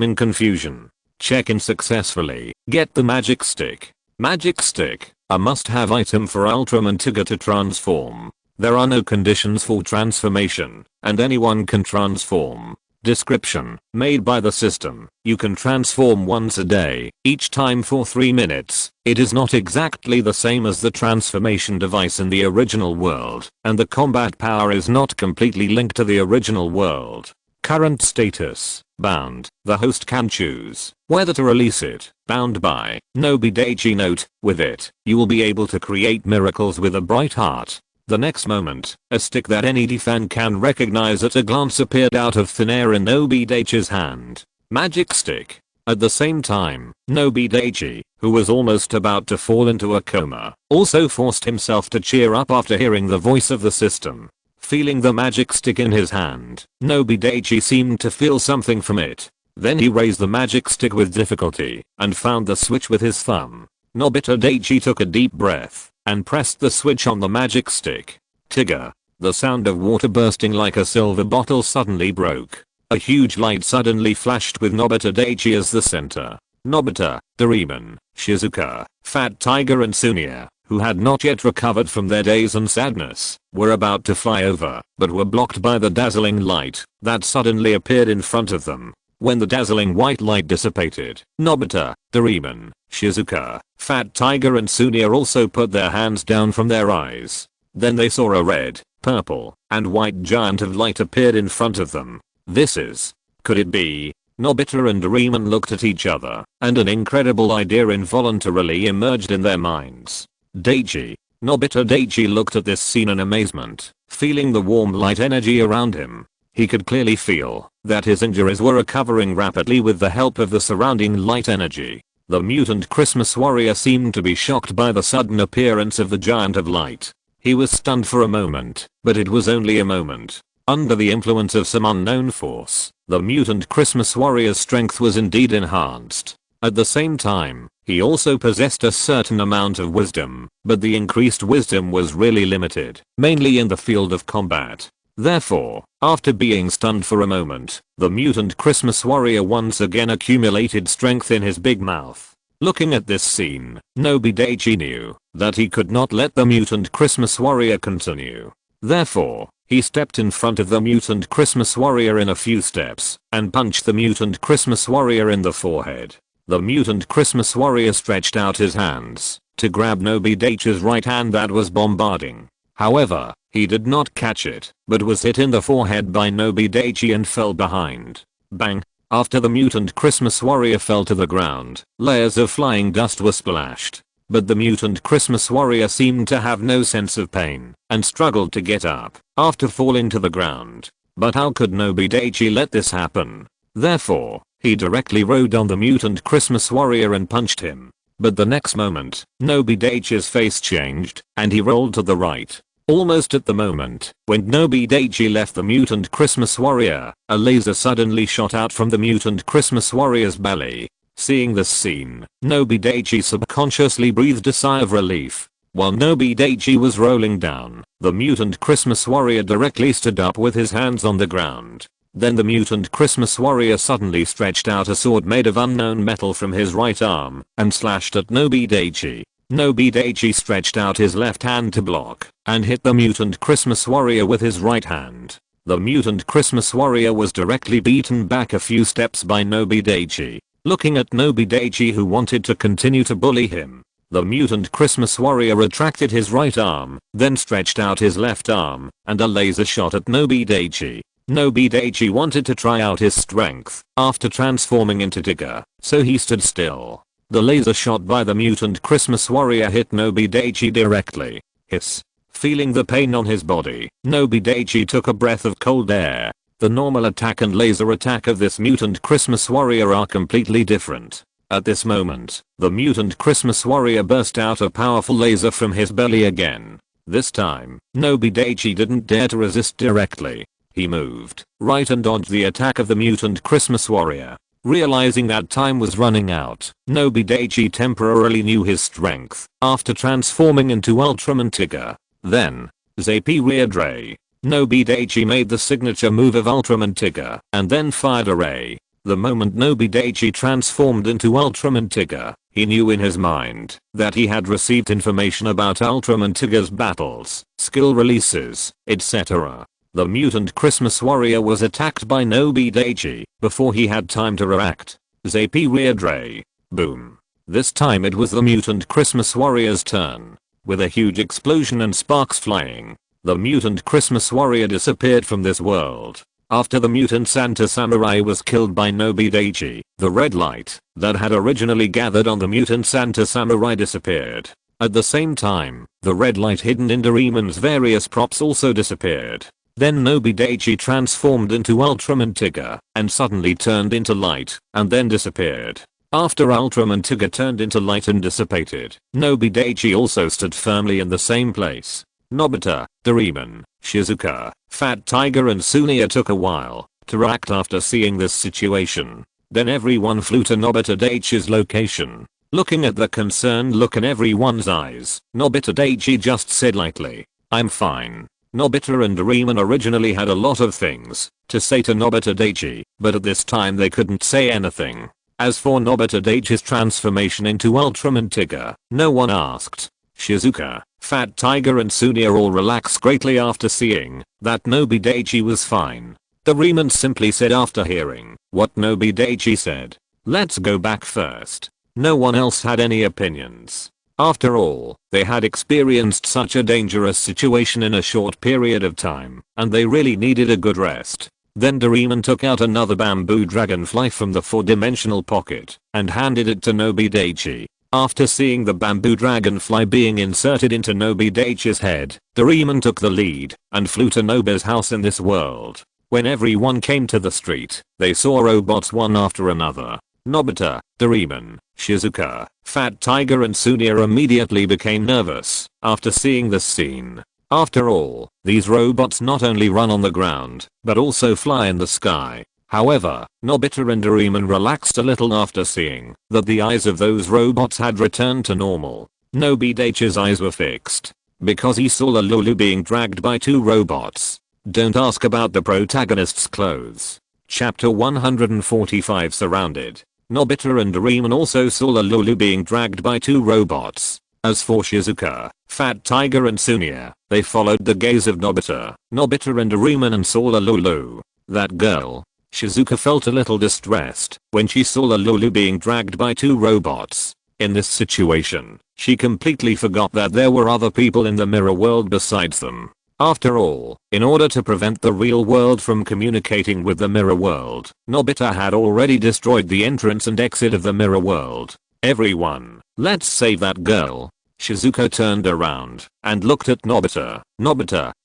in confusion. Check in successfully. Get the magic stick. Magic stick, a must-have item for Ultraman Tiga to transform. There are no conditions for transformation, and anyone can transform. Description, made by the system, you can transform once a day, each time for 3 minutes. It is not exactly the same as the transformation device in the original world, and the combat power is not completely linked to the original world. Current status, bound. The host can choose whether to release it. Bound by Nobi Daichi. Note, with it, you will be able to create miracles with a bright heart. The next moment, a stick that any fan can recognize at a glance appeared out of thin air in Nobi Daichi's hand. Magic stick. At the same time, Nobi Daichi, who was almost about to fall into a coma, also forced himself to cheer up after hearing the voice of the system. Feeling the magic stick in his hand, Nobi Daichi seemed to feel something from it. Then he raised the magic stick with difficulty and found the switch with his thumb. Nobita Daichi took a deep breath and pressed the switch on the magic stick. Tiga. The sound of water bursting like a silver bottle suddenly broke. A huge light suddenly flashed with Nobita Daichi as the center. Nobita, Doraemon, Shizuka, Fat Tiger and Sunia, who had not yet recovered from their daze and sadness, were about to fly over, but were blocked by the dazzling light that suddenly appeared in front of them. When the dazzling white light dissipated, Nobita, Doraemon, Shizuka, Fat Tiger and Sunia also put their hands down from their eyes. Then they saw a red, purple, and white giant of light appeared in front of them. Could it be? Nobita and Doraemon looked at each other, and an incredible idea involuntarily emerged in their minds. Daichi. Nobita Daichi looked at this scene in amazement, feeling the warm light energy around him. He could clearly feel that his injuries were recovering rapidly with the help of the surrounding light energy. The mutant Christmas warrior seemed to be shocked by the sudden appearance of the giant of light. He was stunned for a moment, but it was only a moment. Under the influence of some unknown force, the mutant Christmas warrior's strength was indeed enhanced. At the same time, he also possessed a certain amount of wisdom, but the increased wisdom was really limited, mainly in the field of combat. Therefore, after being stunned for a moment, the mutant Christmas warrior once again accumulated strength in his big mouth. Looking at this scene, Nobi Daichi knew that he could not let the mutant Christmas warrior continue. Therefore, he stepped in front of the mutant Christmas warrior in a few steps and punched the mutant Christmas warrior in the forehead. The mutant Christmas warrior stretched out his hands to grab Nobi Daichi's right hand that was bombarding. However, he did not catch it, but was hit in the forehead by Nobi Daichi and fell behind. Bang! After the mutant Christmas warrior fell to the ground, layers of flying dust were splashed. But the mutant Christmas warrior seemed to have no sense of pain and struggled to get up after falling to the ground. But how could Nobi Daichi let this happen? Therefore, he directly rode on the mutant Christmas warrior and punched him. But the next moment, Nobi Daichi's face changed and he rolled to the right. Almost at the moment when Nobi Daichi left the mutant Christmas warrior, a laser suddenly shot out from the mutant Christmas warrior's belly. Seeing this scene, Nobi Daichi subconsciously breathed a sigh of relief. While Nobi Daichi was rolling down, the mutant Christmas warrior directly stood up with his hands on the ground. Then the mutant Christmas warrior suddenly stretched out a sword made of unknown metal from his right arm and slashed at Nobi Daichi. Nobi Daichi stretched out his left hand to block and hit the mutant Christmas warrior with his right hand. The mutant Christmas warrior was directly beaten back a few steps by Nobi Daichi. Looking at Nobi Daichi, who wanted to continue to bully him, the mutant Christmas warrior retracted his right arm, then stretched out his left arm, and a laser shot at Nobi Daichi. Nobi Daichi wanted to try out his strength after transforming into Tigger, so he stood still. The laser shot by the mutant Christmas warrior hit Nobi Daichi directly. Hiss. Feeling the pain on his body, Nobi Daichi took a breath of cold air. The normal attack and laser attack of this mutant Christmas warrior are completely different. At this moment, the mutant Christmas warrior burst out a powerful laser from his belly again. This time, Nobi Daichi didn't dare to resist directly. He moved right and dodged the attack of the mutant Christmas warrior. Realizing that time was running out, Nobi Daichi temporarily knew his strength after transforming into Ultraman Tigger. Then, Zappy Weird Ray. Nobi Daichi made the signature move of Ultraman Tigger and then fired a ray. The moment Nobi Daichi transformed into Ultraman Tigger, he knew in his mind that he had received information about Ultraman Tigger's battles, skill releases, etc. The mutant Christmas warrior was attacked by Nobi Daichi before he had time to react. Zappy Weird Ray. Boom. This time it was the mutant Christmas warrior's turn. With a huge explosion and sparks flying, the mutant Christmas warrior disappeared from this world. After the mutant Santa Samurai was killed by Nobi Daichi, the red light that had originally gathered on the mutant Santa Samurai disappeared. At the same time, the red light hidden in Doraemon's various props also disappeared. Then Nobi Daichi transformed into Ultraman Tigger and suddenly turned into light and then disappeared. After Ultraman Tigger turned into light and dissipated, Nobi Daichi also stood firmly in the same place. Nobita, Doraemon, Shizuka, Fat Tiger and Sunia took a while to react after seeing this situation. Then everyone flew to Nobita Daichi's location. Looking at the concerned look in everyone's eyes, Nobita Daichi just said lightly, "I'm fine." Nobita and Doraemon originally had a lot of things to say to Nobi Daichi, but at this time they couldn't say anything. As for Nobi Daichi's transformation into Ultraman Tiger, no one asked. Shizuka, Fat Tiger and Sunia all relaxed greatly after seeing that Nobi Daichi was fine. Doraemon simply said after hearing what Nobi Daichi said, "Let's go back first." No one else had any opinions. After all, they had experienced such a dangerous situation in a short period of time, and they really needed a good rest. Then Doraemon took out another bamboo dragonfly from the 4-dimensional pocket and handed it to Nobi Daichi. After seeing the bamboo dragonfly being inserted into Nobi Daichi's head, Doraemon took the lead and flew to Nobi's house in this world. When everyone came to the street, they saw robots one after another. Nobita, Doraemon, Shizuka, Fat Tiger and Sunia immediately became nervous after seeing this scene. After all, these robots not only run on the ground, but also fly in the sky. However, Nobita and Doraemon relaxed a little after seeing that the eyes of those robots had returned to normal. Nobi Daichi's eyes were fixed because he saw Lulu being dragged by two robots. Don't ask about the protagonist's clothes. Chapter 145 Surrounded. Nobita and Doraemon also saw Lulu being dragged by two robots. As for Shizuka, Fat Tiger and Sunia, they followed the gaze of Nobita and Doraemon and saw Lulu. That girl. Shizuka felt a little distressed when she saw Lulu being dragged by two robots. In this situation, she completely forgot that there were other people in the mirror world besides them. After all, in order to prevent the real world from communicating with the mirror world, Nobita had already destroyed the entrance and exit of the mirror world. "Everyone, let's save that girl." Shizuka turned around and looked at Nobita,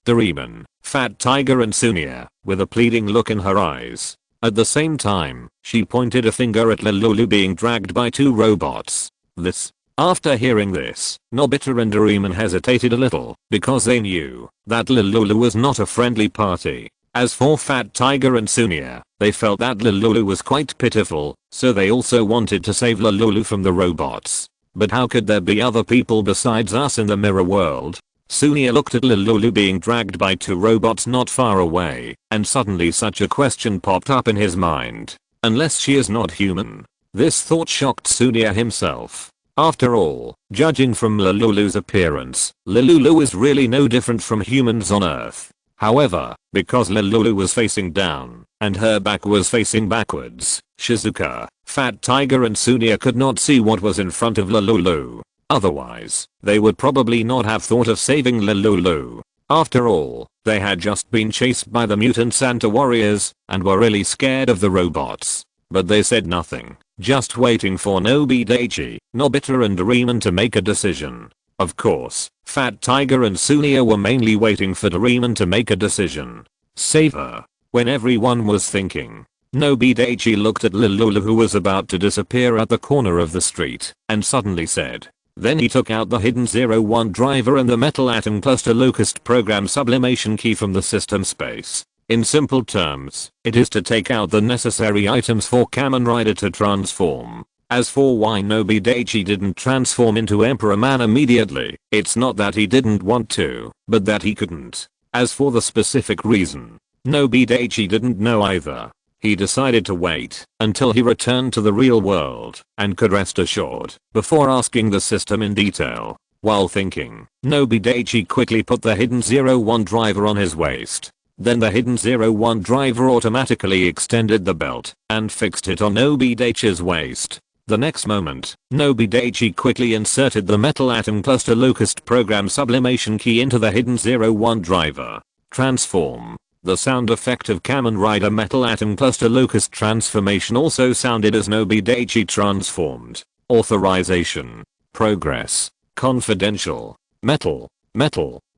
Doraemon, Fat Tiger and Sunia, with a pleading look in her eyes. At the same time, she pointed a finger at Lulu being dragged by two robots. After hearing this, Nobita and Doraemon hesitated a little because they knew that Lulu was not a friendly party. As for Fat Tiger and Sunia, they felt that Lulu was quite pitiful, so they also wanted to save Lulu from the robots. But how could there be other people besides us in the mirror world? Sunia looked at Lulu being dragged by two robots not far away, and suddenly such a question popped up in his mind. Unless she is not human. This thought shocked Sunia himself. After all, judging from Lulu's appearance, Lulu is really no different from humans on Earth. However, because Lulu was facing down, and her back was facing backwards, Shizuka, Fat Tiger and Sunia could not see what was in front of Lulu. Otherwise, they would probably not have thought of saving Lulu. After all, they had just been chased by the mutant Santa warriors, and were really scared of the robots. But they said nothing, just waiting for Nobi Daichi, Nobita and Doraemon to make a decision. Of course, Fat Tiger and Sunia were mainly waiting for Doraemon to make a decision. Save her. When everyone was thinking, Nobi Daichi looked at Lulu who was about to disappear at the corner of the street, and suddenly said. Then he took out the hidden 01 driver and the metal atom cluster locust program sublimation key from the system space. In simple terms, it is to take out the necessary items for Kamen Rider to transform. As for why Nobi Daichi didn't transform into Emperor Man immediately, it's not that he didn't want to, but that he couldn't. As for the specific reason, Nobi Daichi didn't know either. He decided to wait until he returned to the real world and could rest assured before asking the system in detail. While thinking, Nobi Daichi quickly put the hidden 01 driver on his waist. Then the hidden 01 driver automatically extended the belt and fixed it on Nobi Daichi's waist. The next moment, Nobi Daichi quickly inserted the metal atom cluster locust program sublimation key into the hidden 01 driver. Transform. The sound effect of Kamen Rider metal atom cluster locust transformation also sounded as Nobi Daichi transformed. Authorization. Progress. Confidential. Metal.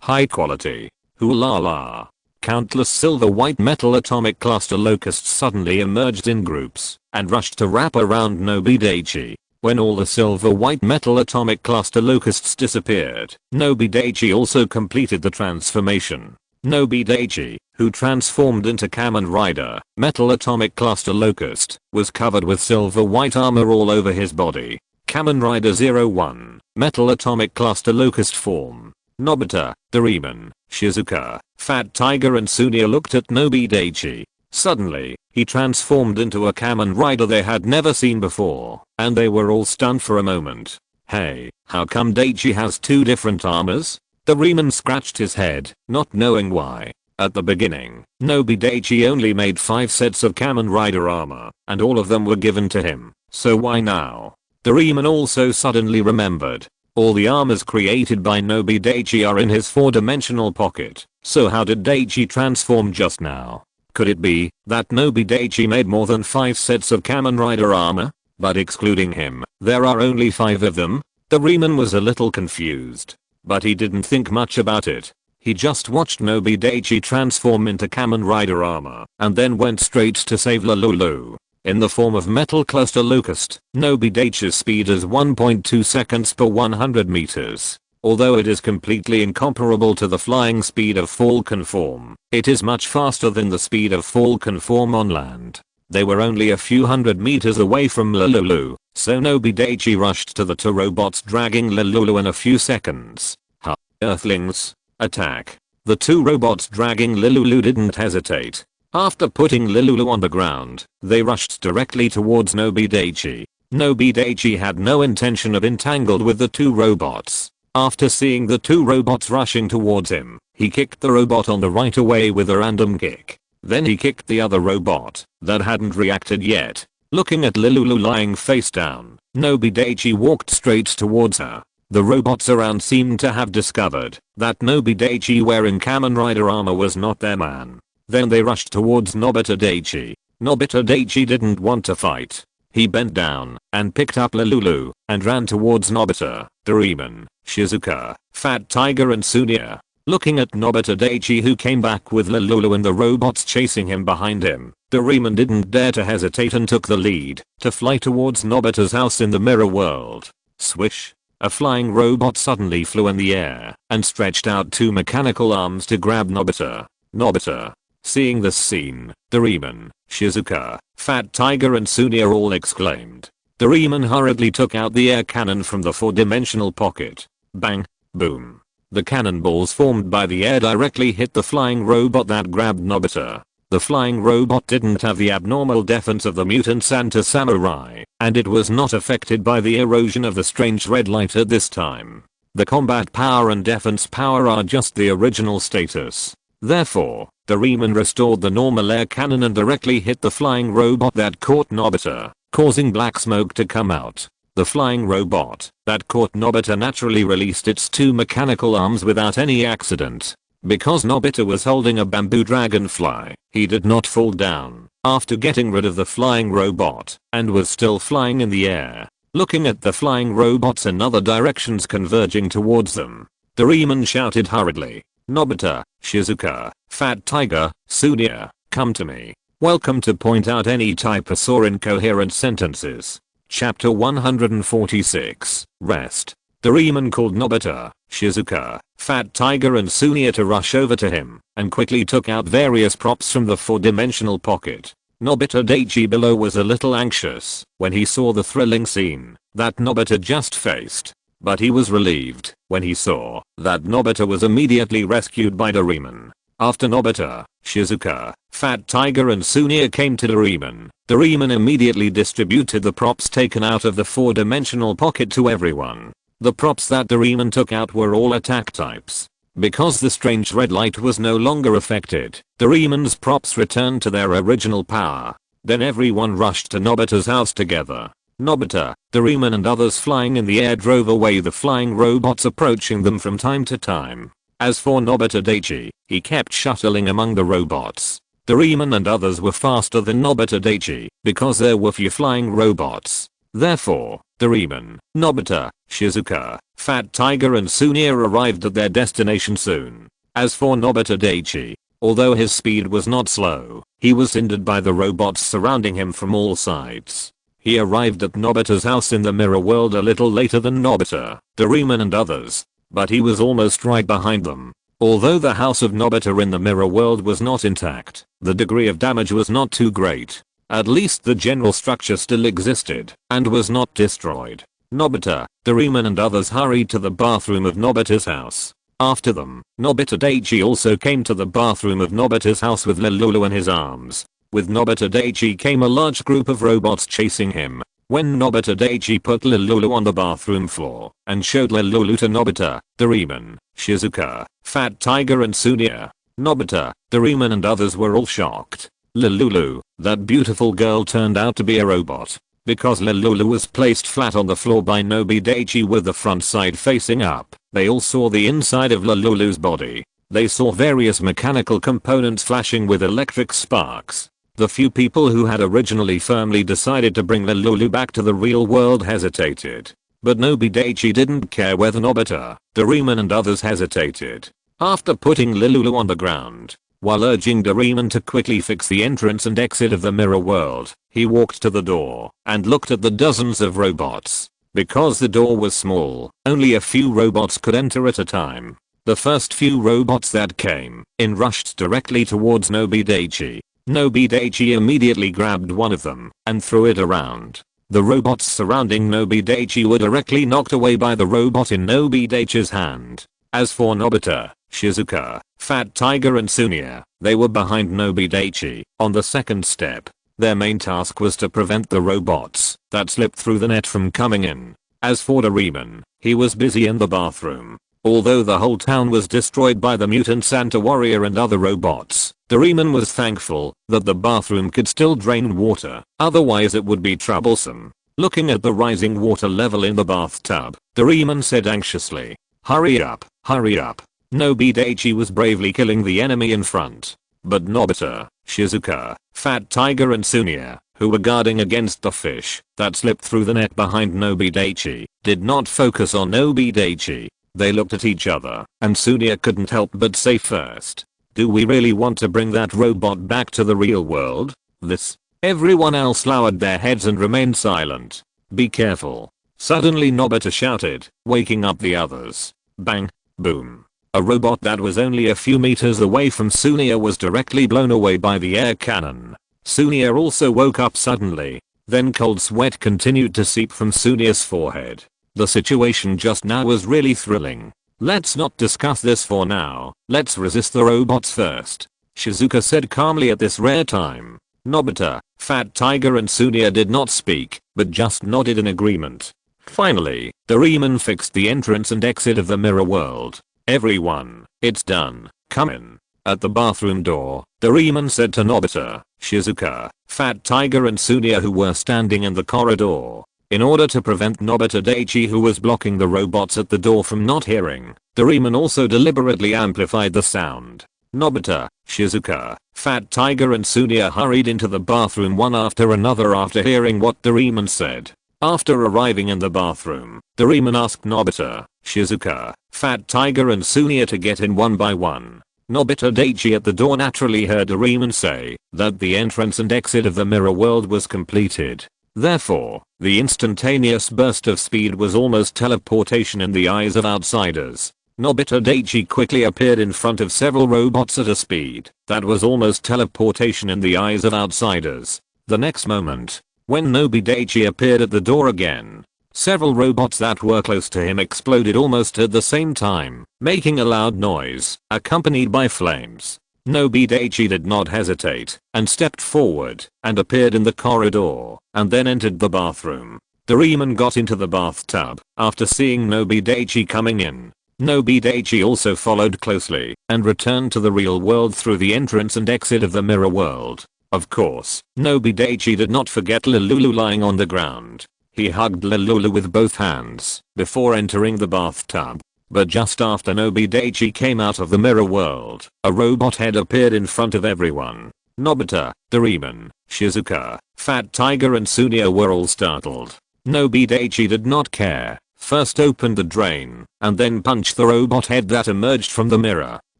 High quality. Hoo la la. Countless silver white metal atomic cluster locusts suddenly emerged in groups and rushed to wrap around Nobi Daichi. When all the silver white metal atomic cluster locusts disappeared, Nobi Daichi also completed the transformation. Nobi Daichi, who transformed into Kamen Rider, metal atomic cluster locust, was covered with silver white armor all over his body. Kamen Rider 01, metal atomic cluster locust form. Nobita, Doraemon, Shizuka, Fat Tiger and Sunia looked at Nobi Daichi. Suddenly, he transformed into a Kamen Rider they had never seen before, and they were all stunned for a moment. Hey, how come Daichi has two different armors? Doraemon scratched his head, not knowing why. At the beginning, Nobi Daichi only made 5 sets of Kamen Rider armor, and all of them were given to him, so why now? Doraemon also suddenly remembered. All the armors created by Nobi Daichi are in his 4-dimensional pocket, so how did Daichi transform just now? Could it be that Nobi Daichi made more than 5 sets of Kamen Rider armor? But excluding him, there are only 5 of them? Doraemon was a little confused. But he didn't think much about it. He just watched Nobi Daichi transform into Kamen Rider armor, and then went straight to save Lululu. In the form of Metal Cluster Locust, Nobi Daichi's speed is 1.2 seconds per 100 meters. Although it is completely incomparable to the flying speed of Falcon form, it is much faster than the speed of Falcon form on land. They were only a few hundred meters away from Lululu, so Nobi Daichi rushed to the 2 robots dragging Lululu in a few seconds. Ha! Earthlings! Attack! The 2 robots dragging Lululu didn't hesitate. After putting Lululu on the ground, they rushed directly towards Nobi Daichi. Nobi Daichi had no intention of entangled with the 2 robots. After seeing the 2 robots rushing towards him, he kicked the robot on the right away with a random kick. Then he kicked the other robot that hadn't reacted yet. Looking at Lululu lying face down, Nobi Daichi walked straight towards her. The robots around seemed to have discovered that Nobi Daichi wearing Kamen Rider armor was not their man. Then they rushed towards Nobita Daichi. Nobita Daichi didn't want to fight. He bent down and picked up Lululu and ran towards Nobita, Doraemon, Shizuka, Fat Tiger and Sunia. Looking at Nobita Daichi who came back with Lululu and the robots chasing him behind him, Doraemon didn't dare to hesitate and took the lead to fly towards Nobita's house in the mirror world. Swish! A flying robot suddenly flew in the air and stretched out 2 mechanical arms to grab Nobita. Nobita. Seeing this scene, Doraemon, Shizuka, Fat Tiger and Sunia all exclaimed. Doraemon hurriedly took out the air cannon from the 4-dimensional pocket. Bang! Boom! The cannonballs formed by the air directly hit the flying robot that grabbed Nobita. The flying robot didn't have the abnormal defense of the mutant Santa Samurai, and it was not affected by the erosion of the strange red light at this time. The combat power and defense power are just the original status. Therefore, Doraemon restored the normal air cannon and directly hit the flying robot that caught Nobita, causing black smoke to come out. The flying robot that caught Nobita naturally released its 2 mechanical arms without any accident. Because Nobita was holding a bamboo dragonfly, he did not fall down after getting rid of the flying robot and was still flying in the air. Looking at the flying robots in other directions converging towards them, Doraemon shouted hurriedly, Nobita, Shizuka, Fat Tiger, Sunia, come to me. Welcome to point out any typos or incoherent sentences. Chapter 146, Rest. Doraemon called Nobita, Shizuka, Fat Tiger and Sunia to rush over to him and quickly took out various props from the 4-dimensional pocket. Nobita Daichi below was a little anxious when he saw the thrilling scene that Nobita just faced. But he was relieved when he saw that Nobita was immediately rescued by Doraemon. After Nobita, Shizuka, Fat Tiger and Sunia came to Doraemon, Doraemon immediately distributed the props taken out of the 4-dimensional pocket to everyone. The props that Doraemon took out were all attack types. Because the strange red light was no longer affected, Doraemon's props returned to their original power. Then everyone rushed to Nobita's house together. Nobita, Doraemon and others flying in the air drove away the flying robots approaching them from time to time. As for Nobita Daichi, he kept shuttling among the robots. Doraemon and others were faster than Nobita Daichi because there were few flying robots. Therefore, Doraemon, Nobita, Shizuka, Fat Tiger and Sunia arrived at their destination soon. As for Nobita Daichi, although his speed was not slow, he was hindered by the robots surrounding him from all sides. He arrived at Nobita's house in the mirror world a little later than Nobita, Doraemon and others, but he was almost right behind them. Although the house of Nobita in the mirror world was not intact, the degree of damage was not too great. At least the general structure still existed and was not destroyed. Nobita, Doraemon and others hurried to the bathroom of Nobita's house. After them, Nobita Daichi also came to the bathroom of Nobita's house with Lelulu in his arms. With Nobita Daichi came a large group of robots chasing him. When Nobita Daichi put Lelulu on the bathroom floor and showed Lelulu to Nobita, Doraemon, Shizuka, Fat Tiger and Sunia, Nobita, Doraemon and others were all shocked. Lelulu, that beautiful girl, turned out to be a robot. Because Lelulu was placed flat on the floor by Nobi Daichi with the front side facing up, they all saw the inside of Lelulu's body. They saw various mechanical components flashing with electric sparks. The few people who had originally firmly decided to bring Lelulu back to the real world hesitated. But Nobi Daichi didn't care whether Nobita, Doraemon and others hesitated. After putting Lelulu on the ground, while urging Doraemon to quickly fix the entrance and exit of the mirror world, he walked to the door and looked at the dozens of robots. Because the door was small, only a few robots could enter at a time. The first few robots that came in rushed directly towards Nobi Daichi. Nobi Daichi immediately grabbed one of them and threw it around. The robots surrounding Nobi Daichi were directly knocked away by the robot in Nobi Daichi's hand. As for Nobita, Shizuka, Fat Tiger and Sunia, they were behind Nobi Daichi on the second step. Their main task was to prevent the robots that slipped through the net from coming in. As for Doraemon, he was busy in the bathroom. Although the whole town was destroyed by the mutant Santa Warrior and other robots, Doraemon was thankful that the bathroom could still drain water, otherwise it would be troublesome. Looking at the rising water level in the bathtub, Doraemon said anxiously, "Hurry up, hurry up." Nobi Daichi was bravely killing the enemy in front. But Nobita, Shizuka, Fat Tiger and Sunia, who were guarding against the fish that slipped through the net behind Nobi Daichi, did not focus on Nobi Daichi. They looked at each other, and Sunia couldn't help but say first, "Do we really want to bring that robot back to the real world? This?" Everyone else lowered their heads and remained silent. "Be careful." Suddenly Nobita shouted, waking up the others. Bang! Boom! A robot that was only a few meters away from Sunia was directly blown away by the air cannon. Sunia also woke up suddenly. Then cold sweat continued to seep from Sunia's forehead. The situation just now was really thrilling. "Let's not discuss this for now, let's resist the robots first," Shizuka said calmly at this rare time. Nobita, Fat Tiger and Sunia did not speak, but just nodded in agreement. Finally, Doraemon fixed the entrance and exit of the mirror world. "Everyone, it's done, come in." At the bathroom door, Doraemon said to Nobita, Shizuka, Fat Tiger and Sunia who were standing in the corridor. In order to prevent Nobita Daichi who was blocking the robots at the door from not hearing, Doraemon also deliberately amplified the sound. Nobita, Shizuka, Fat Tiger and Sunia hurried into the bathroom one after another after hearing what Doraemon said. After arriving in the bathroom, Doraemon asked Nobita, Shizuka, Fat Tiger and Sunia to get in one by one. Nobita Daichi at the door naturally heard Doraemon say that the entrance and exit of the mirror world was completed. Therefore, the instantaneous burst of speed was almost teleportation in the eyes of outsiders. Nobita Daichi quickly appeared in front of several robots at a speed that was almost teleportation in the eyes of outsiders. The next moment, when Nobi Daichi appeared at the door again, several robots that were close to him exploded almost at the same time, making a loud noise, accompanied by flames. Nobi Daichi did not hesitate, and stepped forward, and appeared in the corridor, and then entered the bathroom. Doraemon got into the bathtub, after seeing Nobi Daichi coming in. Nobi Daichi also followed closely, and returned to the real world through the entrance and exit of the mirror world. Of course, Nobi Daichi did not forget Lelulu lying on the ground. He hugged Lelulu with both hands, before entering the bathtub. But just after Nobi Daichi came out of the mirror world, a robot head appeared in front of everyone. Nobita, Doraemon, Shizuka, Fat Tiger and Sunia were all startled. Nobi Daichi did not care, first opened the drain, and then punched the robot head that emerged from the mirror.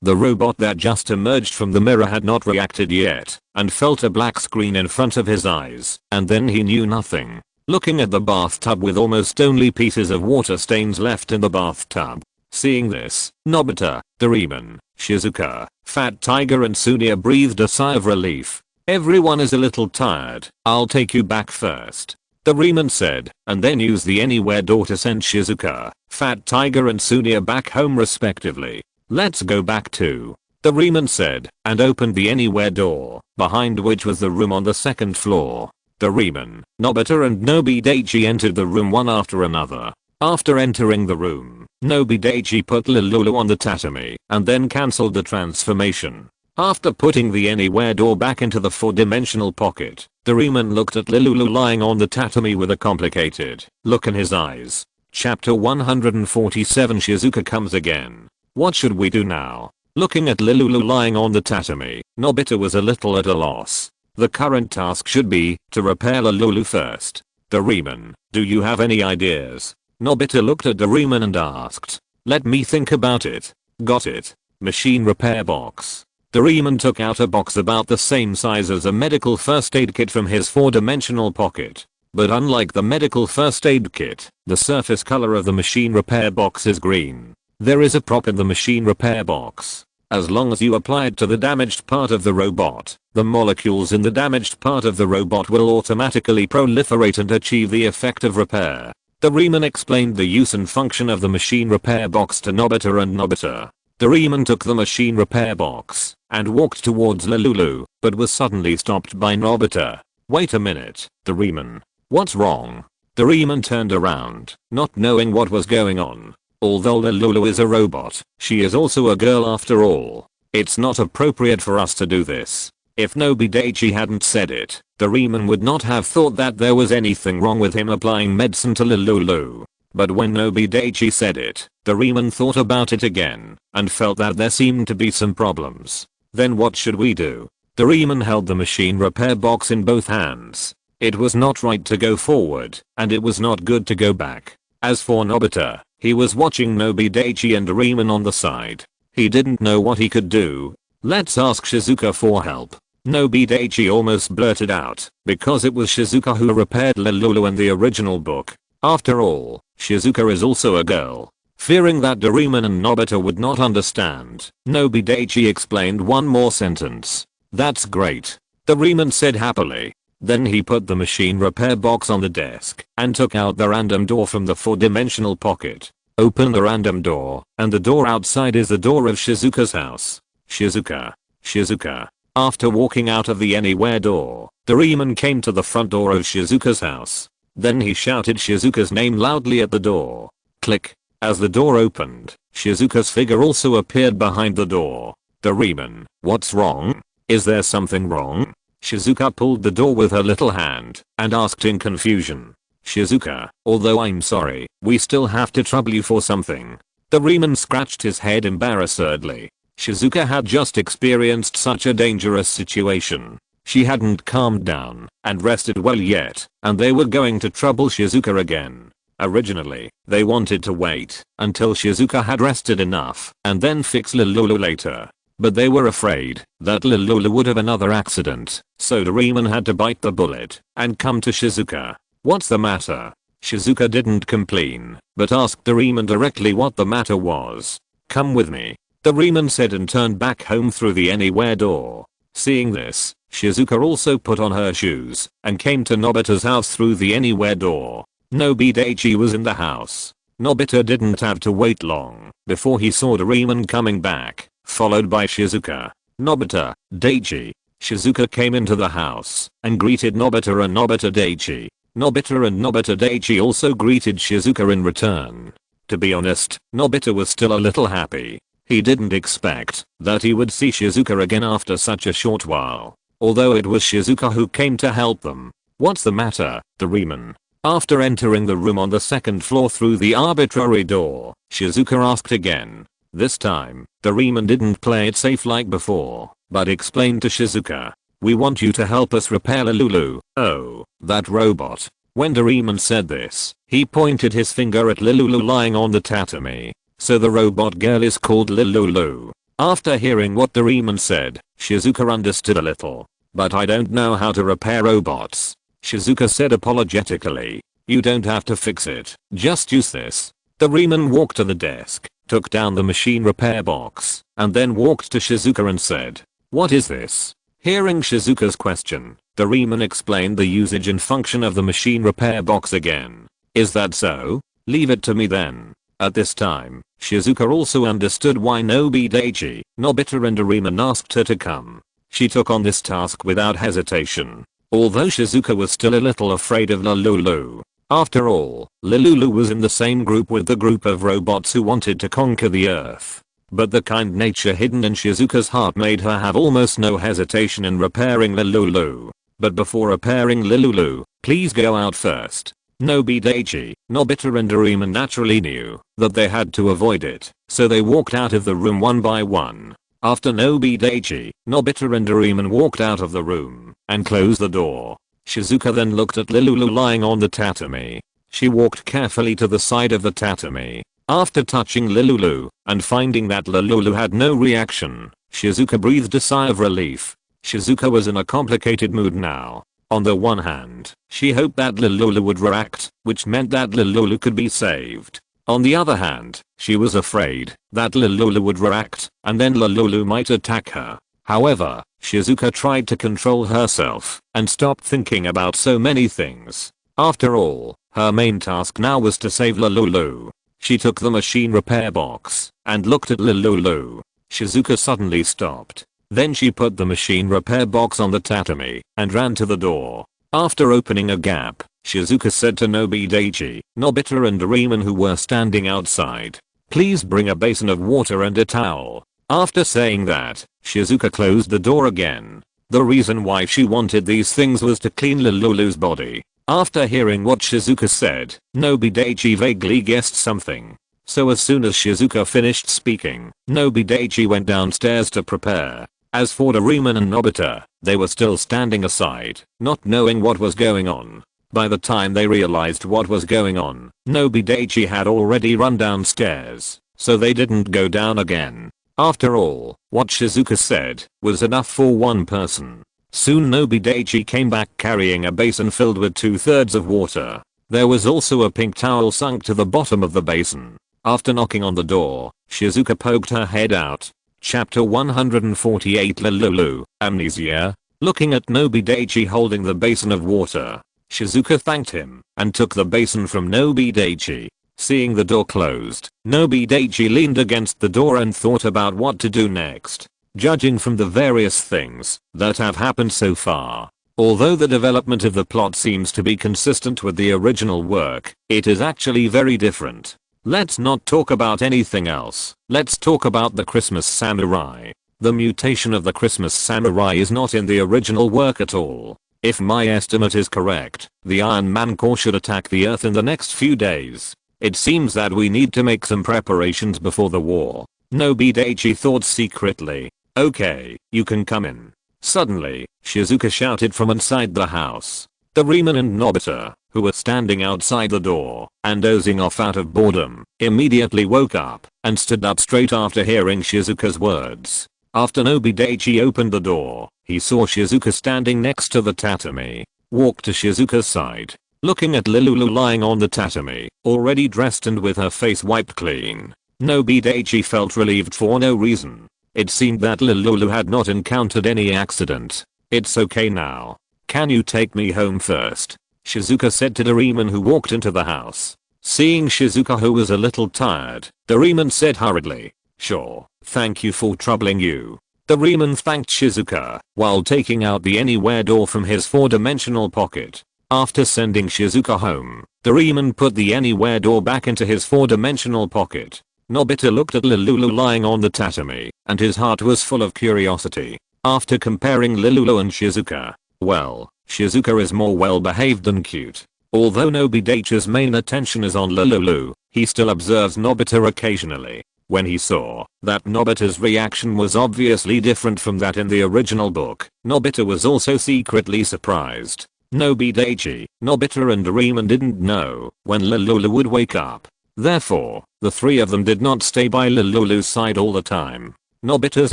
The robot that just emerged from the mirror had not reacted yet, and felt a black screen in front of his eyes, and then he knew nothing. Looking at the bathtub with almost only pieces of water stains left in the bathtub. Seeing this, Nobita, Doraemon, Shizuka, Fat Tiger and Sunia breathed a sigh of relief. "Everyone is a little tired, I'll take you back first." Doraemon said, and then used the anywhere door to send Shizuka, Fat Tiger and Sunia back home respectively. Let's go back to. Doraemon said, and opened the anywhere door, behind which was the room on the second floor. Doraemon, Nobita and Nobi Daichi entered the room one after another. After entering the room, Nobi Daichi put Lulu on the tatami and then cancelled the transformation. After putting the anywhere door back into the 4-dimensional pocket, Doraemon looked at Lulu lying on the tatami with a complicated look in his eyes. Chapter 147 Shizuka comes again. What should we do now? Looking at Lulu lying on the tatami, Nobita was a little at a loss. The current task should be to repair Lulu first. Doraemon, do you have any ideas? Nobita looked at Doraemon and asked. Let me think about it. Got it. Machine repair box. Doraemon took out a box about the same size as a medical first aid kit from his 4-dimensional pocket. But unlike the medical first aid kit, the surface color of the machine repair box is green. There is a prop in the machine repair box. As long as you apply it to the damaged part of the robot, the molecules in the damaged part of the robot will automatically proliferate and achieve the effect of repair. Doraemon explained the use and function of the machine repair box to Nobita and Nobita. Doraemon took the machine repair box and walked towards Lulu, but was suddenly stopped by Nobita. Wait a minute, Doraemon. What's wrong? Doraemon turned around, not knowing what was going on. Although Lulu is a robot, she is also a girl after all. It's not appropriate for us to do this. If Nobi Daichi hadn't said it, Doraemon would not have thought that there was anything wrong with him applying medicine to Lulu. But when Nobi Daichi said it, Doraemon thought about it again and felt that there seemed to be some problems. Then what should we do? Doraemon held the machine repair box in both hands. It was not right to go forward, and it was not good to go back. As for Nobita, he was watching Nobi Daichi and Doraemon on the side. He didn't know what he could do. Let's ask Shizuka for help. Nobi Daichi almost blurted out, because it was Shizuka who repaired Lulu in the original book. After all, Shizuka is also a girl. Fearing that Doraemon and Nobita would not understand, Nobi Daichi explained one more sentence. That's great. Doraemon said happily. Then he put the machine repair box on the desk and took out the random door from the 4-dimensional pocket. Open the random door, and the door outside is the door of Shizuka's house. Shizuka. Shizuka. After walking out of the anywhere door, Doraemon came to the front door of Shizuka's house. Then he shouted Shizuka's name loudly at the door. Click. As the door opened, Shizuka's figure also appeared behind the door. Doraemon, what's wrong? Is there something wrong? Shizuka pulled the door with her little hand and asked in confusion. Shizuka, although I'm sorry, we still have to trouble you for something. Doraemon scratched his head embarrassedly. Shizuka had just experienced such a dangerous situation. She hadn't calmed down and rested well yet, and they were going to trouble Shizuka again. Originally, they wanted to wait until Shizuka had rested enough and then fix Lulu later. But they were afraid that Lulu would have another accident, so Doraemon had to bite the bullet and come to Shizuka. What's the matter? Shizuka didn't complain, but asked Doraemon directly what the matter was. Come with me, Doraemon said and turned back home through the anywhere door. Seeing this, Shizuka also put on her shoes and came to Nobita's house through the anywhere door. Nobi Daichi was in the house. Nobita didn't have to wait long before he saw Doraemon coming back, followed by Shizuka. Nobita, Daichi. Shizuka came into the house and greeted Nobita and Nobita Daichi. Nobita and Nobita Daichi also greeted Shizuka in return. To be honest, Nobita was still a little happy. He didn't expect that he would see Shizuka again after such a short while. Although it was Shizuka who came to help them. What's the matter, Doraemon? After entering the room on the second floor through the arbitrary door, Shizuka asked again. This time, Doraemon didn't play it safe like before, but explained to Shizuka. We want you to help us repair Lulu. Oh, that robot. When Doraemon said this, he pointed his finger at Lulu lying on the tatami. So the robot girl is called Lulu. After hearing what Doraemon said, Shizuka understood a little. But I don't know how to repair robots. Shizuka said apologetically. You don't have to fix it, just use this. Doraemon walked to the desk, took down the machine repair box, and then walked to Shizuka and said, what is this? Hearing Shizuka's question, Doraemon explained the usage and function of the machine repair box again. Is that so? Leave it to me then. At this time, Shizuka also understood why Nobi Daichi, Nobita and Doraemon asked her to come. She took on this task without hesitation. Although Shizuka was still a little afraid of Lululu. After all, Lululu was in the same group with the group of robots who wanted to conquer the earth. But the kind nature hidden in Shizuka's heart made her have almost no hesitation in repairing Lululu. But before repairing Lululu, please go out first. Nobi Daichi, Nobita and Doraemon naturally knew that they had to avoid it, so they walked out of the room one by one. After Nobi Daichi, Nobita and Doraemon walked out of the room and closed the door. Shizuka then looked at Lululu lying on the tatami. She walked carefully to the side of the tatami. After touching Lululu and finding that Lululu had no reaction, Shizuka breathed a sigh of relief. Shizuka was in a complicated mood now. On the one hand, she hoped that Lululu would react, which meant that Lululu could be saved. On the other hand, she was afraid that Lululu would react and then Lululu might attack her. However, Shizuka tried to control herself and stop thinking about so many things. After all, her main task now was to save Lululu. She took the machine repair box and looked at Lululu. Shizuka suddenly stopped. Then she put the machine repair box on the tatami and ran to the door. After opening a gap, Shizuka said to Nobi Daichi, Nobita and Doraemon who were standing outside, "Please bring a basin of water and a towel." After saying that, Shizuka closed the door again. The reason why she wanted these things was to clean Lululu's body. After hearing what Shizuka said, Nobi Daichi vaguely guessed something. So as soon as Shizuka finished speaking, Nobi Daichi went downstairs to prepare. As for Doraemon and Nobita, they were still standing aside, not knowing what was going on. By the time they realized what was going on, Nobi Daichi had already run downstairs, so they didn't go down again. After all, what Shizuka said was enough for one person. Soon Nobi Daichi came back carrying a basin filled with 2/3 of water. There was also a pink towel sunk to the bottom of the basin. After knocking on the door, Shizuka poked her head out. Chapter 148 Lululu, Amnesia. Looking at Nobi Daichi holding the basin of water, Shizuka thanked him and took the basin from Nobi Daichi. Seeing the door closed, Nobi Daichi leaned against the door and thought about what to do next. Judging from the various things that have happened so far, although the development of the plot seems to be consistent with the original work, it is actually very different. Let's not talk about anything else. Let's talk about the Christmas Samurai. The mutation of the Christmas Samurai is not in the original work at all. If my estimate is correct, the Iron Man Corps should attack the Earth in the next few days. It seems that we need to make some preparations before the war. Nobi Daichi thought secretly. Okay, you can come in. Suddenly, Shizuka shouted from inside the house. Doraemon and Nobita, who were standing outside the door and dozing off out of boredom, immediately woke up and stood up straight after hearing Shizuka's words. After Nobi Daichi opened the door, he saw Shizuka standing next to the tatami. Walked to Shizuka's side, looking at Lululu lying on the tatami, already dressed and with her face wiped clean. Nobi Daichi felt relieved for no reason. It seemed that Lululu had not encountered any accident. It's okay now. Can you take me home first? Shizuka said to Doraemon who walked into the house. Seeing Shizuka who was a little tired, Doraemon said hurriedly, "Sure, thank you for troubling you." Doraemon thanked Shizuka while taking out the anywhere door from his 4-dimensional pocket. After sending Shizuka home, Doraemon put the anywhere door back into his 4-dimensional pocket. Nobita looked at Lululu lying on the tatami, and his heart was full of curiosity. After comparing Lululu and Shizuka, well, Shizuka is more well behaved than cute. Although Nobi Daichi's main attention is on Lululu, he still observes Nobita occasionally. When he saw that Nobita's reaction was obviously different from that in the original book, Nobita was also secretly surprised. Nobi Daichi, Nobita and Doraemon didn't know when Lululu would wake up. Therefore, the three of them did not stay by Lululu's side all the time. Nobita's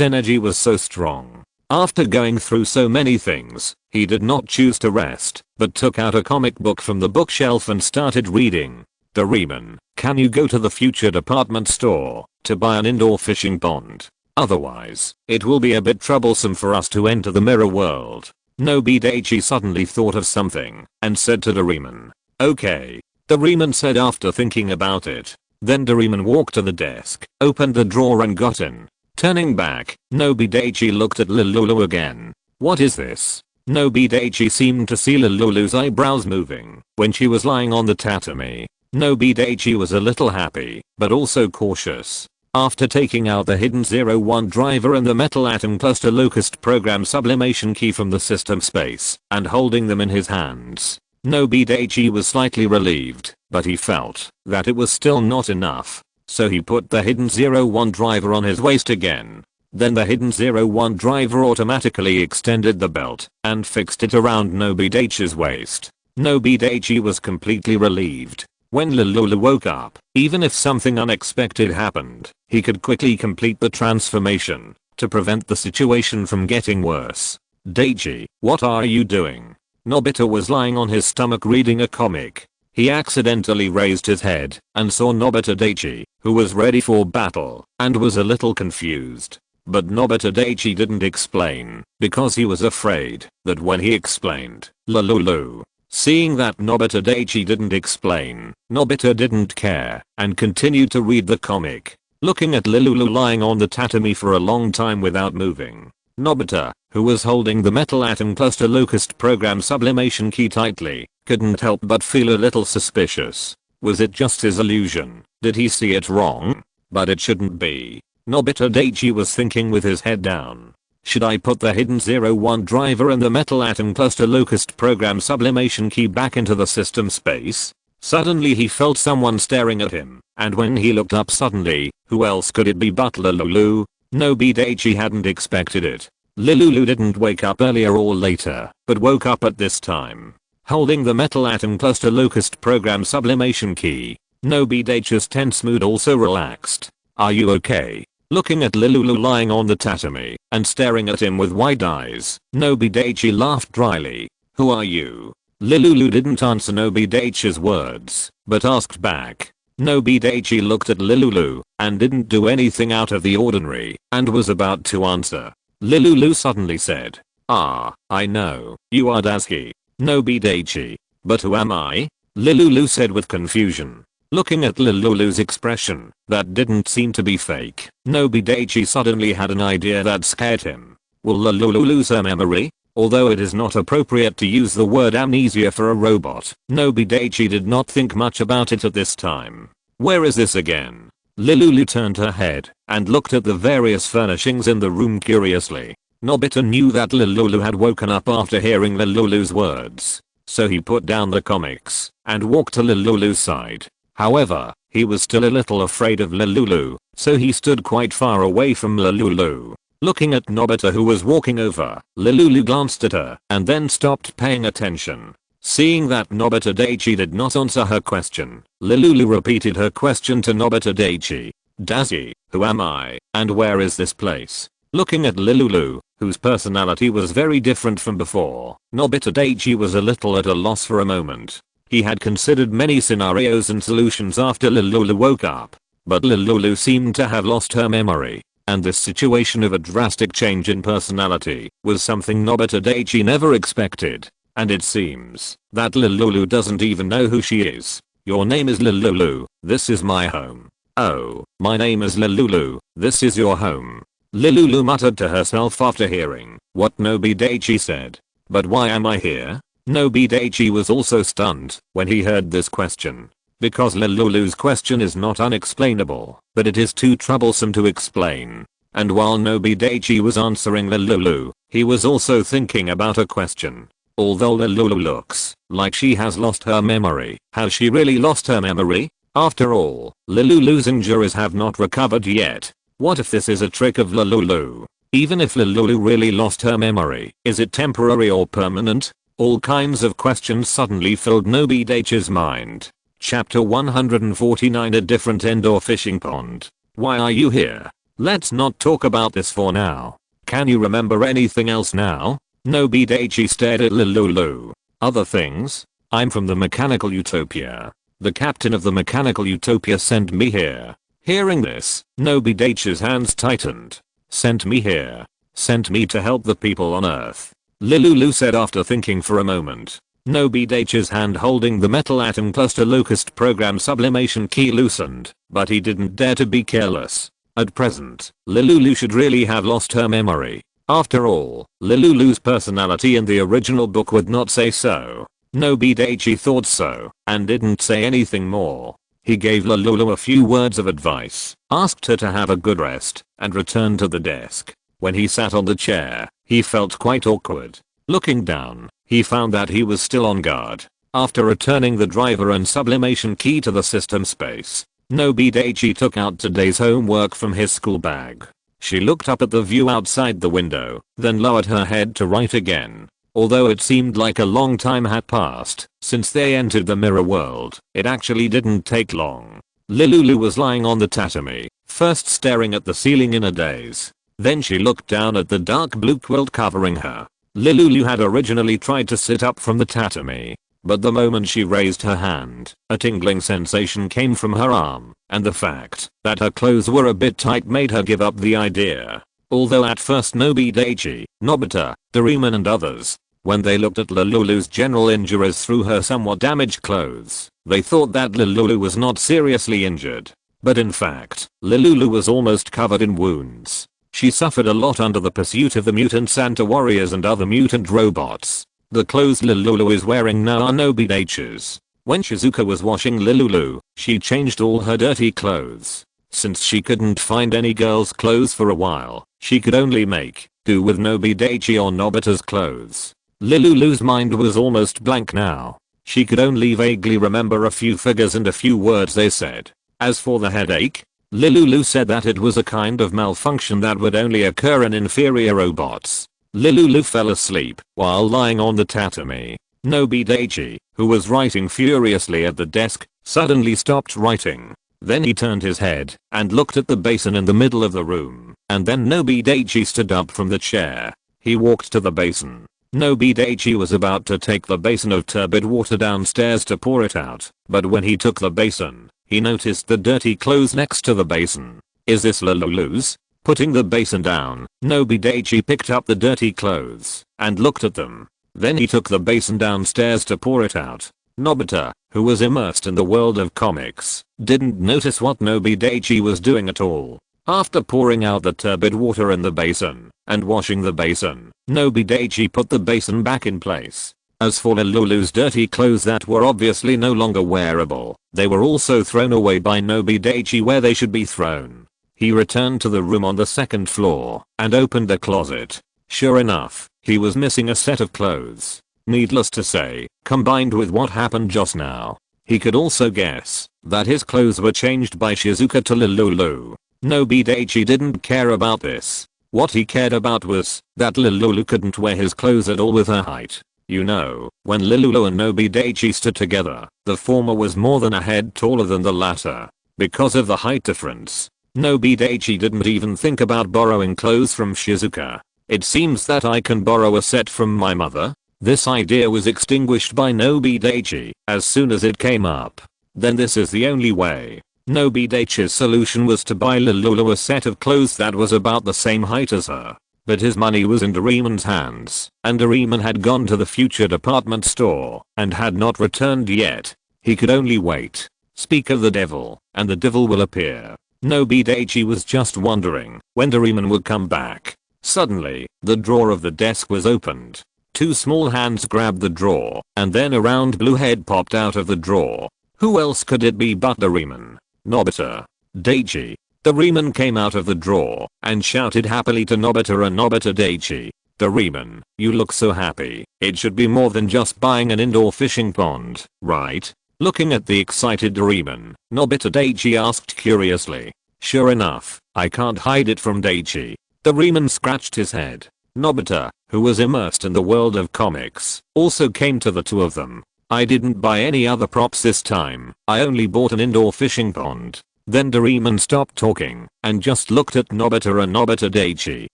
energy was so strong. After going through so many things, he did not choose to rest, but took out a comic book from the bookshelf and started reading. Doraemon, can you go to the future department store to buy an indoor fishing pond? Otherwise, it will be a bit troublesome for us to enter the mirror world. Nobi Daichi suddenly thought of something and said to Doraemon, "Okay." Doraemon said after thinking about it. Then Doraemon walked to the desk, opened the drawer and got in. Turning back, Nobi Daichi looked at Lulu again. "What is this?" Nobi Daichi seemed to see Lulu's eyebrows moving when she was lying on the tatami. Nobi Daichi was a little happy, but also cautious. After taking out the hidden 01 driver and the metal atom cluster locust program sublimation key from the system space and holding them in his hands, Nobi Daichi was slightly relieved, but he felt that it was still not enough. So he put the hidden 01 driver on his waist again. Then the hidden 01 driver automatically extended the belt and fixed it around Nobi Daichi's waist. Nobi Daichi was completely relieved. When Lulu woke up, even if something unexpected happened, he could quickly complete the transformation to prevent the situation from getting worse. "Daichi, what are you doing?" Nobita was lying on his stomach reading a comic. He accidentally raised his head and saw Nobita Daichi, who was ready for battle and was a little confused. But Nobita Daichi didn't explain because he was afraid that when he explained, Lulu. Seeing that Nobita Daichi didn't explain, Nobita didn't care and continued to read the comic, looking at Lulu lying on the tatami for a long time without moving. Nobita, who was holding the metal atom cluster locust program sublimation key tightly, couldn't help but feel a little suspicious. Was it just his illusion? Did he see it wrong? But it shouldn't be. Nobita Daichi was thinking with his head down. Should I put the hidden 01 driver and the metal atom cluster locust program sublimation key back into the system space? Suddenly he felt someone staring at him, and when he looked up suddenly, who else could it be but Lulu? Nobi Daichi hadn't expected it. Lulu didn't wake up earlier or later, but woke up at this time, holding the metal atom cluster locust program sublimation key. Nobi Daichi's tense mood also relaxed. "Are you okay?" Looking at Lulu lying on the tatami and staring at him with wide eyes, Nobi Daichi laughed dryly. "Who are you?" Lulu didn't answer Nobi Daichi's words, but asked back. Nobi Daichi looked at Lulu and didn't do anything out of the ordinary and was about to answer. Lulu suddenly said, "Ah, I know, you are Daisuke." Nobi Daichi. "But who am I?" Lulu said with confusion. Looking at Lulu's expression, that didn't seem to be fake, Nobi Daichi suddenly had an idea that scared him. Will Lulu lose her memory? Although it is not appropriate to use the word amnesia for a robot, Nobi Daichi did not think much about it at this time. "Where is this again?" Lulu turned her head and looked at the various furnishings in the room curiously. Nobita knew that Lulu had woken up after hearing Lulu's words, so he put down the comics and walked to Lulu's side. However, he was still a little afraid of Lulu, so he stood quite far away from Lulu. Looking at Nobita who was walking over, Lulu glanced at her and then stopped paying attention. Seeing that Nobita Daichi did not answer her question, Lulu repeated her question to Nobita Daichi. "Daisuke, who am I, and where is this place?" Looking at Lulu, whose personality was very different from before, Nobita Daichi was a little at a loss for a moment. He had considered many scenarios and solutions after Lulu woke up, but Lulu seemed to have lost her memory, and this situation of a drastic change in personality was something Nobita Daichi never expected. And it seems that Lulu doesn't even know who she is. "Your name is Lulu, this is my home." "Oh, my name is Lulu, this is your home." Lulu muttered to herself after hearing what Nobi Daichi said. "But why am I here?" Nobi Daichi was also stunned when he heard this question, because Lulu's question is not unexplainable, but it is too troublesome to explain. And while Nobi Daichi was answering Lulu, he was also thinking about a question. Although Lulu looks like she has lost her memory, has she really lost her memory? After all, Lulu's injuries have not recovered yet. What if this is a trick of Lulu? Even if Lulu really lost her memory, is it temporary or permanent? All kinds of questions suddenly filled Nobi Daichi's mind. Chapter 149 A different indoor fishing pond. Why are you here? Let's not talk about this for now. Can you remember anything else now? Nobi Daichi stared at Lulu. Other things? I'm from the Mechanical Utopia. The captain of the Mechanical Utopia sent me here. Hearing this, Nobi Daichi's hands tightened. Sent me here. Sent me to help the people on Earth. Lulu said after thinking for a moment. Nobi Daichi's hand holding the metal atom cluster locust program sublimation key loosened, but he didn't dare to be careless. At present, Lulu should really have lost her memory. After all, Lulu's personality in the original book would not say so. Nobi Daichi thought so, and didn't say anything more. He gave Lulu a few words of advice, asked her to have a good rest, and returned to the desk. When he sat on the chair, he felt quite awkward. Looking down, he found that he was still on guard. After returning the driver and sublimation key to the system space, Nobi Daichi took out today's homework from his school bag. She looked up at the view outside the window, then lowered her head to write again. Although it seemed like a long time had passed since they entered the mirror world, it actually didn't take long. Lulu was lying on the tatami, first staring at the ceiling in a daze. Then she looked down at the dark blue quilt covering her. Lulu had originally tried to sit up from the tatami, but the moment she raised her hand, a tingling sensation came from her arm, and the fact that her clothes were a bit tight made her give up the idea. Although at first Nobi Daichi, Nobita, Doraemon and others, when they looked at Lulu's general injuries through her somewhat damaged clothes, they thought that Lulu was not seriously injured. But in fact, Lulu was almost covered in wounds. She suffered a lot under the pursuit of the mutant Santa warriors and other mutant robots. The clothes Lulu is wearing now are Nobi Daichi's. When Shizuka was washing Lulu, she changed all her dirty clothes. Since she couldn't find any girl's clothes for a while, she could only make do with Nobi Daichi or Nobita's clothes. Lulu's mind was almost blank now. She could only vaguely remember a few figures and a few words they said. As for the headache, Lulu said that it was a kind of malfunction that would only occur in inferior robots. Lulu fell asleep while lying on the tatami. Nobi Daichi, who was writing furiously at the desk, suddenly stopped writing. Then he turned his head and looked at the basin in the middle of the room, and then Nobi Daichi stood up from the chair. He walked to the basin. Nobi Daichi was about to take the basin of turbid water downstairs to pour it out, but when he took the basin, he noticed the dirty clothes next to the basin. Is this Lulu's? Putting the basin down, Nobi Daichi picked up the dirty clothes and looked at them. Then he took the basin downstairs to pour it out. Nobita, who was immersed in the world of comics, didn't notice what Nobi Daichi was doing at all. After pouring out the turbid water in the basin and washing the basin, Nobi Daichi put the basin back in place. As for Lulu's dirty clothes that were obviously no longer wearable, they were also thrown away by Nobi Daichi where they should be thrown. He returned to the room on the second floor and opened the closet. Sure enough, he was missing a set of clothes. Needless to say, combined with what happened just now, he could also guess that his clothes were changed by Shizuka to Lulu. Nobi Daichi didn't care about this. What he cared about was that Lulu couldn't wear his clothes at all with her height. You know, when Lulu and Nobi Daichi stood together, the former was more than a head taller than the latter. Because of the height difference, Nobi Daichi didn't even think about borrowing clothes from Shizuka. It seems that I can borrow a set from my mother. This idea was extinguished by Nobi Daichi as soon as it came up. Then this is the only way. Nobi Daichi's solution was to buy Lulu a set of clothes that was about the same height as her. But his money was in Doraemon's hands, and Doraemon had gone to the future department store and had not returned yet. He could only wait. Speak of the devil, and the devil will appear. Nobi Daichi was just wondering when Doraemon would come back. Suddenly, the drawer of the desk was opened. Two small hands grabbed the drawer, and then a round blue head popped out of the drawer. Who else could it be but Doraemon? Nobita. Daichi. Doraemon came out of the drawer and shouted happily to Nobita and Nobita Daichi. Doraemon, you look so happy. It should be more than just buying an indoor fishing pond, right? Looking at the excited Doraemon, Nobita Daichi asked curiously. Sure enough, I can't hide it from Daichi. Doraemon scratched his head. Nobita, who was immersed in the world of comics, also came to the two of them. I didn't buy any other props this time. I only bought an indoor fishing pond. Then Doraemon stopped talking and just looked at Nobita and Nobita Daichi.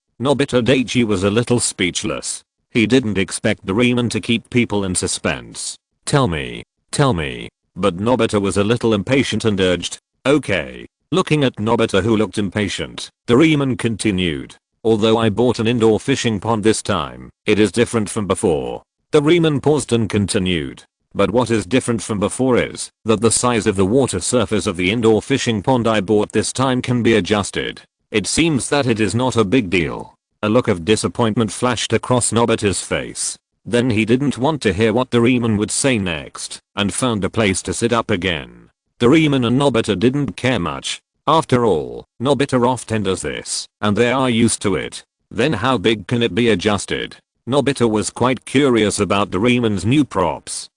Nobita Daichi was a little speechless. He didn't expect Doraemon to keep people in suspense. Tell me. Tell me. But Nobita was a little impatient and urged. Okay. Looking at Nobita who looked impatient, Doraemon continued. Although I bought an indoor fishing pond this time, it is different from before. Doraemon paused and continued. But what is different from before is that the size of the water surface of the indoor fishing pond I bought this time can be adjusted. It seems that it is not a big deal. A look of disappointment flashed across Nobita's face. Then he didn't want to hear what Doraemon would say next and found a place to sit up again. Doraemon and Nobita didn't care much. After all, Nobita often does this, and they are used to it. Then how big can it be adjusted? Nobita was quite curious about Doraemon's new props.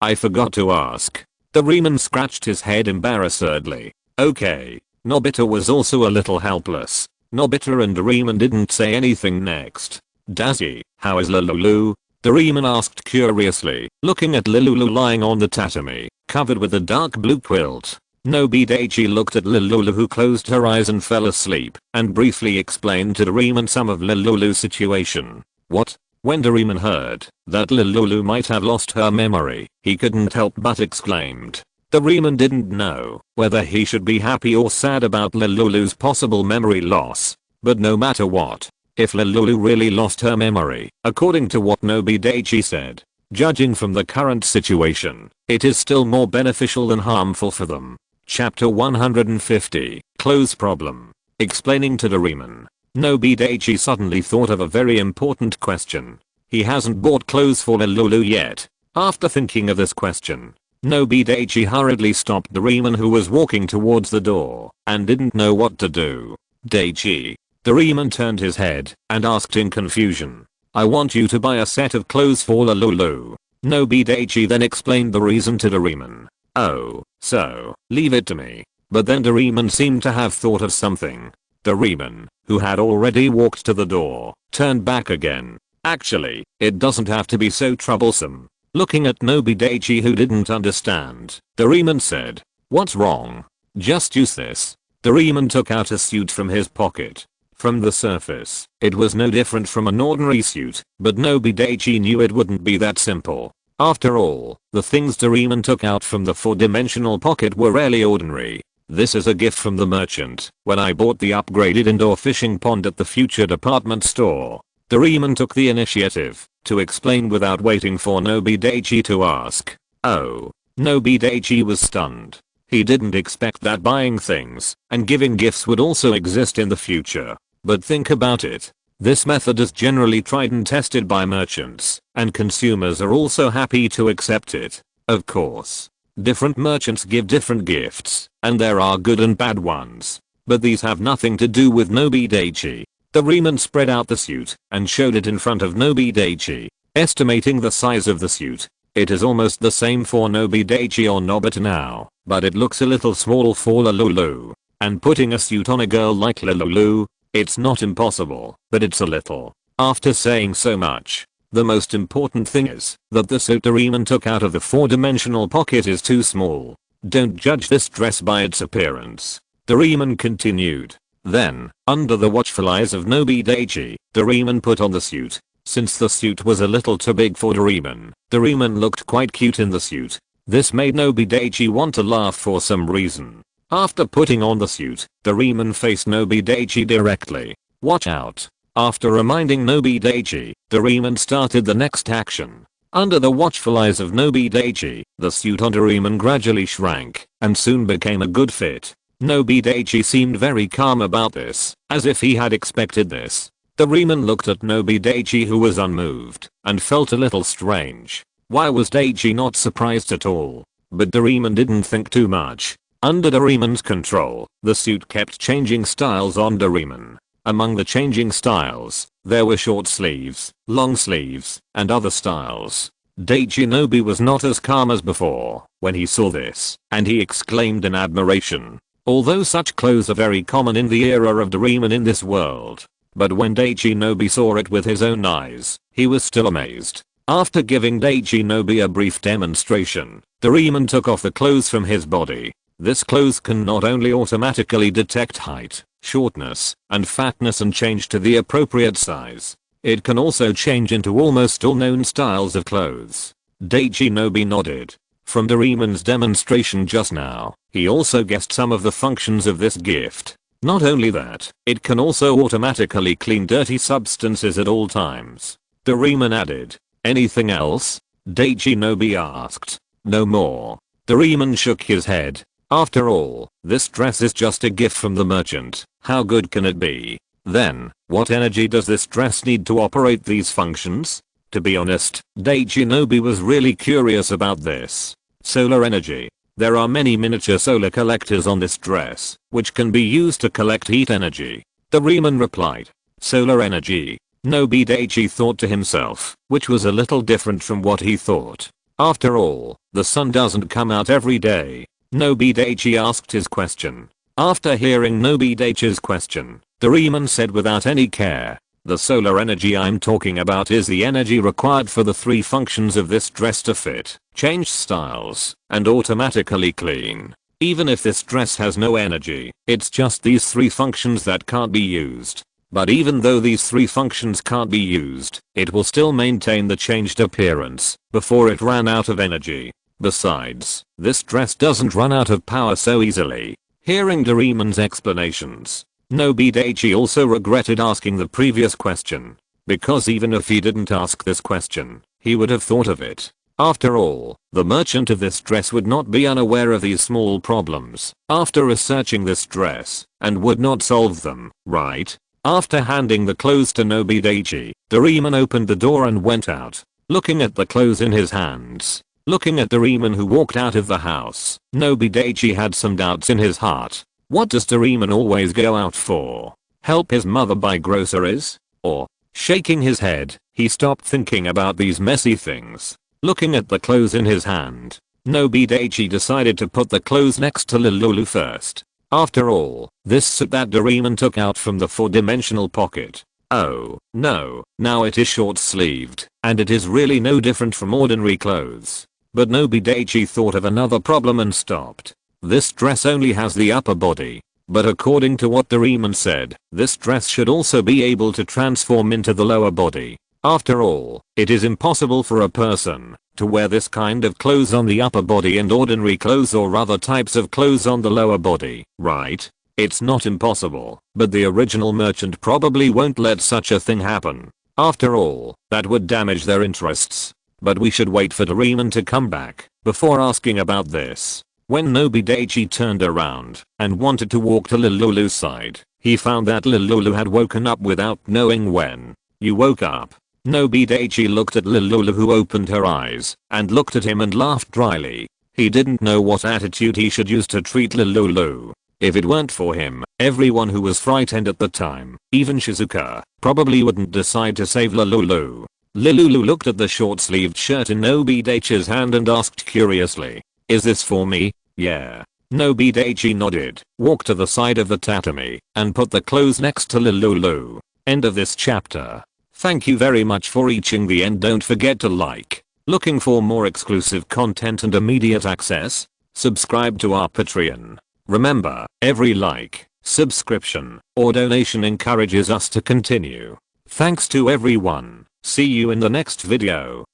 I forgot to ask. Doraemon scratched his head embarrassedly. Okay. Nobita was also a little helpless. Nobita and Doraemon didn't say anything next. Dazzy, how is Lululu? Doraemon asked curiously, looking at Lululu lying on the tatami, covered with a dark blue quilt. Nobi Daichi looked at Lululu, who closed her eyes and fell asleep, and briefly explained to Doraemon some of Lululu's situation. What? When Doraemon heard that Lululu might have lost her memory, he couldn't help but exclaimed. Doraemon didn't know whether he should be happy or sad about Lululu's possible memory loss. But no matter what, if Lululu really lost her memory, according to what Nobi Daichi said, judging from the current situation, it is still more beneficial than harmful for them. Chapter 150, Clothes Problem. Explaining to Doraemon. Nobi Daichi suddenly thought of a very important question. He hasn't bought clothes for Lululu yet. After thinking of this question, Nobi Daichi hurriedly stopped Doraemon, who was walking towards the door and didn't know what to do. Daichi. Doraemon turned his head and asked in confusion. I want you to buy a set of clothes for Lululu. Nobi Daichi then explained the reason to Doraemon. Oh, so, leave it to me. But then Doraemon seemed to have thought of something. Doraemon, who had already walked to the door, turned back again. Actually, it doesn't have to be so troublesome. Looking at Nobi Daichi, who didn't understand, Doraemon said, what's wrong? Just use this. Doraemon took out a suit from his pocket. From the surface, it was no different from an ordinary suit, but Nobi Daichi knew it wouldn't be that simple. After all, the things Doraemon took out from the 4-dimensional pocket were rarely ordinary. This is a gift from the merchant. When I bought the upgraded indoor fishing pond at the future department store. Doraemon took the initiative to explain without waiting for Nobi Daichi to ask. Oh. Nobi Daichi was stunned. He didn't expect that buying things and giving gifts would also exist in the future. But think about it. This method is generally tried and tested by merchants, and consumers are also happy to accept it. Of course, different merchants give different gifts, and there are good and bad ones. But these have nothing to do with Nobi Daichi. Doraemon spread out the suit and showed it in front of Nobi Daichi, estimating the size of the suit. It is almost the same for Nobi Daichi or Nobita now, but it looks a little small for Lululu. And putting a suit on a girl like Lululu, it's not impossible, but it's a little. After saying so much, the most important thing is that the suit Doraemon took out of the 4-dimensional pocket is too small. Don't judge this dress by its appearance. Doraemon continued. Then, under the watchful eyes of Nobi Daichi, Doraemon put on the suit. Since the suit was a little too big for Doraemon, Doraemon looked quite cute in the suit. This made Nobi Daichi want to laugh for some reason. After putting on the suit, Doraemon faced Nobi Daichi directly. Watch out. After reminding Nobi Daichi, Doraemon started the next action. Under the watchful eyes of Nobi Daichi, the suit on Doraemon gradually shrank and soon became a good fit. Nobi Daichi seemed very calm about this, as if he had expected this. Doraemon looked at Nobi Daichi, who was unmoved and felt a little strange. Why was Daichi not surprised at all? But Doraemon didn't think too much. Under Doraemon's control, the suit kept changing styles on Doraemon. Among the changing styles, there were short sleeves, long sleeves, and other styles. Daichi Nobi was not as calm as before when he saw this, and he exclaimed in admiration. Although such clothes are very common in the era of Doraemon in this world, but when Daichi Nobi saw it with his own eyes, he was still amazed. After giving Daichi Nobi a brief demonstration, Doraemon took off the clothes from his body. This clothes can not only automatically detect height, shortness, and fatness and change to the appropriate size, it can also change into almost all known styles of clothes. Daichi Nobi nodded. From Doraemon's demonstration just now, he also guessed some of the functions of this gift. Not only that, it can also automatically clean dirty substances at all times. Doraemon added. Anything else? Daichi Nobi asked. No more. Doraemon shook his head. After all, this dress is just a gift from the merchant. How good can it be? Then, what energy does this dress need to operate these functions? To be honest, Daichi Nobi was really curious about this. Solar energy. There are many miniature solar collectors on this dress, which can be used to collect heat energy. Doraemon replied. Solar energy. Nobi Daichi thought to himself, which was a little different from what he thought. After all, the sun doesn't come out every day. Nobi Daichi asked his question. After hearing Nobi Daichi's question, Doraemon said without any care, the solar energy I'm talking about is the energy required for the 3 functions of this dress to fit, change styles, and automatically clean. Even if this dress has no energy, it's just these 3 functions that can't be used. But even though these 3 functions can't be used, it will still maintain the changed appearance before it ran out of energy. Besides, this dress doesn't run out of power so easily. Hearing Doraemon's explanations, Nobi Daichi also regretted asking the previous question, because even if he didn't ask this question, he would have thought of it. After all, the merchant of this dress would not be unaware of these small problems after researching this dress, and would not solve them, right? After handing the clothes to Nobi Daichi, Doraemon opened the door and went out, looking at the clothes in his hands. Looking at Doraemon who walked out of the house, Nobi Daichi had some doubts in his heart. What does Doraemon always go out for? Help his mother buy groceries? Or, shaking his head, he stopped thinking about these messy things. Looking at the clothes in his hand, Nobi Daichi decided to put the clothes next to Lulu first. After all, this suit that Doraemon took out from the 4-dimensional pocket. Oh, no, now it is short-sleeved, and it is really no different from ordinary clothes. But Nobi Daichi thought of another problem and stopped. This dress only has the upper body. But according to what Doraemon said, this dress should also be able to transform into the lower body. After all, it is impossible for a person to wear this kind of clothes on the upper body and ordinary clothes or other types of clothes on the lower body, right? It's not impossible, but the original merchant probably won't let such a thing happen. After all, that would damage their interests. But we should wait for Doraemon to come back before asking about this. When Nobi Daichi turned around and wanted to walk to Lulu's side, he found that Lulu had woken up without knowing when. You woke up? Nobi Daichi looked at Lulu who opened her eyes and looked at him and laughed dryly. He didn't know what attitude he should use to treat Lulu. If it weren't for him, everyone who was frightened at the time, even Shizuka, probably wouldn't decide to save Lulu. Lulu looked at the short-sleeved shirt in Nobi Daichi's hand and asked curiously, "Is this for me?" "Yeah." Nobi Daichi nodded, walked to the side of the tatami, and put the clothes next to Lulu. End of this chapter. Thank you very much for reaching the end. Don't forget to like. Looking for more exclusive content and immediate access? Subscribe to our Patreon. Remember, every like, subscription, or donation encourages us to continue. Thanks to everyone. See you in the next video.